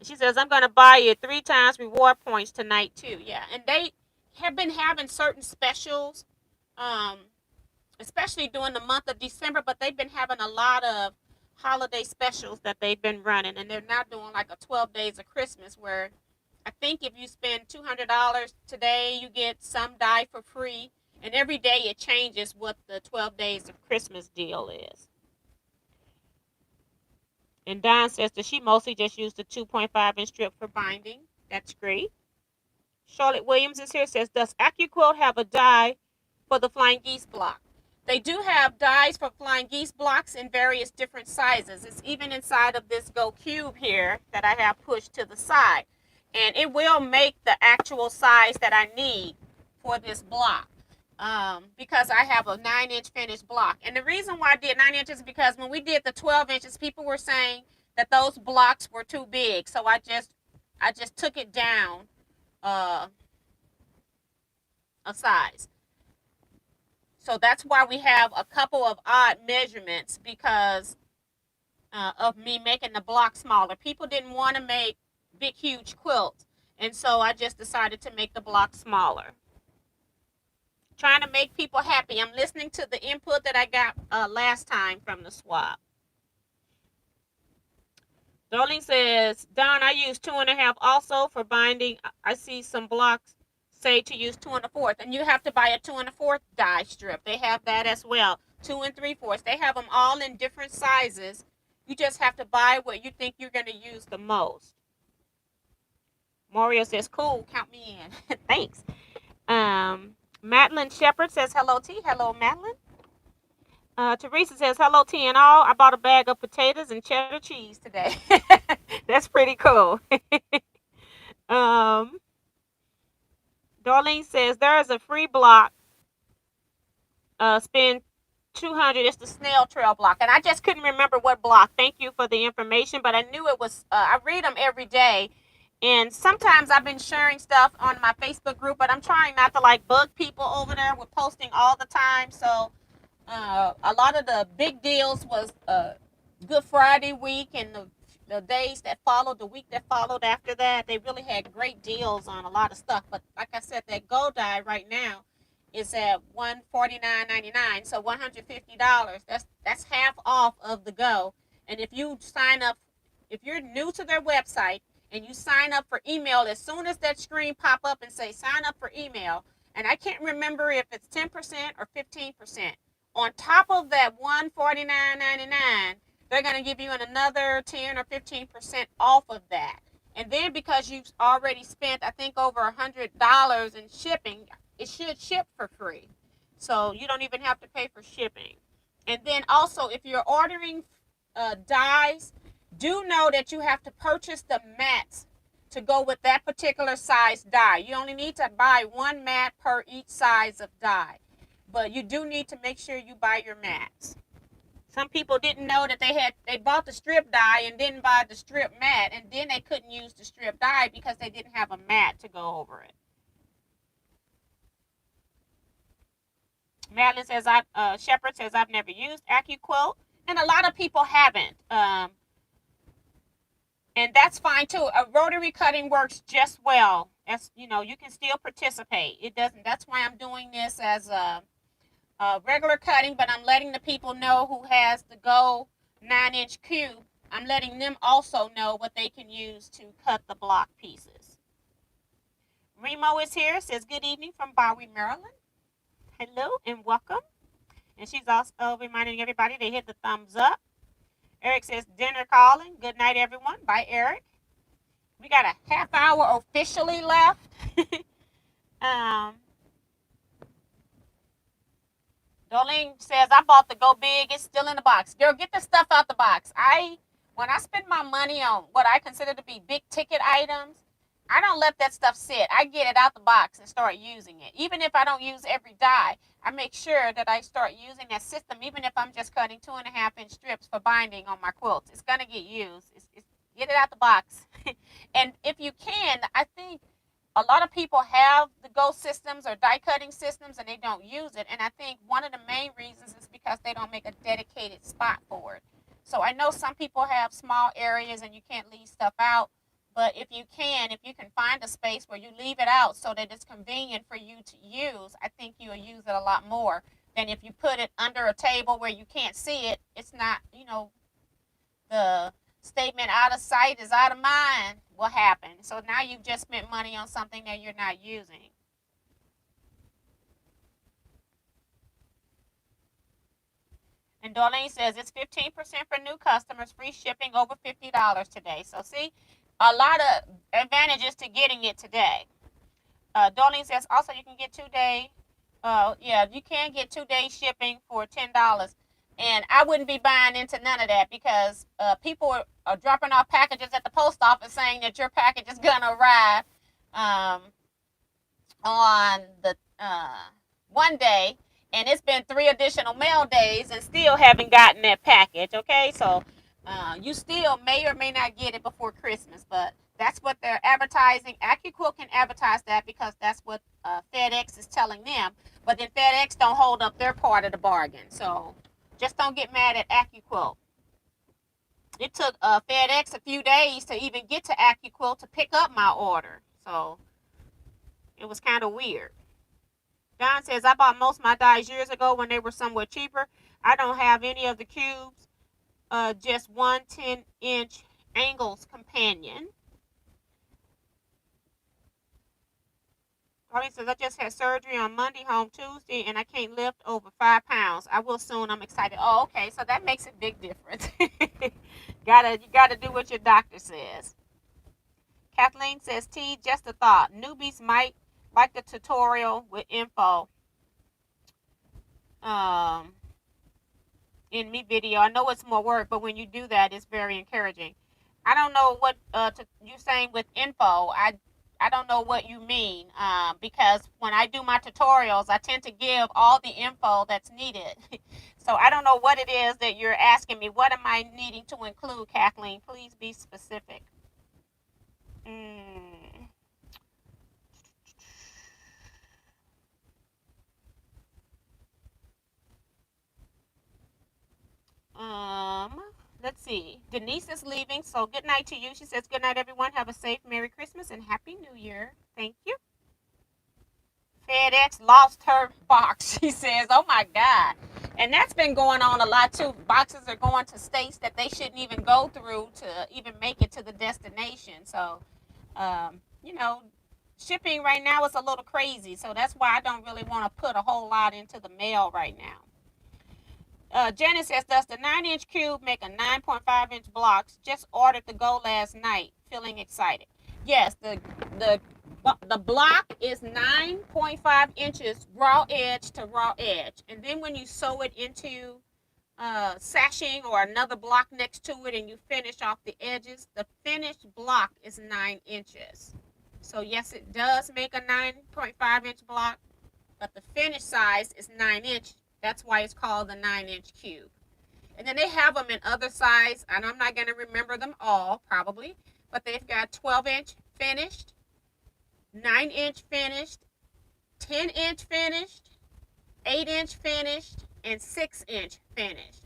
She says, I'm going to buy you 3 times reward points tonight too. Yeah, and they have been having certain specials, especially during the month of December, but they've been having a lot of holiday specials that they've been running, and they're now doing like a 12 days of Christmas, where I think if you spend $200 today, you get some dye for free, and every day it changes what the 12 days of Christmas deal is. And Don says that she mostly just used the 2.5-inch strip for binding. That's great. Charlotte Williams is here, says, does AccuQuilt have a die for the Flying Geese block? They do have dies for Flying Geese blocks in various different sizes. It's even inside of this Go Cube here that I have pushed to the side. And it will make the actual size that I need for this block, because I have a 9-inch finished block. And the reason why I did 9 inches is because when we did the 12 inches, people were saying that those blocks were too big. So I just took it down a size. So that's why we have a couple of odd measurements, because of me making the block smaller. People didn't want to make big, huge quilts, and so I just decided to make the block smaller. Trying to make people happy. I'm listening to the input that I got last time from the swap. Darlene says, Don, I use 2 1/2 also for binding. I see some blocks say to use 2 1/4, and you have to buy a 2 1/4 die strip. They have that as well. 2 3/4. They have them all in different sizes. You just have to buy what you think you're going to use the most. Mario says, cool, count me in. Thanks. Madeline Shepherd says, hello, T. Hello, Madeline. Teresa says, hello, T and all. I bought a bag of potatoes and cheddar cheese today. That's pretty cool. Darlene says, there is a free block. Spend 200. It's the snail trail block. And I just couldn't remember what block. Thank you for the information. But I knew it was, I read them every day. And sometimes I've been sharing stuff on my Facebook group, but I'm trying not to like bug people over there with posting all the time. So a lot of the big deals was Good Friday week and the days that followed, the week that followed after that. They really had great deals on a lot of stuff. But like I said, that gold dye right now is at $149.99, so $150. That's half off of the go. And if you sign up, if you're new to their website, and you sign up for email, as soon as that screen pop up and say sign up for email, and I can't remember if it's 10% or 15%, on top of that $149.99, they're going to give you another 10 or 15% off of that. And then because you've already spent, I think, over $100 in shipping, it should ship for free. So you don't even have to pay for shipping. And then also, if you're ordering dyes, do know that you have to purchase the mats to go with that particular size dye. You only need to buy 1 mat per each size of dye. But you do need to make sure you buy your mats. Some people didn't know that they bought the strip die and didn't buy the strip mat, and then they couldn't use the strip die because they didn't have a mat to go over it. Madeline says, Shepherd says, I've never used AccuQuilt, and a lot of people haven't. And that's fine too. A rotary cutting works just well. As you know, you can still participate. It doesn't. That's why I'm doing this as a regular cutting, but I'm letting the people know who has the Go 9-inch cube. I'm letting them also know what they can use to cut the block pieces. Remo is here, says good evening from Bowie, Maryland. Hello and welcome. And she's also reminding everybody to hit the thumbs up. Eric says dinner calling. Good night, everyone. Bye, Eric. We got a half hour officially left. Darlene says, I bought the Go Big. It's still in the box. Girl, get the stuff out the box. When I spend my money on what I consider to be big ticket items, I don't let that stuff sit. I get it out the box and start using it. Even if I don't use every die, I make sure that I start using that system, even if I'm just cutting 2.5-inch strips for binding on my quilts. It's going to get used. Get it out the box. And if you can, I think a lot of people have the Go systems or die cutting systems and they don't use it. And I think one of the main reasons is because they don't make a dedicated spot for it. So I know some people have small areas and you can't leave stuff out. But if you can find a space where you leave it out so that it's convenient for you to use, I think you'll use it a lot more than if you put it under a table where you can't see it. It's not, the statement out of sight is out of mind will happen. So now you've just spent money on something that you're not using. And Darlene says it's 15% for new customers, free shipping over $50 today. So see, a lot of advantages to getting it today. Darlene says also you can get 2-day, you can get 2-day shipping for $10. And I wouldn't be buying into none of that because people are dropping off packages at the post office saying that your package is going to arrive on the one day. And it's been 3 additional mail days and still haven't gotten that package, okay? So you still may or may not get it before Christmas, but that's what they're advertising. AccuQuilt can advertise that because that's what FedEx is telling them. But then FedEx don't hold up their part of the bargain. So just don't get mad at AccuQuilt. It took FedEx a few days to even get to AccuQuilt to pick up my order. So it was kind of weird. Don says, I bought most of my dies years ago when they were somewhat cheaper. I don't have any of the cubes. Just one 10-inch angles companion. Carly says, I just had surgery on Monday, home Tuesday, and I can't lift over 5 pounds. I will soon. I'm excited. Oh, okay. So that makes a big difference. You gotta do what your doctor says. Kathleen says, T, just a thought. Newbies might like the tutorial with info in me video. I know it's more work, but when you do that, it's very encouraging. I don't know what you're saying with info. I don't know what you mean because when I do my tutorials, I tend to give all the info that's needed. So I don't know what it is that you're asking me. What am I needing to include, Kathleen? Please be specific. Let's see. Denise is leaving, so good night to you. She says, good night, everyone. Have a safe Merry Christmas and Happy New Year. Thank you. FedEx lost her box, she says. Oh, my God. And that's been going on a lot, too. Boxes are going to states that they shouldn't even go through to even make it to the destination. So, shipping right now is a little crazy. So that's why I don't really want to put a whole lot into the mail right now. Janet says, does the 9-inch cube make a 9.5-inch blocks? Just ordered the Go last night. Feeling excited. Yes, the block is 9.5 inches raw edge to raw edge. And then when you sew it into sashing or another block next to it and you finish off the edges, the finished block is 9 inches. So yes, it does make a 9.5-inch block, but the finished size is 9 inch. That's why it's called the 9-inch cube. And then they have them in other size, and I'm not going to remember them all probably, but they've got 12-inch finished, 9-inch finished, 10-inch finished, 8-inch finished, and 6-inch finished.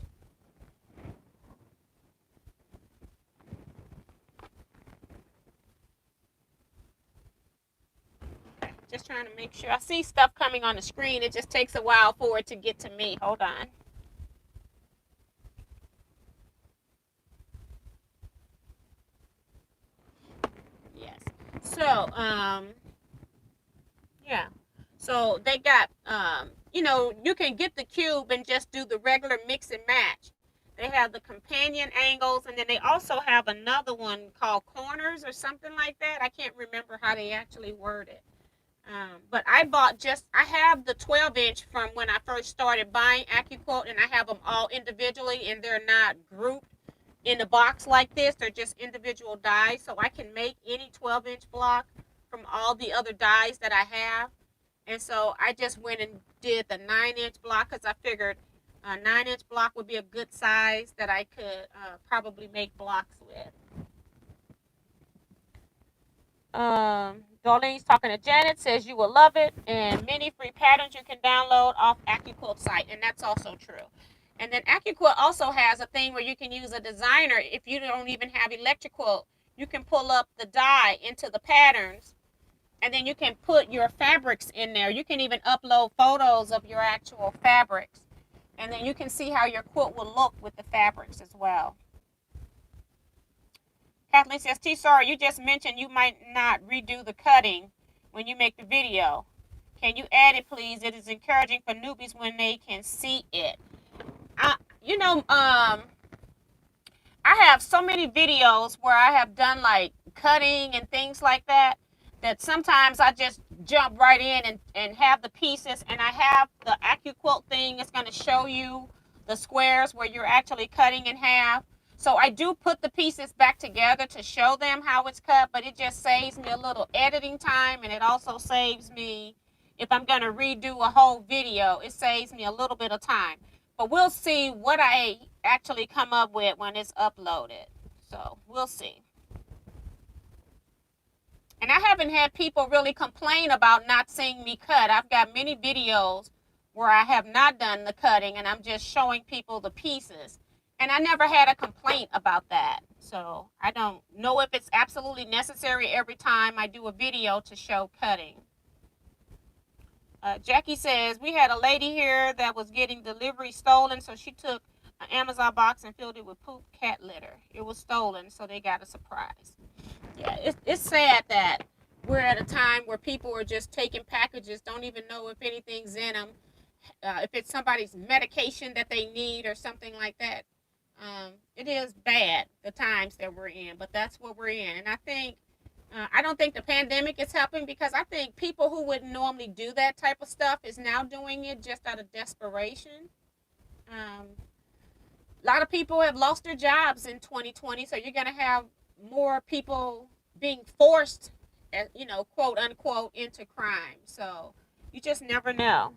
Okay, just trying to make sure. I see stuff coming on the screen. It just takes a while for it to get to me. Hold on. Yes. So, yeah. So they got, you can get the cube and just do the regular mix and match. They have the companion angles, and then they also have another one called corners or something like that. I can't remember how they actually word it. But I have the 12-inch from when I first started buying AccuQuilt, and I have them all individually, and they're not grouped in a box like this. They're just individual dies, so I can make any 12-inch block from all the other dies that I have. And so I just went and did the 9-inch block because I figured a 9-inch block would be a good size that I could probably make blocks with. Darlene's talking to Janet, says you will love it, and many free patterns you can download off AccuQuilt site, and that's also true. And then AccuQuilt also has a thing where you can use a designer. If you don't even have electrical, you can pull up the die into the patterns, and then you can put your fabrics in there. You can even upload photos of your actual fabrics, and then you can see how your quilt will look with the fabrics as well. Kathleen says, T-Sar, you just mentioned you might not redo the cutting when you make the video. Can you add it, please? It is encouraging for newbies when they can see it. I have so many videos where I have done like cutting and things like that sometimes I just jump right in and have the pieces, and I have the AccuQuilt thing. It's going to show you the squares where you're actually cutting in half. So I do put the pieces back together to show them how it's cut, but it just saves me a little editing time, and it also saves me, if I'm going to redo a whole video, it saves me a little bit of time. But we'll see what I actually come up with when it's uploaded. So we'll see. And I haven't had people really complain about not seeing me cut. I've got many videos where I have not done the cutting and I'm just showing people the pieces. And I never had a complaint about that. So I don't know if it's absolutely necessary every time I do a video to show cutting. Jackie says, we had a lady here that was getting delivery stolen, so she took an Amazon box and filled it with poop cat litter. It was stolen, so they got a surprise. Yeah, it's sad that we're at a time where people are just taking packages, don't even know if anything's in them, if it's somebody's medication that they need or something like that. It is bad, the times that we're in, but that's what we're in. And I think, I don't think the pandemic is helping, because I think people who wouldn't normally do that type of stuff is now doing it just out of desperation. A lot of people have lost their jobs in 2020, so you're going to have more people being forced, quote unquote, into crime. So you just never know.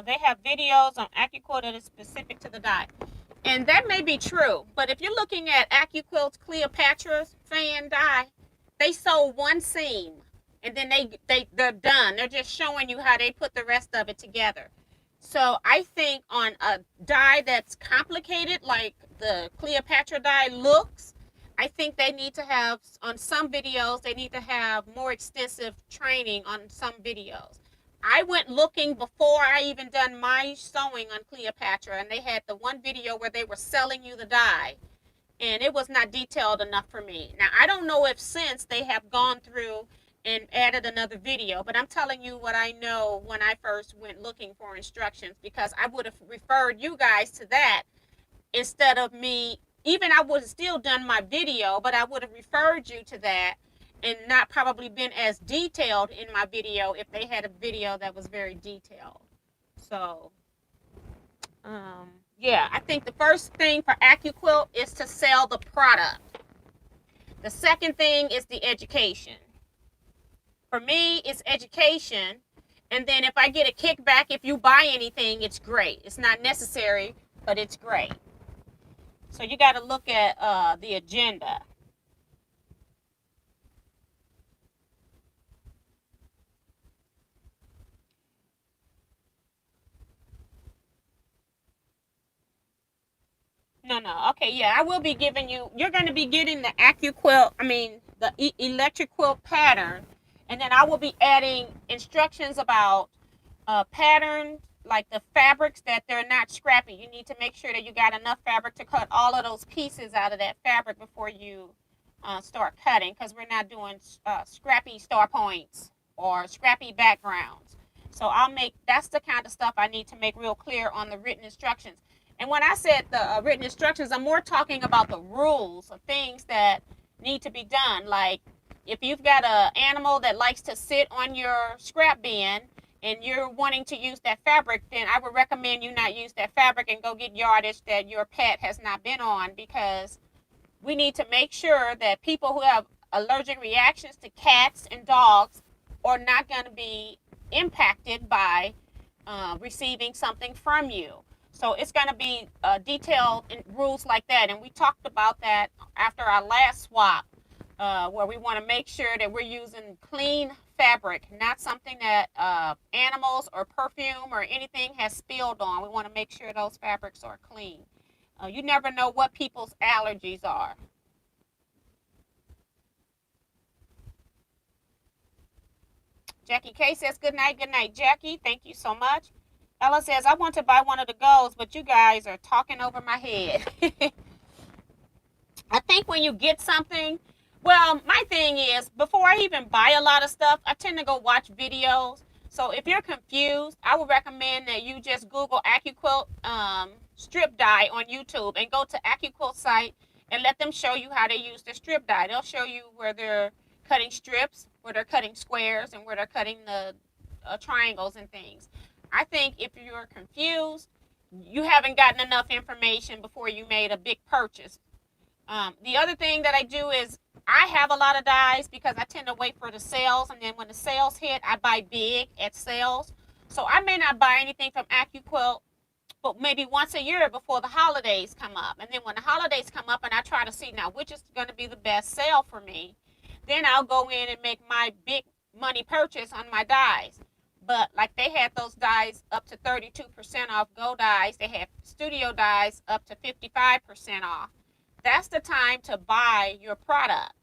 They have videos on AccuQuilt that is specific to the die. And that may be true, but if you're looking at AccuQuilt's Cleopatra's fan die, they sold one seam and then they're done. They're just showing you how they put the rest of it together. So I think on a die that's complicated, like the Cleopatra die looks, I think they need to have, on some videos, they need to have more extensive training on some videos. I went looking before I even done my sewing on Cleopatra, and they had the one video where they were selling you the die, and it was not detailed enough for me. Now, I don't know if since they have gone through and added another video, but I'm telling you what I know when I first went looking for instructions, because I would have referred you guys to that instead of me. Even I would have still done my video, but I would have referred you to that and not probably been as detailed in my video if they had a video that was very detailed. So, Yeah, I think the first thing for AccuQuilt is to sell the product. The second thing is the education. For me, it's education. And then if I get a kickback, if you buy anything, it's great. It's not necessary, but it's great. So you got to look at the agenda. No, no. Okay, yeah, I will be giving you. You're going to be getting the AccuQuilt. I mean, the electric quilt pattern, and then I will be adding instructions about patterns, like the fabrics, that they're not scrappy. You need to make sure that you got enough fabric to cut all of those pieces out of that fabric before you start cutting, because we're not doing scrappy star points or scrappy backgrounds. So that's the kind of stuff I need to make real clear on the written instructions. And when I said the written instructions, I'm more talking about the rules of things that need to be done. Like if you've got an animal that likes to sit on your scrap bin and you're wanting to use that fabric, then I would recommend you not use that fabric and go get yardage that your pet has not been on, because we need to make sure that people who have allergic reactions to cats and dogs are not going to be impacted by receiving something from you. So it's going to be detailed rules like that. And we talked about that after our last swap, where we want to make sure that we're using clean fabric, not something that animals or perfume or anything has spilled on. We want to make sure those fabrics are clean. You never know what people's allergies are. Jackie K says, good night, Jackie. Thank you so much. Ella says, I want to buy one of the golds, but you guys are talking over my head. I think when you get something, well, my thing is, before I even buy a lot of stuff, I tend to go watch videos. So if you're confused, I would recommend that you just Google AccuQuilt strip die on YouTube and go to AccuQuilt site and let them show you how they use the strip die. They'll show you where they're cutting strips, where they're cutting squares, and where they're cutting the triangles and things. I think if you're confused, you haven't gotten enough information before you made a big purchase. The other thing that I do is I have a lot of dies because I tend to wait for the sales, and then when the sales hit, I buy big at sales. So I may not buy anything from AccuQuilt, but maybe once a year before the holidays come up. And then when the holidays come up and I try to see now which is going to be the best sale for me, then I'll go in and make my big money purchase on my dies. But like they had those dies up to 32% off, Go Dies. They have Studio Dies up to 55% off. That's the time to buy your product,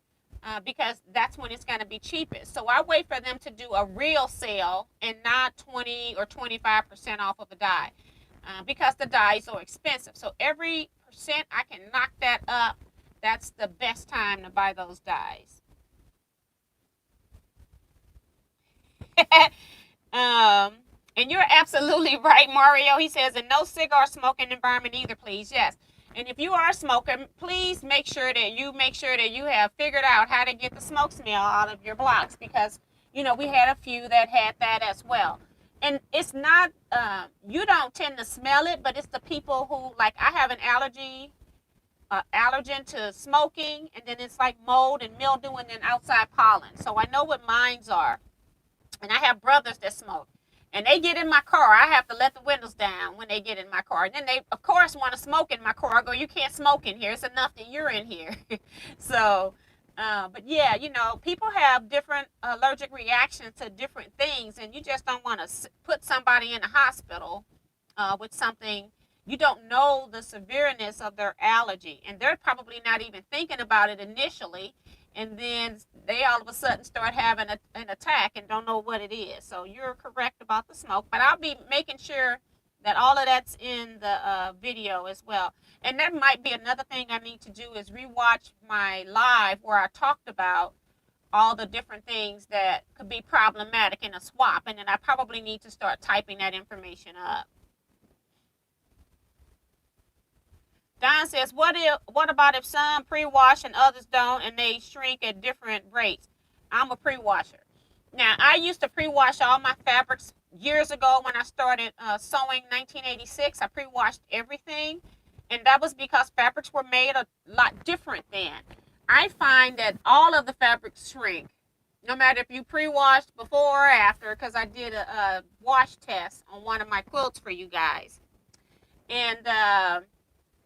because that's when it's going to be cheapest. So I wait for them to do a real sale and not 20 or 25% off of a die, because the dies are expensive. So every percent I can knock that up, that's the best time to buy those dies. um, and you're absolutely right, Mario. He says, and no cigar smoking environment either, please. Yes. And if you are smoking, please make sure that you have figured out how to get the smoke smell out of your blocks, because we had a few that had that as well. And it's not you don't tend to smell it, but it's the people who, like, I have an allergen to smoking, and then it's like mold and mildew and then outside pollen. So I know what mines are. And I have brothers that smoke, and they get in my car. I have to let the windows down when they get in my car. And then they, of course, want to smoke in my car. I go, you can't smoke in here. It's enough that you're in here. So, but yeah, people have different allergic reactions to different things, and you just don't want to put somebody in a hospital with something. You don't know the severeness of their allergy, and they're probably not even thinking about it initially, and then they all of a sudden start having an attack and don't know what it is. So you're correct about the smoke, but I'll be making sure that all of that's in the video as well. And that might be another thing I need to do, is rewatch my live where I talked about all the different things that could be problematic in a swap, and then I probably need to start typing that information up. Don says, what about if some pre-wash and others don't, and they shrink at different rates? I'm a pre-washer. Now, I used to pre-wash all my fabrics years ago when I started sewing 1986, I pre-washed everything. And that was because fabrics were made a lot different then. I find that all of the fabrics shrink, no matter if you pre-washed before or after, because I did a wash test on one of my quilts for you guys. And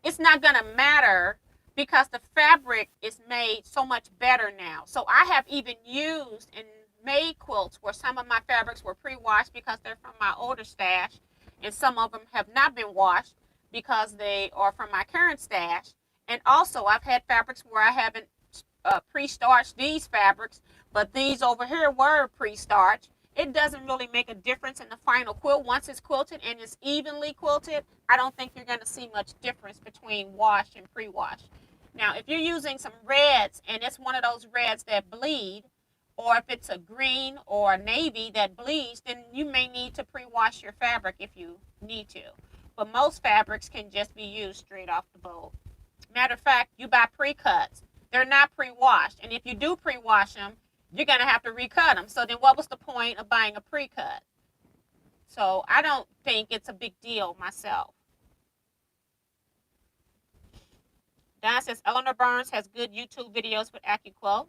it's not going to matter because the fabric is made so much better now. So I have even used and made quilts where some of my fabrics were pre-washed because they're from my older stash, and some of them have not been washed because they are from my current stash. And also I've had fabrics where I haven't pre-starched these fabrics, but these over here were pre-starched. It doesn't really make a difference in the final quilt. Once it's quilted and it's evenly quilted, I don't think you're going to see much difference between wash and pre-wash. Now, if you're using some reds and it's one of those reds that bleed, or if it's a green or a navy that bleeds, then you may need to pre-wash your fabric if you need to. But most fabrics can just be used straight off the boat. Matter of fact, you buy pre-cuts. They're not pre-washed. And if you do pre-wash them, you're going to have to recut them. So then what was the point of buying a pre-cut? So I don't think it's a big deal myself. Don says Eleanor Burns has good YouTube videos with AccuQuilt.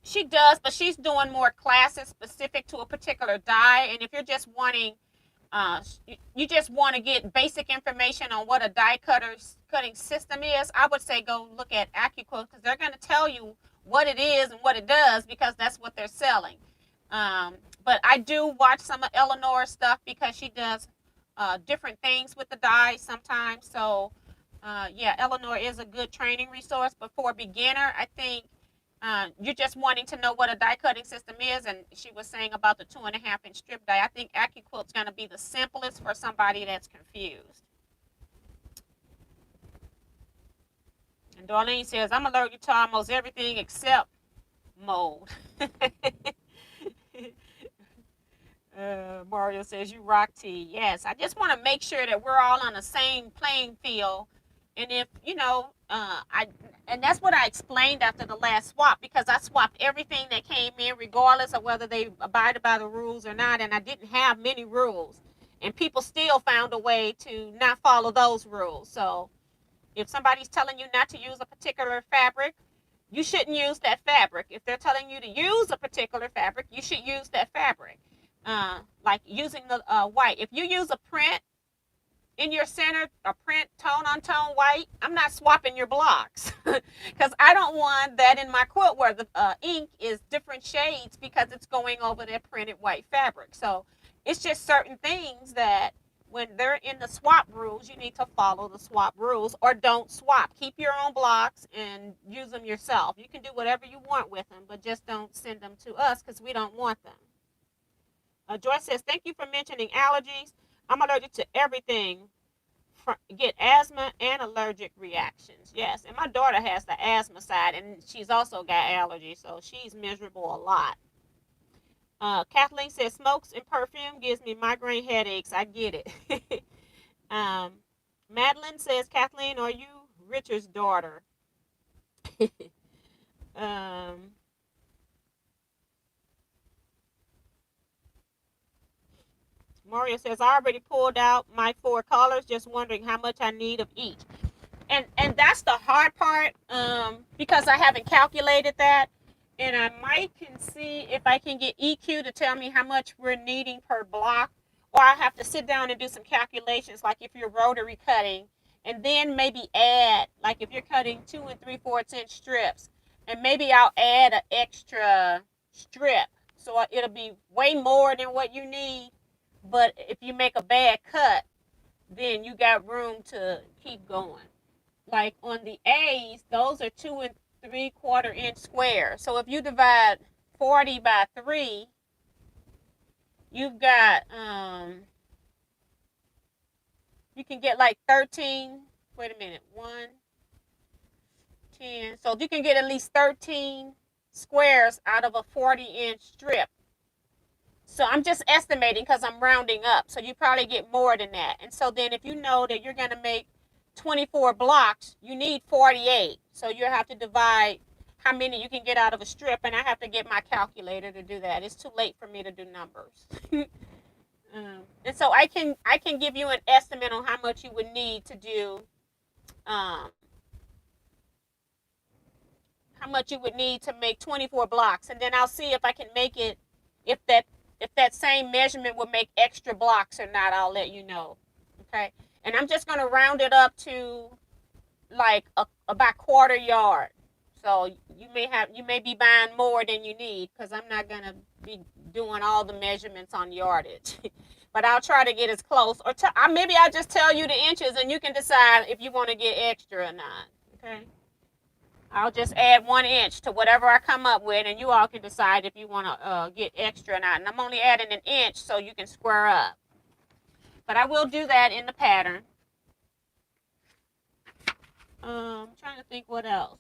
She does, but she's doing more classes specific to a particular dye. And if you're just wanting, you just want to get basic information on what a die cutting system is, I would say go look at AccuQuilt, because they're going to tell you what it is and what it does, because that's what they're selling. But I do watch some of Eleanor's stuff because she does different things with the dyes sometimes. So yeah, Eleanor is a good training resource. But for a beginner, I think you're just wanting to know what a die cutting system is, and she was saying about the 2.5-inch strip die. I think AccuQuilt's going to be the simplest for somebody that's confused. And Darlene says, I'm allergic to almost everything except mold. Mario says, you rock tea. Yes, I just want to make sure that we're all on the same playing field. And if, and that's what I explained after the last swap, because I swapped everything that came in, regardless of whether they abided by the rules or not. And I didn't have many rules. And people still found a way to not follow those rules. So if somebody's telling you not to use a particular fabric, you shouldn't use that fabric. If they're telling you to use a particular fabric, you should use that fabric. Like using the white. If you use a print in your center, a print tone on tone white, I'm not swapping your blocks, because I don't want that in my quilt where the ink is different shades because it's going over that printed white fabric. So it's just certain things that when they're in the swap rules, you need to follow the swap rules, or don't swap. Keep your own blocks and use them yourself. You can do whatever you want with them, but just don't send them to us because we don't want them. Joyce says, thank you for mentioning allergies. I'm allergic to everything. Get asthma and allergic reactions. Yes, and my daughter has the asthma side, and she's also got allergies, so she's miserable a lot. Kathleen says, smokes and perfume gives me migraine headaches. I get it. Madeline says, Kathleen, are you Richard's daughter? Mario says, I already pulled out my 4 colors, just wondering how much I need of each. And that's the hard part, because I haven't calculated that. And I might can see if I can get EQ to tell me how much we're needing per block. Or I have to sit down and do some calculations, like if you're rotary cutting. And then maybe add, like if you're cutting 2 3/4 inch strips. And maybe I'll add an extra strip. So it'll be way more than what you need. But if you make a bad cut, then you got room to keep going. Like on the A's, those are 2 3/4 inch squares. So if you divide 40 by 3, you've got, you can get like 13, wait a minute, 1, 10. So you can get at least 13 squares out of a 40-inch strip. So I'm just estimating because I'm rounding up. So you probably get more than that. And so then if you know that you're going to make 24 blocks, you need 48. So you have to divide how many you can get out of a strip, and I have to get my calculator to do that. It's too late for me to do numbers. And so I can give you an estimate on how much you would need to do, how much you would need to make 24 blocks, and then I'll see if I can make it, if that same measurement would make extra blocks or not. I'll let you know. Okay, and I'm just gonna round it up to like about quarter yard. So you may be buying more than you need, because I'm not gonna be doing all the measurements on yardage. But I'll try to get as close, or maybe I'll just tell you the inches and you can decide if you want to get extra or not. Okay, I'll just add 1 inch to whatever I come up with, and you all can decide if you want to get extra or not. And I'm only adding 1 inch so you can square up, but I will do that in the pattern. I'm trying to think what else.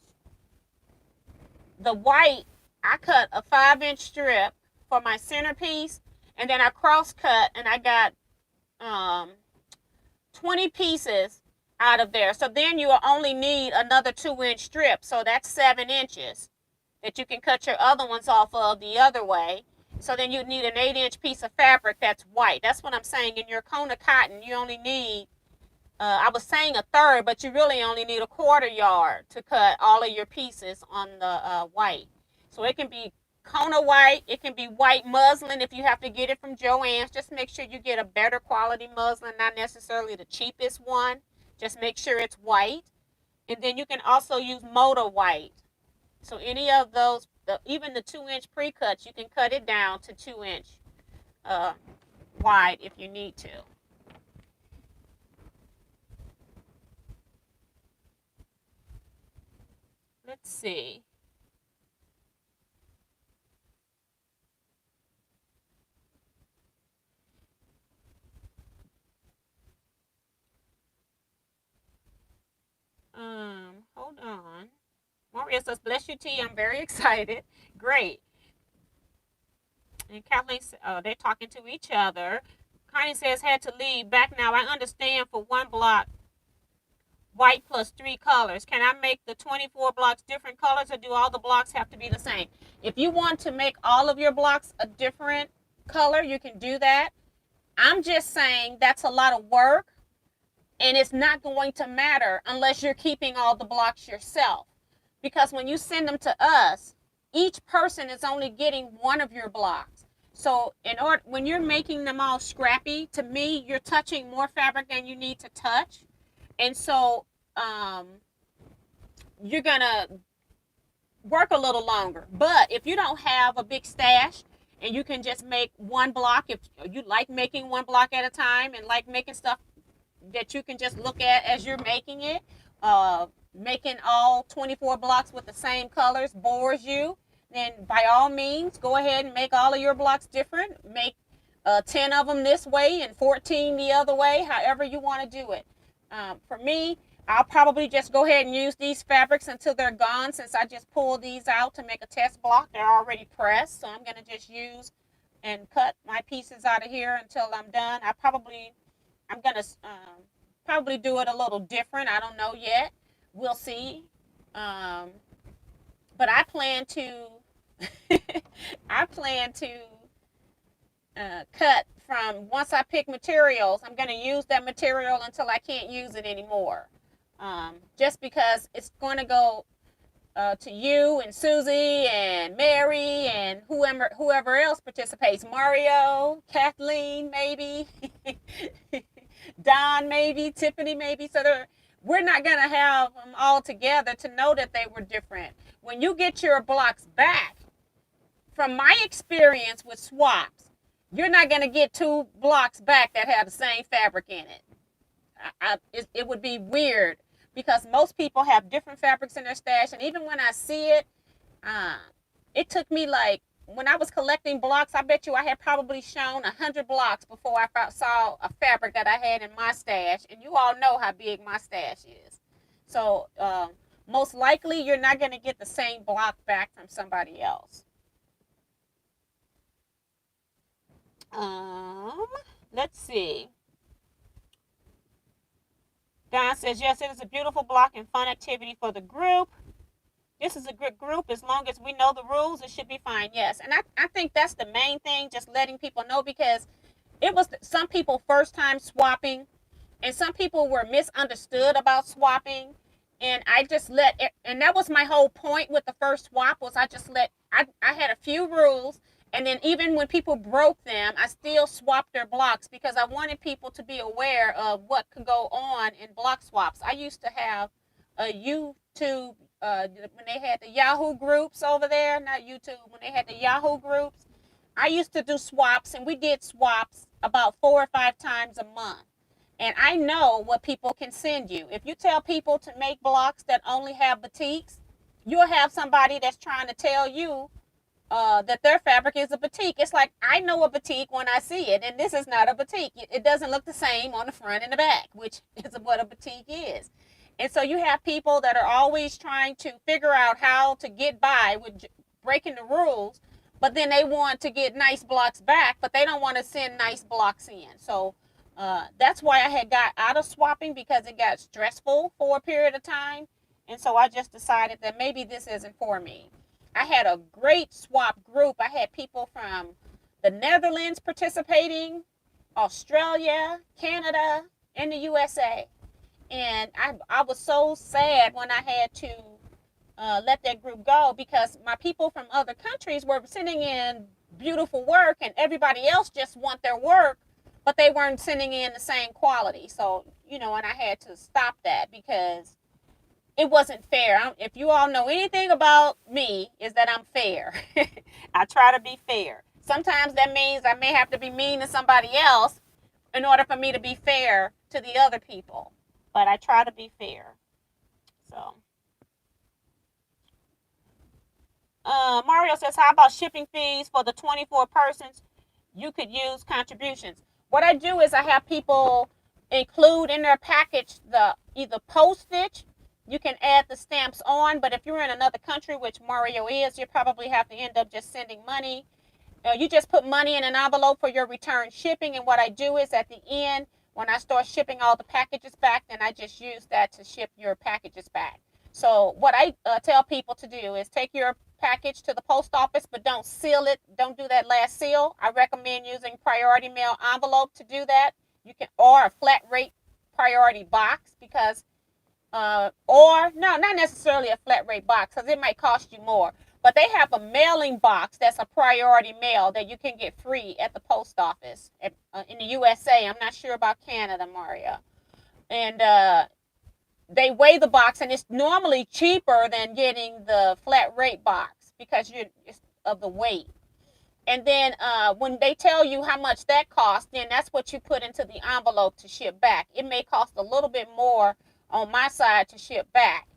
The white, I cut a 5-inch strip for my centerpiece, and then I cross cut, and I got 20 pieces out of there. So then you will only need another 2-inch strip. So that's 7 inches that you can cut your other ones off of the other way. So then you need an 8-inch piece of fabric that's white. That's what I'm saying. In your Kona cotton, you only need, I was saying 1/3, but you really only need a quarter yard to cut all of your pieces on the white. So it can be Kona white, it can be white muslin if you have to get it from Joann's. Just make sure you get a better quality muslin, not necessarily the cheapest one. Just make sure it's white. And then you can also use motor white. So any of those, even the 2-inch pre-cuts, you can cut it down to 2-inch wide if you need to. Let's see. Hold on. Maria says, bless you, T. I'm very excited. Great. And Kathleen, they're talking to each other. Connie says, had to leave. Back now. I understand for 1 block, white plus 3 colors. Can I make the 24 blocks different colors, or do all the blocks have to be the same? If you want to make all of your blocks a different color, you can do that. I'm just saying that's a lot of work. And it's not going to matter unless you're keeping all the blocks yourself. Because when you send them to us, each person is only getting 1 of your blocks. So when you're making them all scrappy, to me, you're touching more fabric than you need to touch. And so you're going to work a little longer. But if you don't have a big stash and you can just make 1 block, if you like making 1 block at a time and like making stuff that you can just look at as you're making it, making all 24 blocks with the same colors bores you, then by all means go ahead and make all of your blocks different. Make 10 of them this way and 14 the other way, however you want to do it. For me, I'll probably just go ahead and use these fabrics until they're gone, since I just pulled these out to make a test block. They're already pressed, so I'm going to just use and cut my pieces out of here until I'm done. I'm going to probably do it a little different. I don't know yet. We'll see. But I plan to cut from, once I pick materials, I'm going to use that material until I can't use it anymore. Just because it's going to go to you and Susie and Mary and whoever else participates. Mario, Kathleen, maybe. Don, maybe. Tiffany, maybe. So we're not going to have them all together to know that they were different. When you get your blocks back, from my experience with swaps, you're not going to get 2 blocks back that have the same fabric in it. It would be weird, because most people have different fabrics in their stash. And even when I see it, it took me, like, when I was collecting blocks, I bet you I had probably shown 100 blocks before I saw a fabric that I had in my stash. And you all know how big my stash is. So most likely you're not going to get the same block back from somebody else. Let's see. Don says, yes, it is a beautiful block and fun activity for the group. this is a good group. As long as we know the rules, it should be fine. Yes. And I think that's the main thing, just letting people know, because it was some people first time swapping, and some people were misunderstood about swapping. And I just let it, and that was my whole point with the first swap, was I had a few rules, and then even when people broke them, I still swapped their blocks because I wanted people to be aware of what could go on in block swaps. I used to have a YouTube, when they had the Yahoo groups over there, not YouTube, when they had the Yahoo groups, I used to do swaps, and we did swaps about 4 or 5 times a month. And I know what people can send you. If you tell people to make blocks that only have batiks, you'll have somebody that's trying to tell you that their fabric is a batik. It's like, I know a batik when I see it, and this is not a batik. It doesn't look the same on the front and the back, which is what a batik is. And so you have people that are always trying to figure out how to get by with breaking the rules, but then they want to get nice blocks back, but they don't want to send nice blocks in. So that's why I had got out of swapping, because it got stressful for a period of time. And so I just decided that maybe this isn't for me. I had a great swap group. I had people from the Netherlands participating, Australia, Canada, and the USA. And I was so sad when I had to let that group go, because my people from other countries were sending in beautiful work, and everybody else just want their work, but they weren't sending in the same quality. So, and I had to stop that because it wasn't fair. If you all know anything about me, is that I'm fair. I try to be fair. Sometimes that means I may have to be mean to somebody else in order for me to be fair to the other people. But I try to be fair. So, Mario says, how about shipping fees for the 24 persons? You could use contributions. What I do is I have people include in their package the either postage. You can add the stamps on, but if you're in another country, which Mario is, you probably have to end up just sending money. You just put money in an envelope for your return shipping, and what I do is at the end, when I start shipping all the packages back, then I just use that to ship your packages back. So what I tell people to do is take your package to the post office, but don't seal it. Don't do that last seal. I recommend using priority mail envelope to do that. You can, or a flat rate priority box, because or no, not necessarily a flat rate box, because it might cost you more. But they have a mailing box that's a priority mail that you can get free at the post office in the USA. I'm not sure about Canada, Mario. And they weigh the box, and it's normally cheaper than getting the flat rate box because it's of the weight. And then when they tell you how much that costs, then that's what you put into the envelope to ship back. It may cost a little bit more on my side to ship back,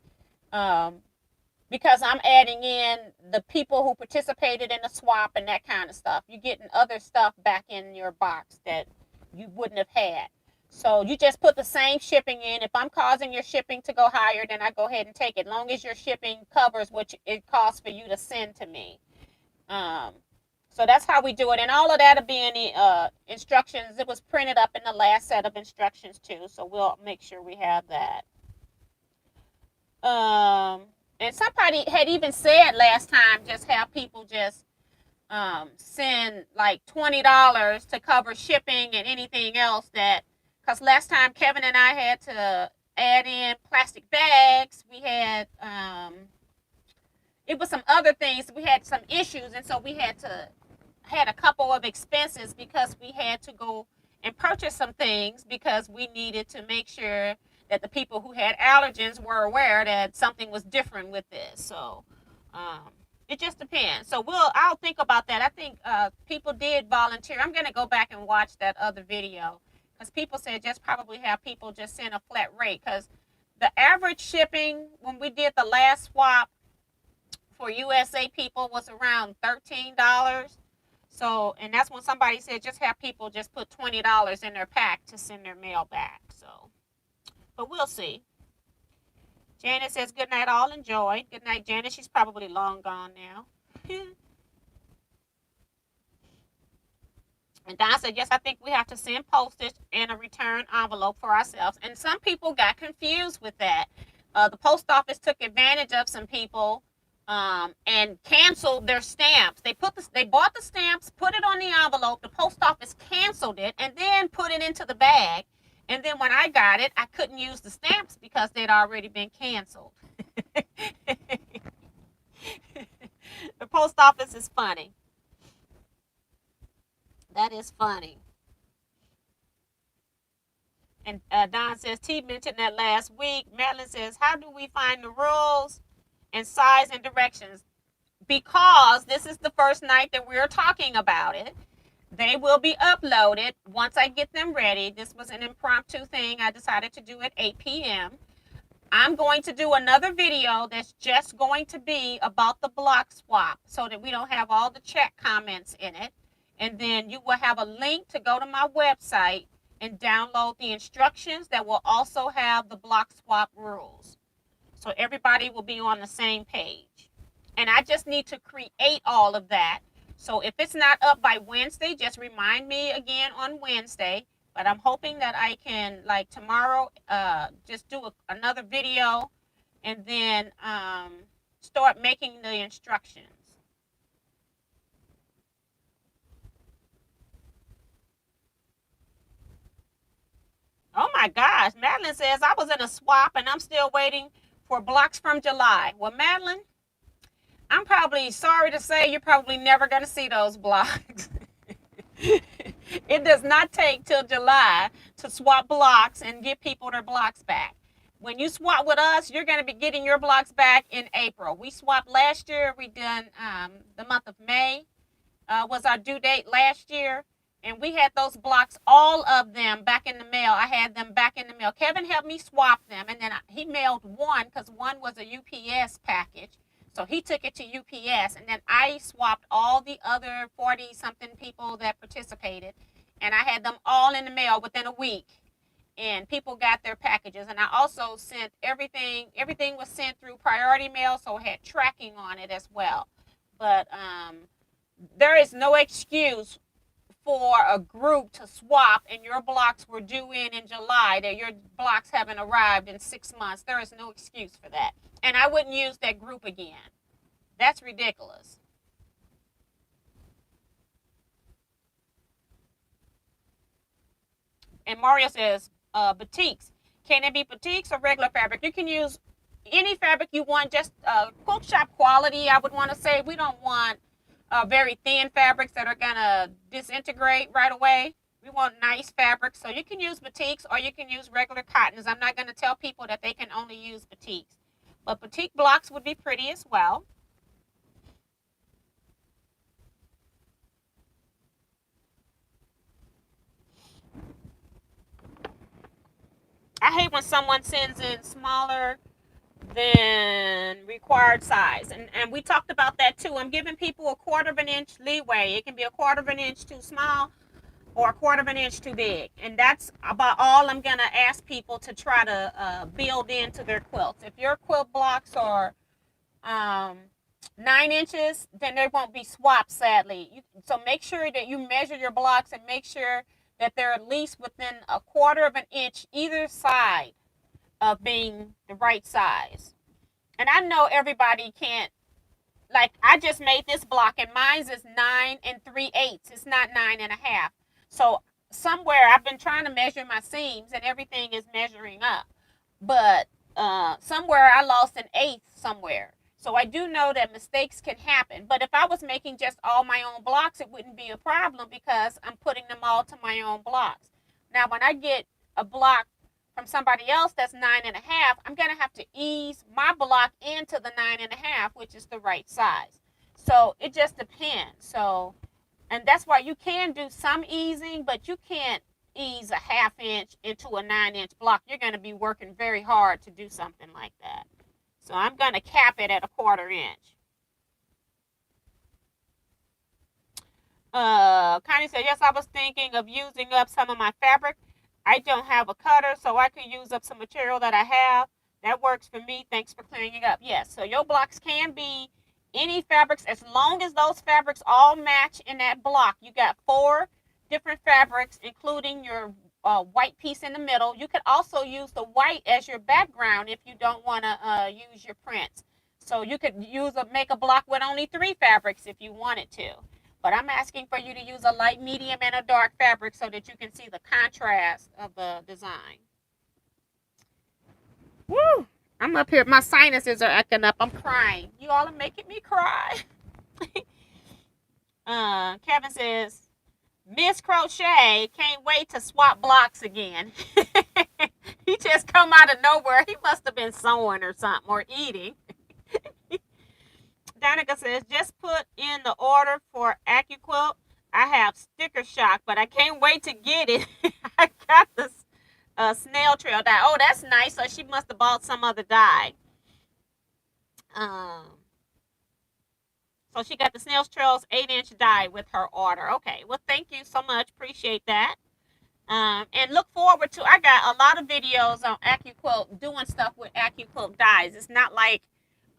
because I'm adding in the people who participated in the swap and that kind of stuff. You're getting other stuff back in your box that you wouldn't have had. So you just put the same shipping in. If I'm causing your shipping to go higher, then I go ahead and take it, as long as your shipping covers what it costs for you to send to me. So that's how we do it. And all of that will be in the instructions. It was printed up in the last set of instructions too. So we'll make sure we have that. And somebody had even said last time, just have people just send like $20 to cover shipping and anything else that, because last time Kevin and I had to add in plastic bags. We had, it was some other things. We had some issues, and so we had a couple of expenses because we had to go and purchase some things because we needed to make sure that the people who had allergens were aware that something was different with this. So it just depends. So I'll think about that. I think people did volunteer. I'm going to go back and watch that other video, because people said just probably have people just send a flat rate, because the average shipping when we did the last swap for USA people was around $13. So, and that's when somebody said just have people just put $20 in their pack to send their mail back. So, but we'll see. Janet says, good night, all enjoyed. Good night, Janet. She's probably long gone now. And Don said, yes, I think we have to send postage and a return envelope for ourselves. And some people got confused with that. The post office took advantage of some people and canceled their stamps. They bought the stamps, put it on the envelope. The post office canceled it, and then put it into the bag. And then when I got it, I couldn't use the stamps because they'd already been canceled. The post office is funny. That is funny. And Don says, T mentioned that last week. Madeline says, how do we find the rules and size and directions? Because this is the first night that we're talking about it. They will be uploaded once I get them ready. This was an impromptu thing I decided to do at 8 p.m. I'm going to do another video that's just going to be about the block swap so that we don't have all the chat comments in it. And then you will have a link to go to my website and download the instructions that will also have the block swap rules. So everybody will be on the same page. And I just need to create all of that. So if it's not up by Wednesday, just remind me again on Wednesday. But I'm hoping that I can, like tomorrow, just do another video and then start making the instructions. Oh my gosh, Madeline says I was in a swap and I'm still waiting for blocks from July. Well, Madeline, I'm probably sorry to say you're probably never going to see those blocks. It does not take till July to swap blocks and give people their blocks back. When you swap with us, you're going to be getting your blocks back in April. We swapped last year. We done the month of May was our due date last year. And we had those blocks, all of them, back in the mail. I had them back in the mail. Kevin helped me swap them. And then he mailed one because one was a UPS package. So he took it to UPS. And then I swapped all the other 40-something people that participated. And I had them all in the mail within a week. And people got their packages. And I also sent everything. Everything was sent through priority mail, so it had tracking on it as well. But there is no excuse for a group to swap and your blocks were due in July, that your blocks haven't arrived in 6 months. There is no excuse for that. And I wouldn't use that group again. That's ridiculous. And Mario says, batiks. Can it be batiks or regular fabric? You can use any fabric you want, just quilt shop quality. I would want to say we don't want very thin fabrics that are gonna disintegrate right away. We want nice fabrics, so you can use batiks or you can use regular cottons. I'm not gonna tell people that they can only use batiks, but batik blocks would be pretty as well. I hate when someone sends in smaller than required size. And we talked about that too. I'm giving people a 1/4 of an inch leeway. It can be a 1/4 of an inch too small or a 1/4 of an inch too big. And that's about all I'm going to ask people to try to build into their quilts. If your quilt blocks are 9 inches, then they won't be swapped, sadly. So make sure that you measure your blocks and make sure that they're at least within a 1/4 of an inch either side of being the right size. And I know everybody can't, like I just made this block and mine's is 9 3/8. It's not 9 1/2. So somewhere I've been trying to measure my seams and everything is measuring up. But somewhere I lost an eighth somewhere. So I do know that mistakes can happen. But if I was making just all my own blocks, it wouldn't be a problem because I'm putting them all to my own blocks. Now, when I get a block from somebody else that's 9 1/2, I'm going to have to ease my block into the 9 1/2, which is the right size. So it just depends. So, and that's why you can do some easing, but you can't ease a 1/2 inch into a 9-inch block. You're going to be working very hard to do something like that. So I'm going to cap it at a 1/4 inch. Connie said, yes, I was thinking of using up some of my fabric. I don't have a cutter, so I could use up some material that I have. That works for me. Thanks for clearing it up. Yes, so your blocks can be any fabrics as long as those fabrics all match in that block. You got 4 different fabrics, including your white piece in the middle. You could also use the white as your background if you don't want to use your prints. So you could make a block with only 3 fabrics if you wanted to. But I'm asking for you to use a light, medium, and a dark fabric so that you can see the contrast of the design. Woo! I'm up here. My sinuses are acting up. I'm crying. You all are making me cry. Kevin says, Miss Crochet can't wait to swap blocks again. He just come out of nowhere. He must have been sewing or something or eating. Danica says, just put in the order for AccuQuilt. I have sticker shock, but I can't wait to get it. I got the snail trail die. Oh, that's nice. So she must have bought some other die. So she got the snail trails 8-inch die with her order. Okay. Well, thank you so much. Appreciate that. And look forward to, I got a lot of videos on AccuQuilt doing stuff with AccuQuilt dies. It's not like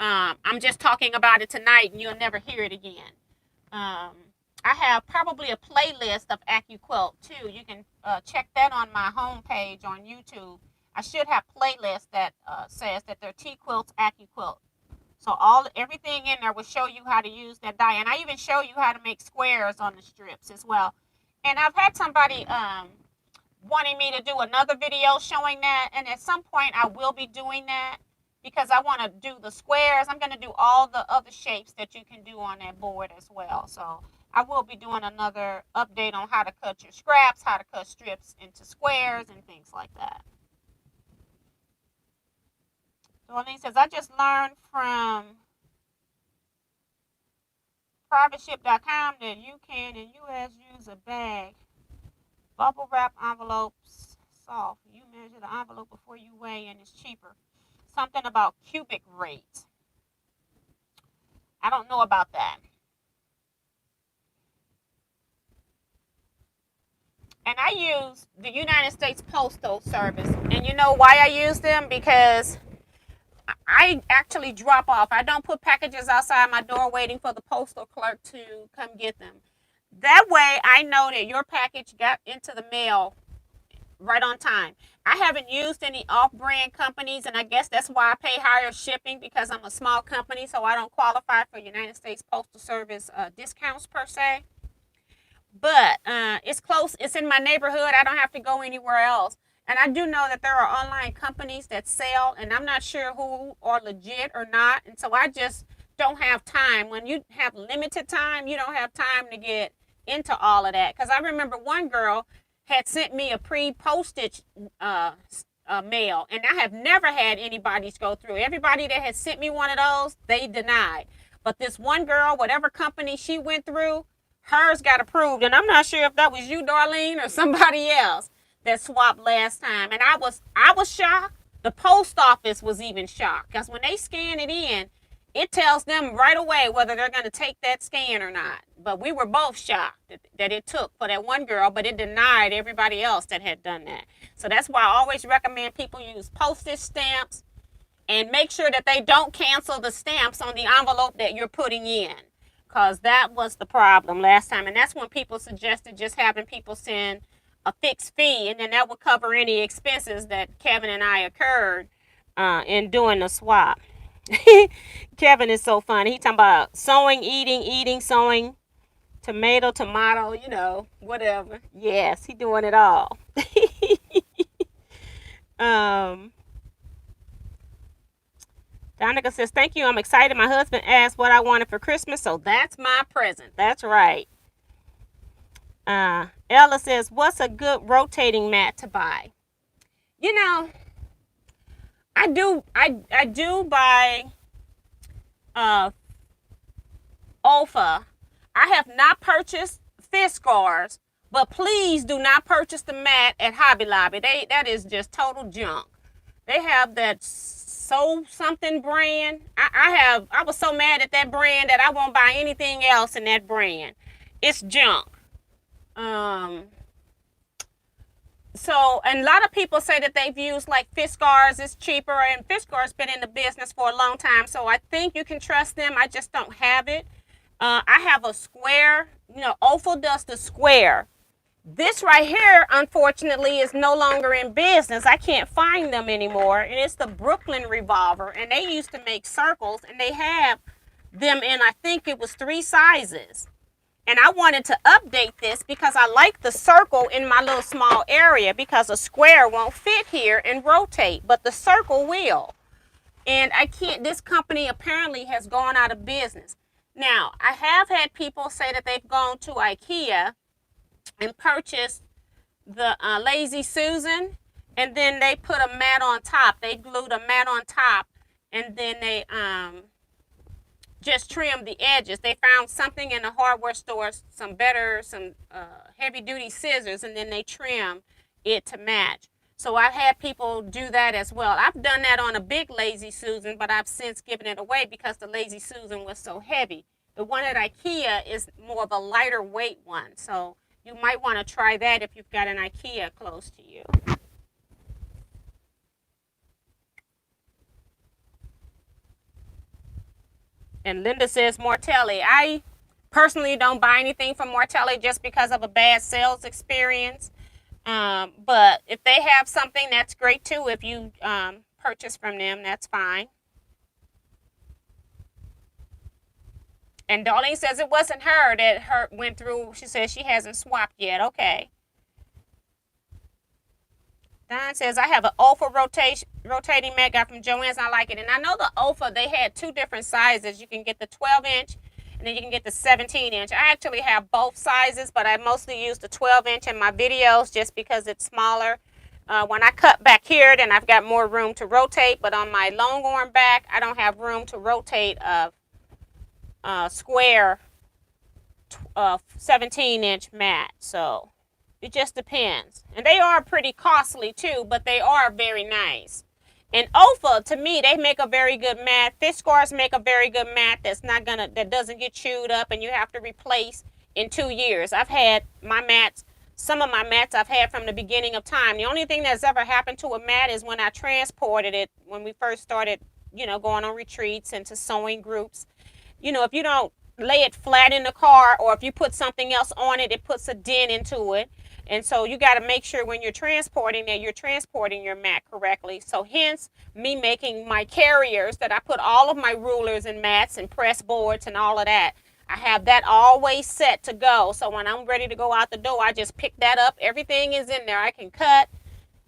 I'm just talking about it tonight and you'll never hear it again. I have probably a playlist of AccuQuilt too. You can check that on my homepage on YouTube. I should have playlists that says that they're Teaquilts, AccuQuilt. So everything in there will show you how to use that die. And I even show you how to make squares on the strips as well. And I've had somebody wanting me to do another video showing that. And at some point I will be doing that because I want to do the squares. I'm going to do all the other shapes that you can do on that board as well. So I will be doing another update on how to cut your scraps, how to cut strips into squares and things like that. Dorleen says, I just learned from privateship.com that you can in U.S. use a bag, bubble wrap envelopes, soft. You measure the envelope before you weigh and it's cheaper. Something about cubic rate. I don't know about that. And I use the United States Postal Service. And you know why I use them? Because I actually drop off. I don't put packages outside my door waiting for the postal clerk to come get them. That way I know that your package got into the mail right on time. I haven't used any off-brand companies, and I guess that's why I pay higher shipping because I'm a small company, so I don't qualify for United States Postal Service discounts per se. But it's close. It's in my neighborhood. I don't have to go anywhere else. And I do know that there are online companies that sell, and I'm not sure who are legit or not. And so I just don't have time. When you have limited time, you don't have time to get into all of that. Because I remember one girl had sent me a pre-postage mail, and I have never had anybody's go through. Everybody that had sent me one of those, they denied. But this one girl, whatever company she went through, hers got approved. And I'm not sure if that was you, Darlene, or somebody else that swapped last time. And I was shocked. The post office was even shocked because when they scan it in, it tells them right away whether they're going to take that scan or not. But we were both shocked that it took for that one girl, but it denied everybody else that had done that. So that's why I always recommend people use postage stamps and make sure that they don't cancel the stamps on the envelope that you're putting in, because that was the problem last time. And that's when people suggested just having people send a fixed fee, and then that would cover any expenses that Kevin and I incurred in doing the swap. Kevin is so funny. He talking about sewing, eating, sewing, tomato, you know, whatever. Yes, he doing it all. Donica says, thank you. I'm excited. My husband asked what I wanted for Christmas, so that's my present. That's right. Ella says, what's a good rotating mat to buy? You know, I do buy OFA. I have not purchased Fiskars, but please do not purchase the mat at Hobby Lobby. That is just total junk. They have that Sew Something brand. I was so mad at that brand that I won't buy anything else in that brand. It's junk. So, and a lot of people say that they've used like Fiskars is cheaper, and Fiskars been in the business for a long time, so I think you can trust them. I just don't have it. I have a square, you know, Ofo does the square. This right here, unfortunately, is no longer in business. I can't find them anymore. And it's the Brooklyn Revolver. And they used to make circles, and they have them in, I think it was 3 sizes. And I wanted to update this because I like the circle in my little small area, because a square won't fit here and rotate, but the circle will. And I can't, this company apparently has gone out of business. Now, I have had people say that they've gone to IKEA and purchased the Lazy Susan, and then they put a mat on top. They glued a mat on top, and then they just trimmed the edges. They found something in the hardware store, some heavy duty scissors, and then they trim it to match. So I've had people do that as well. I've done that on a big Lazy Susan, but I've since given it away because the Lazy Susan was so heavy. The one at IKEA is more of a lighter weight one. So you might want to try that if you've got an IKEA close to you. And Linda says Mortelli. I personally don't buy anything from Mortelli just because of a bad sales experience. But if they have something, that's great too. If you purchase from them, that's fine. And Darlene says it wasn't her that went through. She says she hasn't swapped yet. Okay. Don says, I have an OFA rotating mat got from Joann's. I like it. And I know the OFA, they had 2 different sizes. You can get the 12-inch and then you can get the 17-inch. I actually have both sizes, but I mostly use the 12-inch in my videos just because it's smaller. When I cut back here, then I've got more room to rotate. But on my long arm back, I don't have room to rotate a square 17-inch mat. So it just depends. And they are pretty costly too, but they are very nice. And OFA, to me, they make a very good mat. Fish Scars make a very good mat that doesn't get chewed up and you have to replace in 2 years. I've had my mats, some of my mats I've had from the beginning of time. The only thing that's ever happened to a mat is when I transported it, when we first started, going on retreats and to sewing groups. If you don't lay it flat in the car, or if you put something else on it, it puts a dent into it. And so you got to make sure when you're transporting that you're transporting your mat correctly. So hence me making my carriers that I put all of my rulers and mats and press boards and all of that. I have that always set to go. So when I'm ready to go out the door, I just pick that up. Everything is in there. I can cut.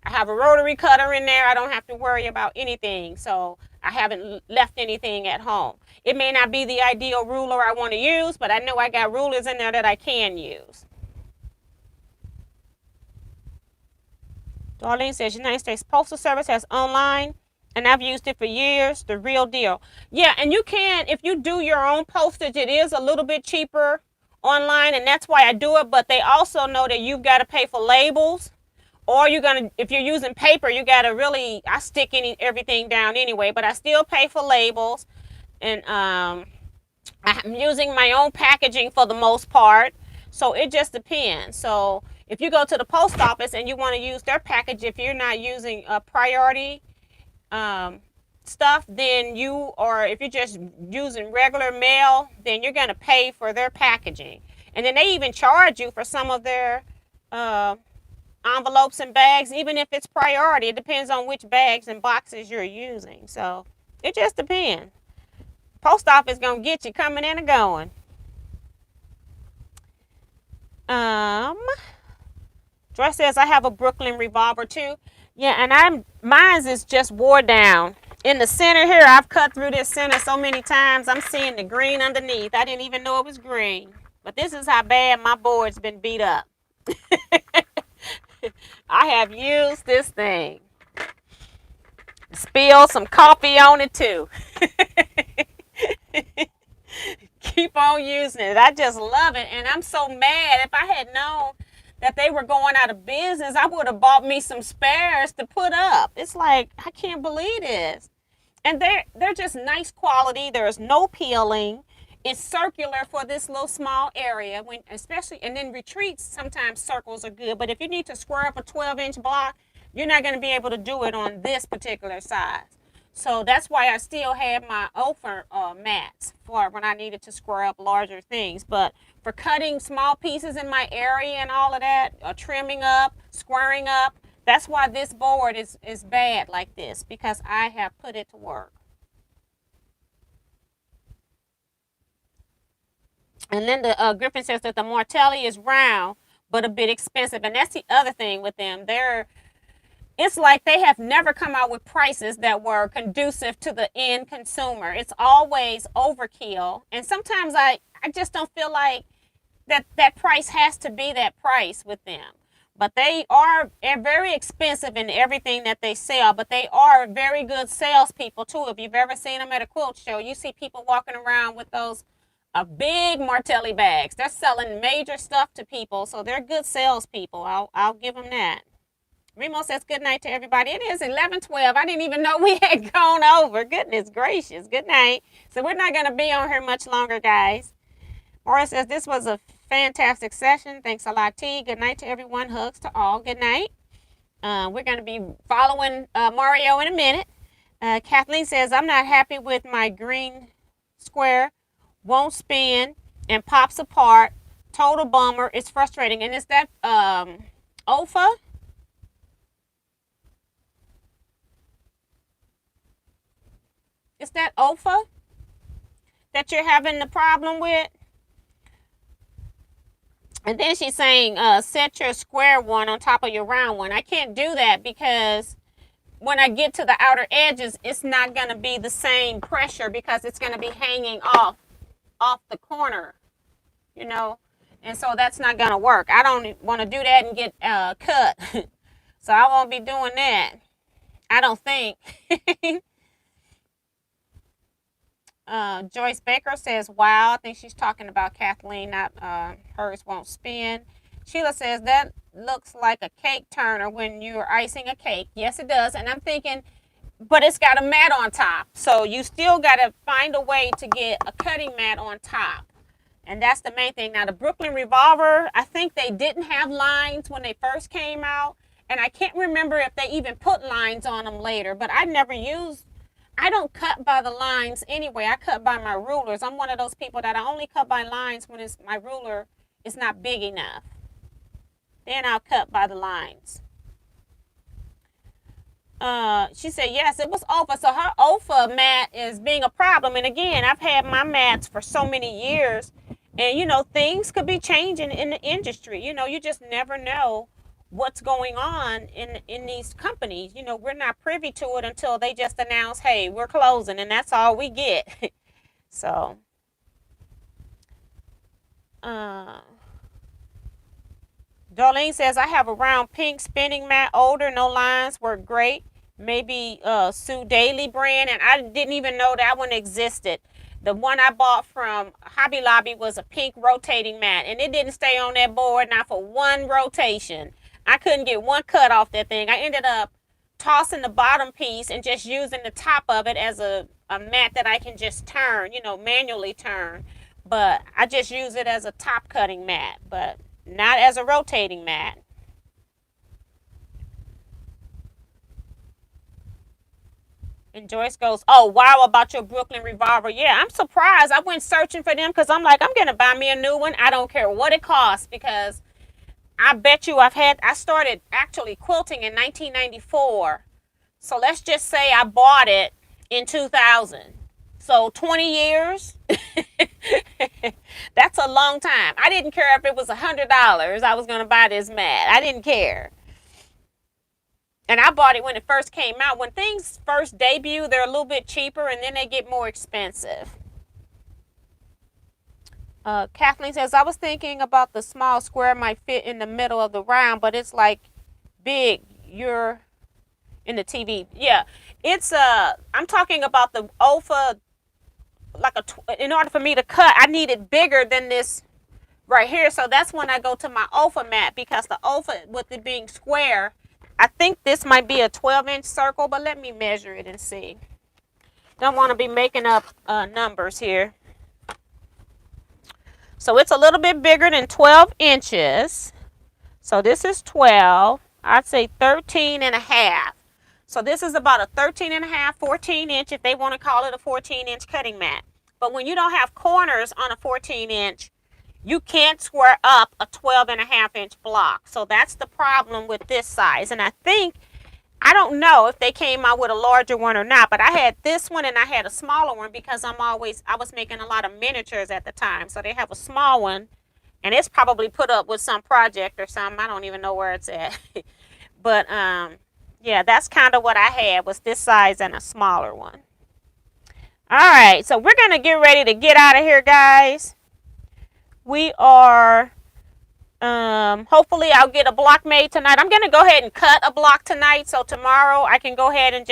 I have a rotary cutter in there. I don't have to worry about anything. So I haven't left anything at home. It may not be the ideal ruler I want to use, but I know I got rulers in there that I can use. Darlene says United States Postal Service has online, and I've used it for years. The real deal. Yeah, and you can, if you do your own postage, it is a little bit cheaper online, and that's why I do it. But they also know that you've got to pay for labels, or if you're using paper, you got to really, I stick everything down anyway, but I still pay for labels. And I'm using my own packaging for the most part. So it just depends. So if you go to the post office and you want to use their package, if you're not using priority stuff, then if you're just using regular mail, then you're going to pay for their packaging. And then they even charge you for some of their envelopes and bags, even if it's priority. It depends on which bags and boxes you're using. So it just depends. Post office going to get you coming in and going. Joy says, I have a Brooklyn Revolver too. Yeah, and mine's is just wore down. In the center here, I've cut through this center so many times, I'm seeing the green underneath. I didn't even know it was green. But this is how bad my board's been beat up. I have used this thing. Spilled some coffee on it too. Keep on using it. I just love it. And I'm so mad. If I had known that they were going out of business, I would have bought me some spares to put up. It's like, I can't believe this. And they're just nice quality. There's no peeling. It's circular for this little small area, and then retreats, sometimes circles are good. But if you need to square up a 12-inch block, you're not going to be able to do it on this particular size. So that's why I still have my Ophir mats for when I needed to square up larger things. But for cutting small pieces in my area and all of that, trimming up, squaring up, that's why this board is bad like this, because I have put it to work. And then the Griffin says that the Martelli is round, but a bit expensive. And that's the other thing with them. It's like they have never come out with prices that were conducive to the end consumer. It's always overkill. And sometimes I just don't feel like that price has to be that price with them. But they're very expensive in everything that they sell. But they are very good salespeople too. If you've ever seen them at a quilt show, you see people walking around with those big Martelli bags. They're selling major stuff to people, so they're good salespeople. I'll give them that. Remo says good night to everybody. It is 11:12. I didn't even know we had gone over. Goodness gracious. Good night. So we're not going to be on here much longer, guys. Maura says this was a fantastic session. Thanks a lot, T. Good night to everyone. Hugs to all. Good night. We're going to be following Mario in a minute. Kathleen says, I'm not happy with my green square. Won't spin and pops apart. Total bummer. It's frustrating. And is that OFA? Is that OFA that you're having the problem with? And then she's saying, set your square one on top of your round one. I can't do that because when I get to the outer edges, it's not going to be the same pressure because it's going to be hanging off the corner, you know. And so that's not going to work. I don't want to do that and get cut. So I won't be doing that. I don't think. Joyce Baker says, wow. I think she's talking about Kathleen, not hers won't spin. Sheila says, that looks like a cake turner when you're icing a cake. Yes, it does. And I'm thinking, but it's got a mat on top. So you still got to find a way to get a cutting mat on top. And that's the main thing. Now, the Brooklyn Revolver, I think they didn't have lines when they first came out. And I can't remember if they even put lines on them later. But I don't cut by the lines anyway. I cut by my rulers. I'm one of those people that I only cut by lines when my ruler is not big enough. Then I'll cut by the lines. She said, yes, it was OFA. So her OFA mat is being a problem. And again, I've had my mats for so many years. And, you know, things could be changing in the industry. You know, you just never know what's going on in these companies. You know, we're not privy to it until they just announce, hey, we're closing, and that's all we get. So Darlene says, I have a round pink spinning mat, older, no lines, work great. Maybe Sue Daly brand, and I didn't even know that one existed. The one I bought from Hobby Lobby was a pink rotating mat, and it didn't stay on that board, not for one rotation. I couldn't get one cut off that thing. I ended up tossing the bottom piece and just using the top of it as a mat that I can just turn, you know, manually turn. But I just use it as a top cutting mat, but not as a rotating mat. And Joyce goes, oh, wow, about your Brooklyn Revolver. Yeah, I'm surprised. I went searching for them because I'm like, I'm going to buy me a new one. I don't care what it costs because I bet you I started actually quilting in 1994. So let's just say I bought it in 2000. So 20 years, that's a long time. I didn't care if it was $100 I was going to buy this mat. I didn't care. And I bought it when it first came out. When things first debut, they're a little bit cheaper and then they get more expensive. Kathleen says, I was thinking about the small square might fit in the middle of the round, but it's like big. You're in the TV. Yeah, it's I'm talking about the OFA. In order for me to cut, I need it bigger than this right here. So that's when I go to my OFA mat, because the OFA, with it being square, I think this might be a 12-inch circle, but let me measure it and see. Don't want to be making up numbers here. So it's a little bit bigger than 12 inches. So this is 12. I'd say 13 and a half. So this is about a 13.5, 14 inch, if they want to call it a 14 inch cutting mat. But when you don't have corners on a 14 inch, you can't square up a 12.5 inch block. So that's the problem with this size. And I don't know if they came out with a larger one or not, but I had this one and I had a smaller one because I was making a lot of miniatures at the time. So they have a small one, and it's probably put up with some project or something. I don't even know where it's at. But yeah, that's kind of what I had, was this size and a smaller one. All right, so we're going to get ready to get out of here, guys. We are, hopefully I'll get a block made tonight. I'm going to go ahead and cut a block tonight, so tomorrow I can go ahead and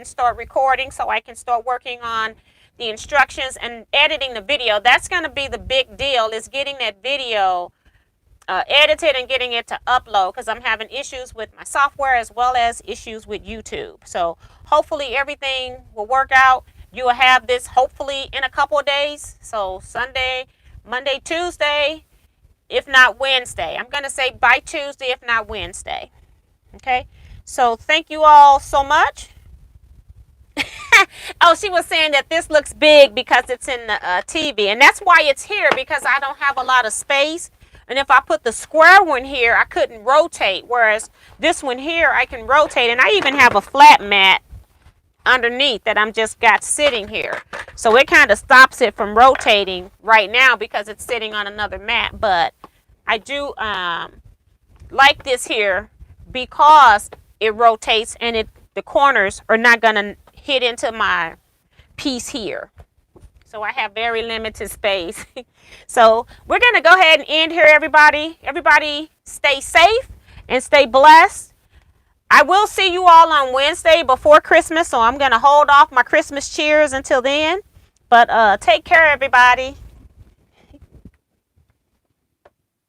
start recording, so I can start working on the instructions and editing the video. That's going to be the big deal, is getting that video edited and getting it to upload, because I'm having issues with my software as well as issues with YouTube. So hopefully everything will work out. You will have this hopefully in a couple of days. So Sunday, Monday, Tuesday, if not Wednesday. I'm going to say by Tuesday, if not Wednesday. Okay. So thank you all so much. Oh, she was saying that this looks big because it's in the TV. And that's why it's here, because I don't have a lot of space. And if I put the square one here, I couldn't rotate. Whereas this one here, I can rotate. And I even have a flat mat underneath that I'm just got sitting here. So it kind of stops it from rotating right now because it's sitting on another mat. But I do like this here because it rotates and the corners are not going to hit into my piece here. So I have very limited space. So we're going to go ahead and end here, everybody. Everybody stay safe and stay blessed. I will see you all on Wednesday before Christmas, so I'm going to hold off my Christmas cheers until then. But take care, everybody.